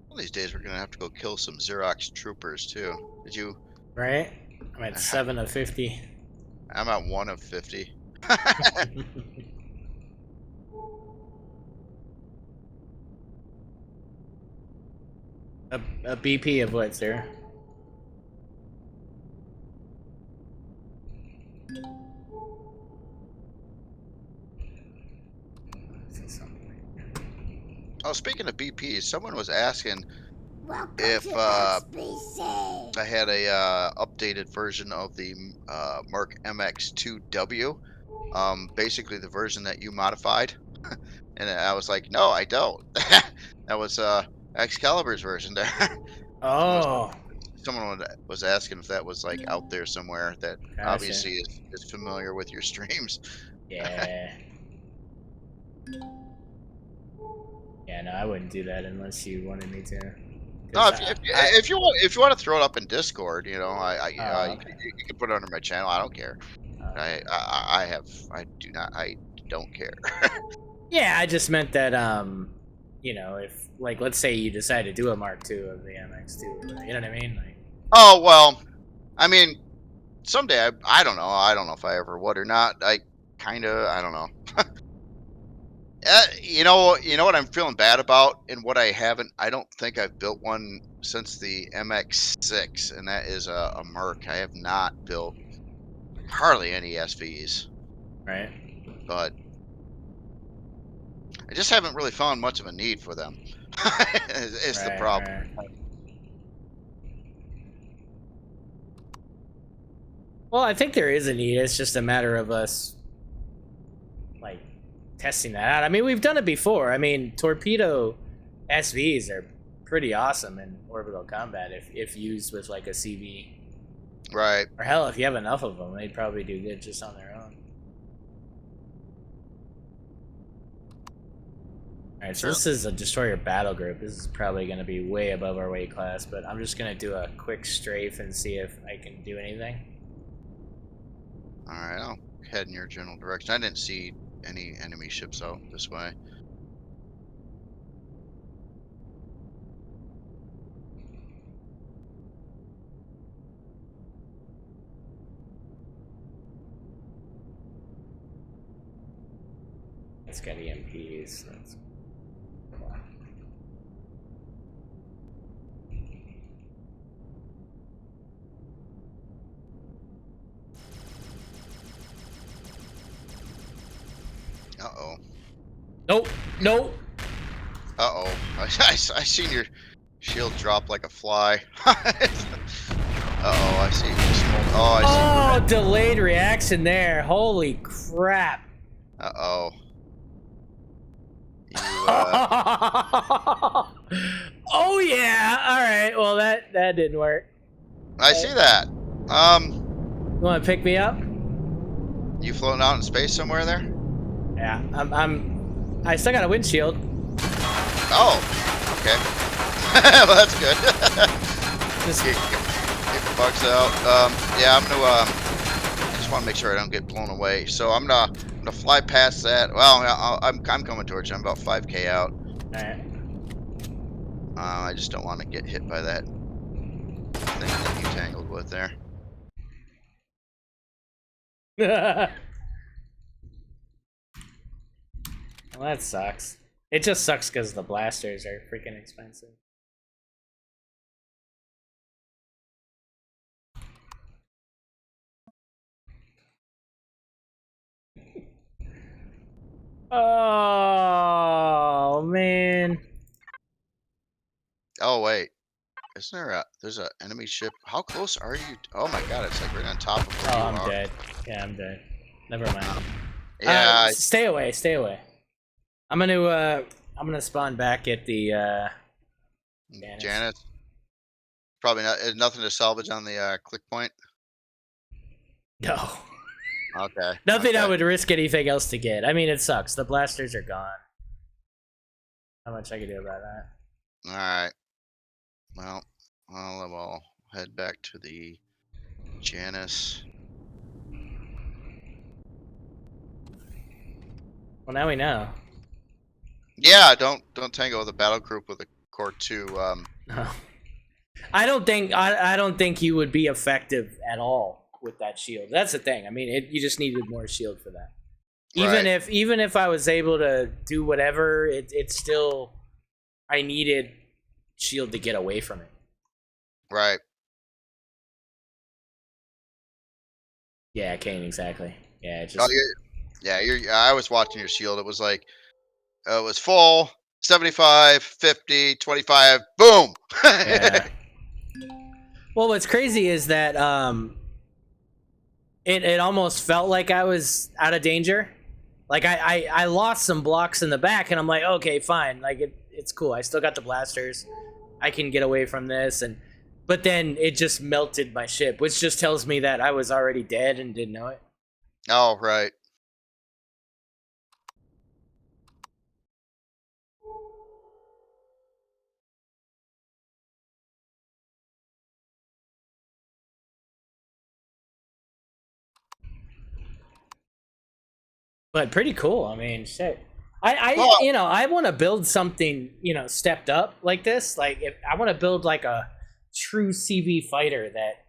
one of these days we're gonna have to go kill some Xerox troopers too. Did you? Right? I'm at 7 of 50. I'm at 1 of 50. A BP of what, sir? Oh, speaking of BPs, someone was asking Welcome if to XBC. I had a updated version of the Merc MX2W, basically the version that you modified, and I was like, no, I don't. That was Excalibur's version there. someone was Oh, someone was asking if that was like out there somewhere that gotcha. obviously is familiar with your streams. Yeah. Yeah, no, I wouldn't do that unless you wanted me to. No, Because I if you want to throw it up in Discord, oh, you okay. can put it under my channel. I don't care. Okay. I do not. don't care. Yeah, I just meant that you know, if like let's say you decide to do a Mark II of the MX2, you know what I mean? Like, Oh well, I mean, someday I don't know. I don't know if I ever would or not. I kind of I don't know. You know what I'm feeling bad about, and what I haven't. I don't think I've built one since the MX6, and that is a Merc. I have not built hardly any SVs, right? but I just haven't really found much of a need for them. Is the Right, problem. right. Well, I think there is a need. It's just a matter of us like testing that out. I mean, we've done it before. I mean, torpedo SVs are pretty awesome in orbital combat if used with like a CV. Right. Or hell, if you have enough of them, they'd probably do good just on their own. Alright, so Sure. this is a destroyer battle group. This is probably going to be way above our weight class, but I'm just going to do a quick strafe and see if I can do anything. All right. I'll head in your general direction. I didn't see any enemy ships out this way. It's got EMPs. That's cool. Uh oh. Nope, nope. Uh oh. I seen your shield drop like a fly. Uh-oh, I see. Oh, I Oh, delayed reaction there. Holy crap. see. Uh-oh. You, Oh yeah. All right. Well, that didn't work. I see that. You want to pick me up? You floating out in space somewhere there? Yeah. I still got a windshield. Oh, okay. Well, that's good. Just Get the bugs out. Yeah, I'm gonna, I just want to make sure I don't get blown away. So I'm gonna fly past that. Well, I'm coming towards you. I'm about 5K out. all right. I just don't want to get hit by that thing that you tangled with there. Well, that sucks. It just sucks because the blasters are freaking expensive. Oh man. Oh wait, isn't there there's a enemy ship? How close are you? Oh my God, it's like right on top of where Oh, you I'm are. dead. Yeah, I'm dead. Never mind. Yeah, Stay away. Stay away. I'm gonna spawn back at the Janice. Janice. Probably not. Nothing to salvage on the click point. No. Okay. Nothing I Okay. would risk anything else to get. I mean, it sucks. The blasters are gone. How much I can do about that? All right. Well, I'll head back to the Janice. Well, now we know. Yeah, don't tango with a battle group with a core 2. No. I don't think you would be effective at all with that shield. That's the thing. I mean, you just needed more shield for that. Right. Even if I was able to do whatever, it's still I needed shield to get away from it. Right. Yeah, Kane, exactly. Yeah, it Oh, just I was watching your shield. It was like it was full 75, 50, 25. Boom. yeah. Well, what's crazy is that it almost felt like I was out of danger. Like I lost some blocks in the back, and I'm like, okay, fine. Like it's cool. I still got the blasters. I can get away from this, but then it just melted my ship, which just tells me that I was already dead and didn't know it. Oh, right. but pretty cool. I mean, shit. I Well, you know, I want to build something, you know, stepped up like this. Like, if I want to build like a true CV fighter that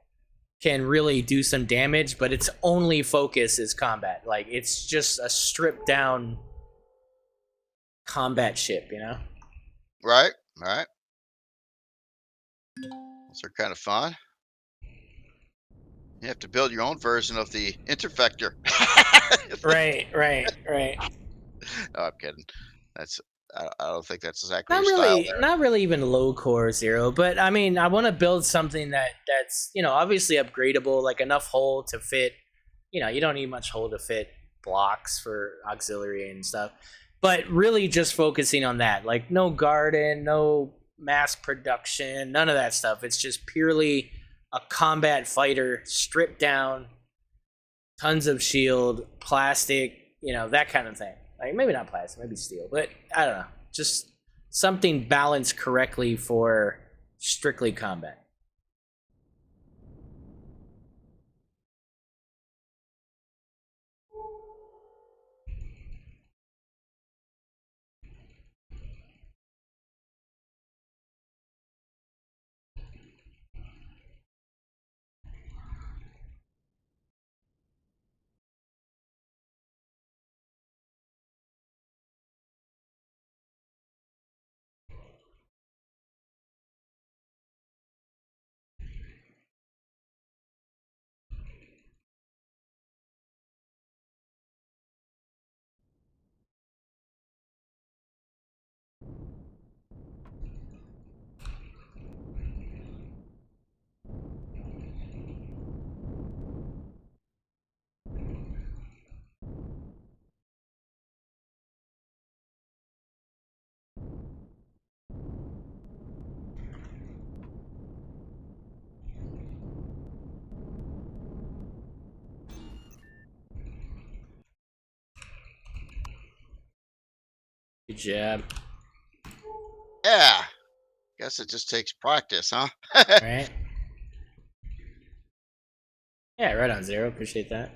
can really do some damage, but its only focus is combat. Like, it's just a stripped down combat ship, you know? right, right. Those are kind of fun. You have to build your own version of the interfector. Right, right, right. No, I'm kidding. That's I don't think that's exactly Not your style really, there. not really even low core zero, but I mean, I want to build something that's, you know, obviously upgradable, like enough hull to fit. You know, you don't need much hull to fit blocks for auxiliary and stuff, but really just focusing on that. Like, no garden, no mass production, none of that stuff. It's just purely a combat fighter, stripped down, tons of shield, plastic, you know, that kind of thing. Like, maybe not plastic, maybe steel, but I don't know. Just something balanced correctly for strictly combat. Good job. Yeah. Guess it just takes practice, huh? Right? Yeah, right on zero. Appreciate that.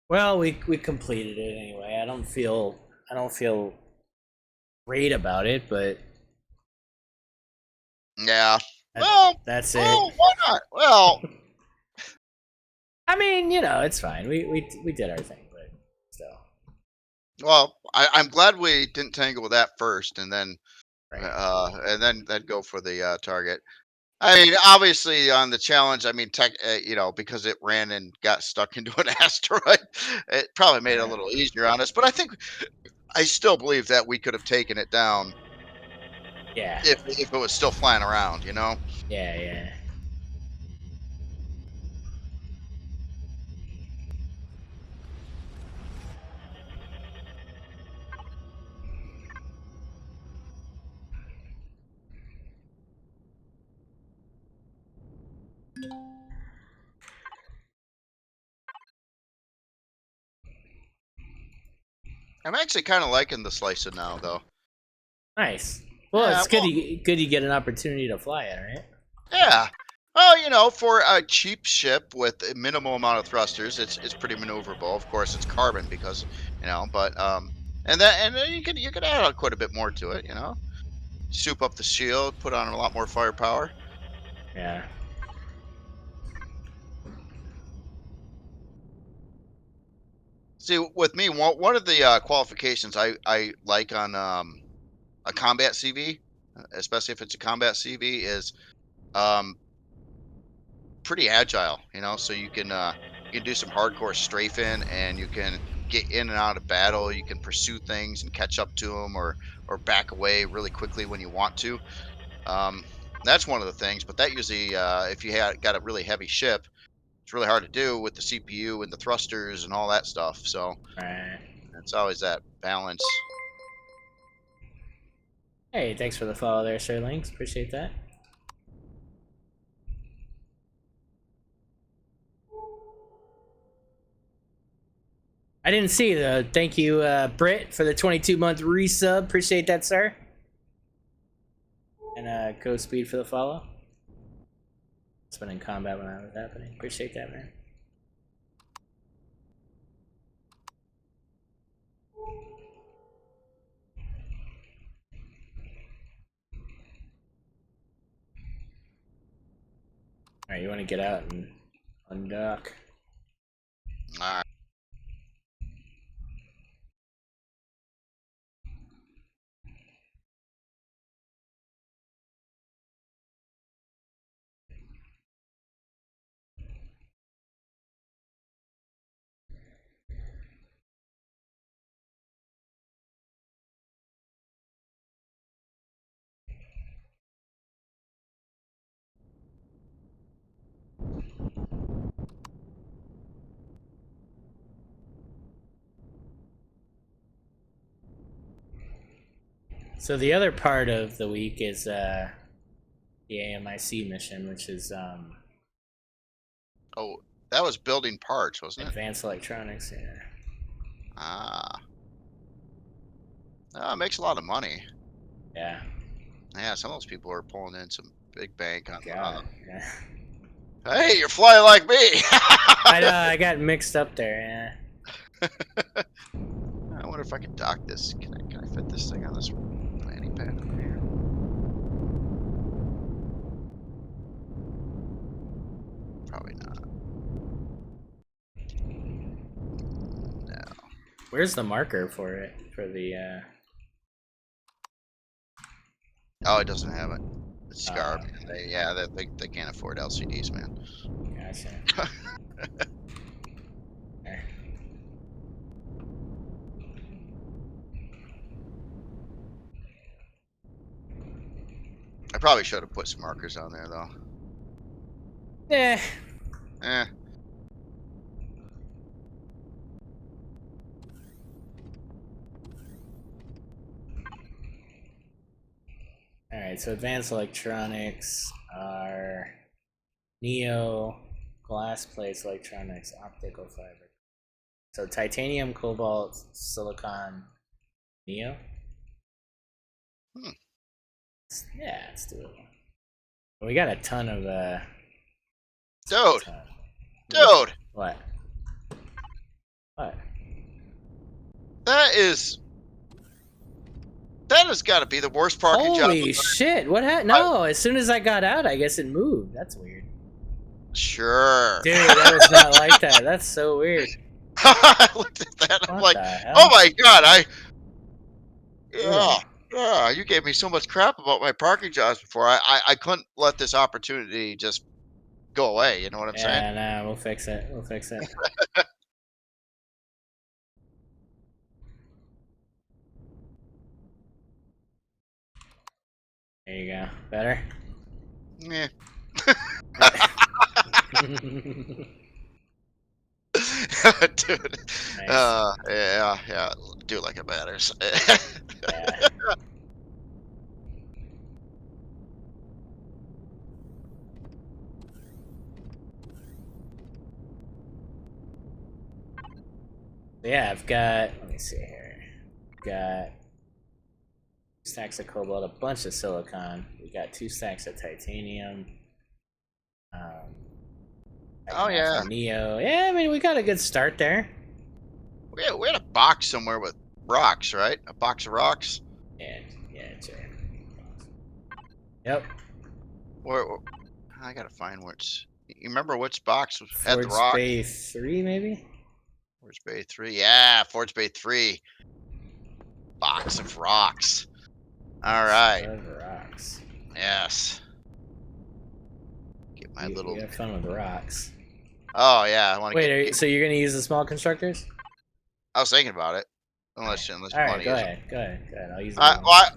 Well, we completed it anyway. I don't feel great about it, but Yeah. that, Well, that's it. oh, why not? Well, I mean, you know, it's fine. We did our thing, but still. I'm glad we didn't tangle with that first, and then Right. then go for the target. I mean, obviously on the challenge, I mean, you know, because it ran and got stuck into an asteroid, it probably made it a Yeah. little easier on us. But I still believe that we could have taken it down Yeah. if it was still flying around, you know. Yeah, yeah. I'm actually kind of liking the slicing now, though. Nice. Well, Yeah, it's good. well, Good you get an opportunity to fly it, right? yeah. Well, you know, for a cheap ship with a minimal amount of thrusters, it's pretty maneuverable. Of course, it's carbon because you know, but and then you could add on quite a bit more to it. You know, soup up the shield, put on a lot more firepower. Yeah. See, with me, one of the qualifications I like on a combat CV, especially if it's a combat CV, is um, pretty agile, you know, so you can do some hardcore strafing and you can get in and out of battle. You can pursue things and catch up to them or back away really quickly when you want to. Um, that's one of the things, but that usually if you got a really heavy ship, it's really hard to do with the CPU and the thrusters and all that stuff. So Right. it's always that balance. Hey, thanks for the follow there, Sir Links. Appreciate that. I didn't see the thank you, Britt, for the 22-month resub. Appreciate that, sir. And Go Speed for the follow. It's been in combat when that was happening. Appreciate that, man. Alright, you want to get out and undock? Alright. So the other part of the week is the AMIC mission, which is Oh, that was building parts, wasn't it? advanced electronics. Yeah. Ah. Oh, it makes a lot of money. Yeah. Yeah, some of those people are pulling in some big bank on. God. Yeah. Hey, you're flying like me. I know. I got mixed up there. Yeah. I wonder if I can dock this. Can I fit this thing on this landing pad over here? Probably not. No. Where's the marker for it? For the Oh, it doesn't have it. It's Scar. Oh, They can't afford LCDs, man. Gotcha. Okay. I probably should have put some markers on there though. Yeah. Eh. All right. So advanced electronics are neo, glass plates, electronics, optical fiber. So titanium, cobalt, silicon, neo. Hmm. Yeah, it's doable. We got a ton of Dude. ton. Dude. What? What? That has got to be the worst parking job. Holy shit! What happened? No, as soon as I got out, I guess it moved. That's weird. Sure. Dude, that was not like that. That's so weird. I looked at that. I'm What like, the hell? oh my god! Yeah. Yeah. You gave me so much crap about my parking jobs before. I couldn't let this opportunity just go away. You know what I'm saying? Yeah, nah, we'll fix it. We'll fix it. There you go. Better? Yeah. Dude. Nice. Yeah. Do like it matters. Yeah. Yeah, I've got, let me see here. Got stacks of cobalt, a bunch of silicon. We got 2 stacks of titanium. Oh yeah. Neo. Yeah, I mean, we got a good start there. We had a box somewhere with rocks, right? A box of rocks. Yeah, sure. Yep. Where I gotta find which. You remember which box had the Forge rock? Bay 3, maybe? Forge Bay 3. Yeah, Forge Bay 3. Box of rocks. All right. Of rocks. Yes. Get my little. You have fun with rocks. Oh yeah, I want to Wait, get. so you're gonna use the small constructors? I was thinking about it. Unless you All want right, to go use ahead. Go ahead. I'll use it.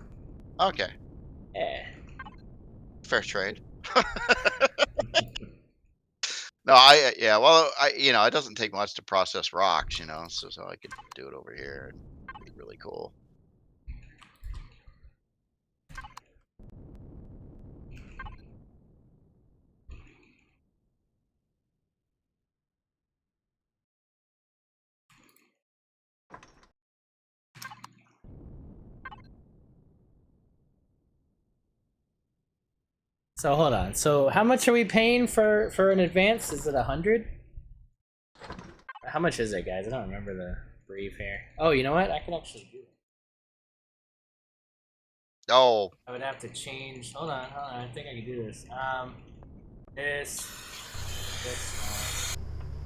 Okay. Yeah. Fair trade. No, yeah. Well, it doesn't take much to process rocks, so I could do it over here and it'd be really cool. So hold on. So how much are we paying for an advance? Is it 100? How much is it, guys? I don't remember the brief here. Oh, you know what? I can actually do it. Oh, I would have to change. Hold on. I think I can do this. This.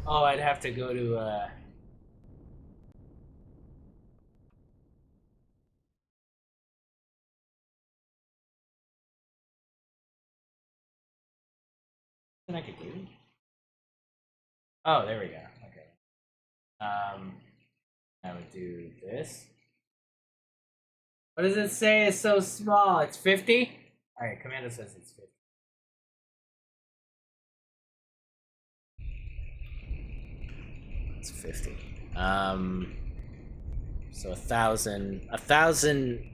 Oh, I'd have to go to. What I could do? Oh, there we go. Okay. I would do this. What does it say? It's so small. It's 50. All right. Commando says it's 50. It's 50. So 1,000. 1,000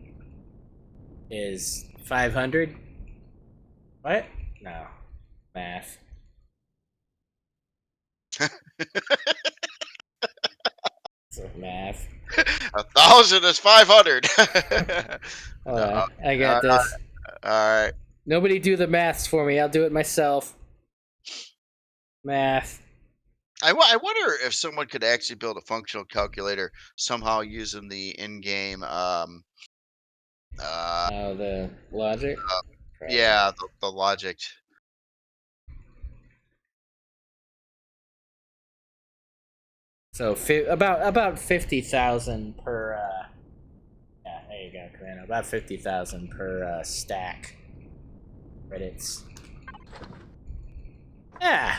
is 500. What? No. Math. So math. 1,000 is 500. Hold on. I got this. All right. Nobody do the maths for me. I'll do it myself. Math. I wonder if someone could actually build a functional calculator somehow using the in-game. Oh, the logic. Yeah, the logic. So about 50,000 per. Yeah, there you go, Commando. About 50,000 per stack. Credits. Yeah.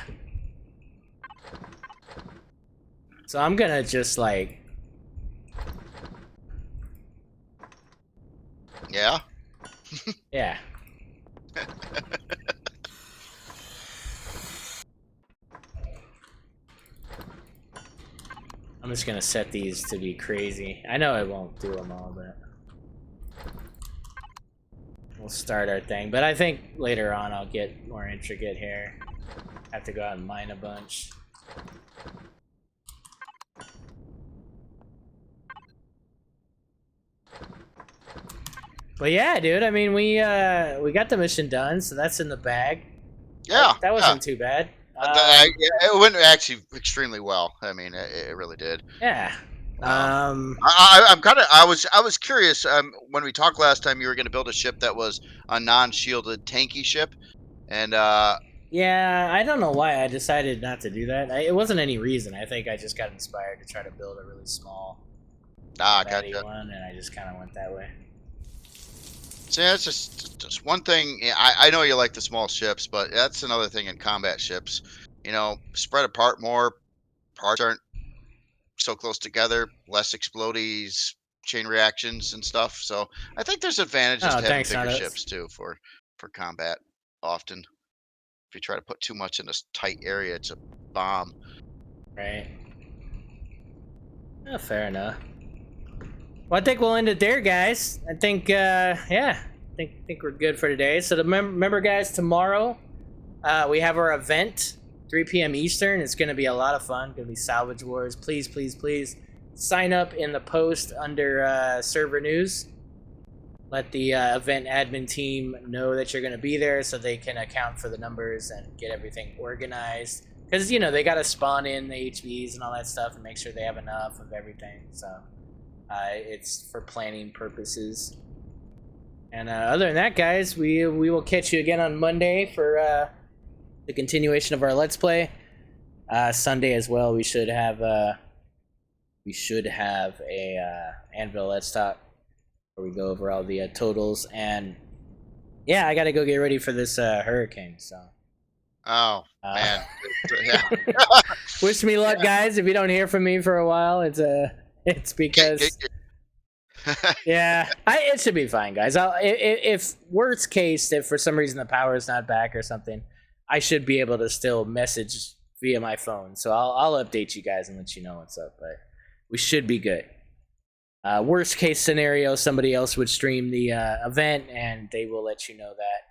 So I'm gonna just like. Yeah. Yeah. I'm just gonna set these to be crazy. I know I won't do them all, but we'll start our thing. But I think later on I'll get more intricate here. Have to go out and mine a bunch. But yeah, dude. I mean, we got the mission done, so that's in the bag. Yeah. That wasn't too bad. It went actually extremely well. I mean, it really did. Yeah. I'm kind of. I was curious. When we talked last time, you were going to build a ship that was a non-shielded tanky ship, and Yeah, I don't know why I decided not to do that. It wasn't any reason. I think I just got inspired to try to build a really small gotcha. one, and I just kind of went that way. So yeah, it's just one thing. I know you like the small ships, but that's another thing in combat ships. Spread apart more. Parts aren't so close together. Less explodies, chain reactions, and stuff. So I think there's advantages Oh, to having thanks, bigger Nadas. ships too for combat. Often, if you try to put too much in this tight area, it's a bomb. Right. Oh, fair enough. Well, I think we'll end it there, guys. I think, yeah, I think we're good for today. So remember, guys, tomorrow we have our event, 3 p.m. Eastern. It's going to be a lot of fun. Going to be Salvage Wars. Please, please, please sign up in the post under server news. Let the event admin team know that you're going to be there so they can account for the numbers and get everything organized. Because, they got to spawn in the HVs and all that stuff and make sure they have enough of everything. So it's for planning purposes. And other than that, guys, we will catch you again on Monday for the continuation of our Let's Play. Sunday as well, we should have a Anvil Let's Talk where we go over all the totals. And yeah, I got to go get ready for this hurricane. So. Oh man. Yeah. Wish me luck, guys. If you don't hear from me for a while, it's because yeah, it should be fine, guys. If worst case, if for some reason the power is not back or something, I should be able to still message via my phone. So I'll update you guys and let you know what's up. But we should be good. Worst case scenario, somebody else would stream the event, and they will let you know that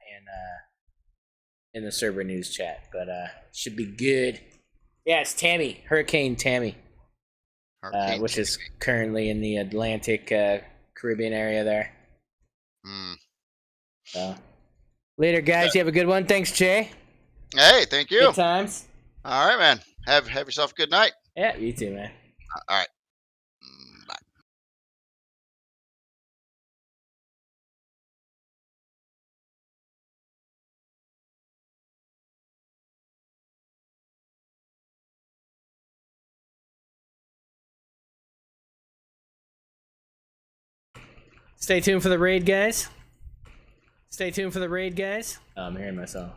in the server news chat. But should be good. Yeah, it's Tammy, Hurricane Tammy, which is currently in the Atlantic Caribbean area there. Mm. So Later, guys. You have a good one. Thanks, Jay. Hey, thank you. Good times. All right, man. Have yourself a good night. Yeah, you too, man. All right. Bye. Stay tuned for the raid, guys. Stay tuned for the raid, guys. Oh, I'm hearing myself.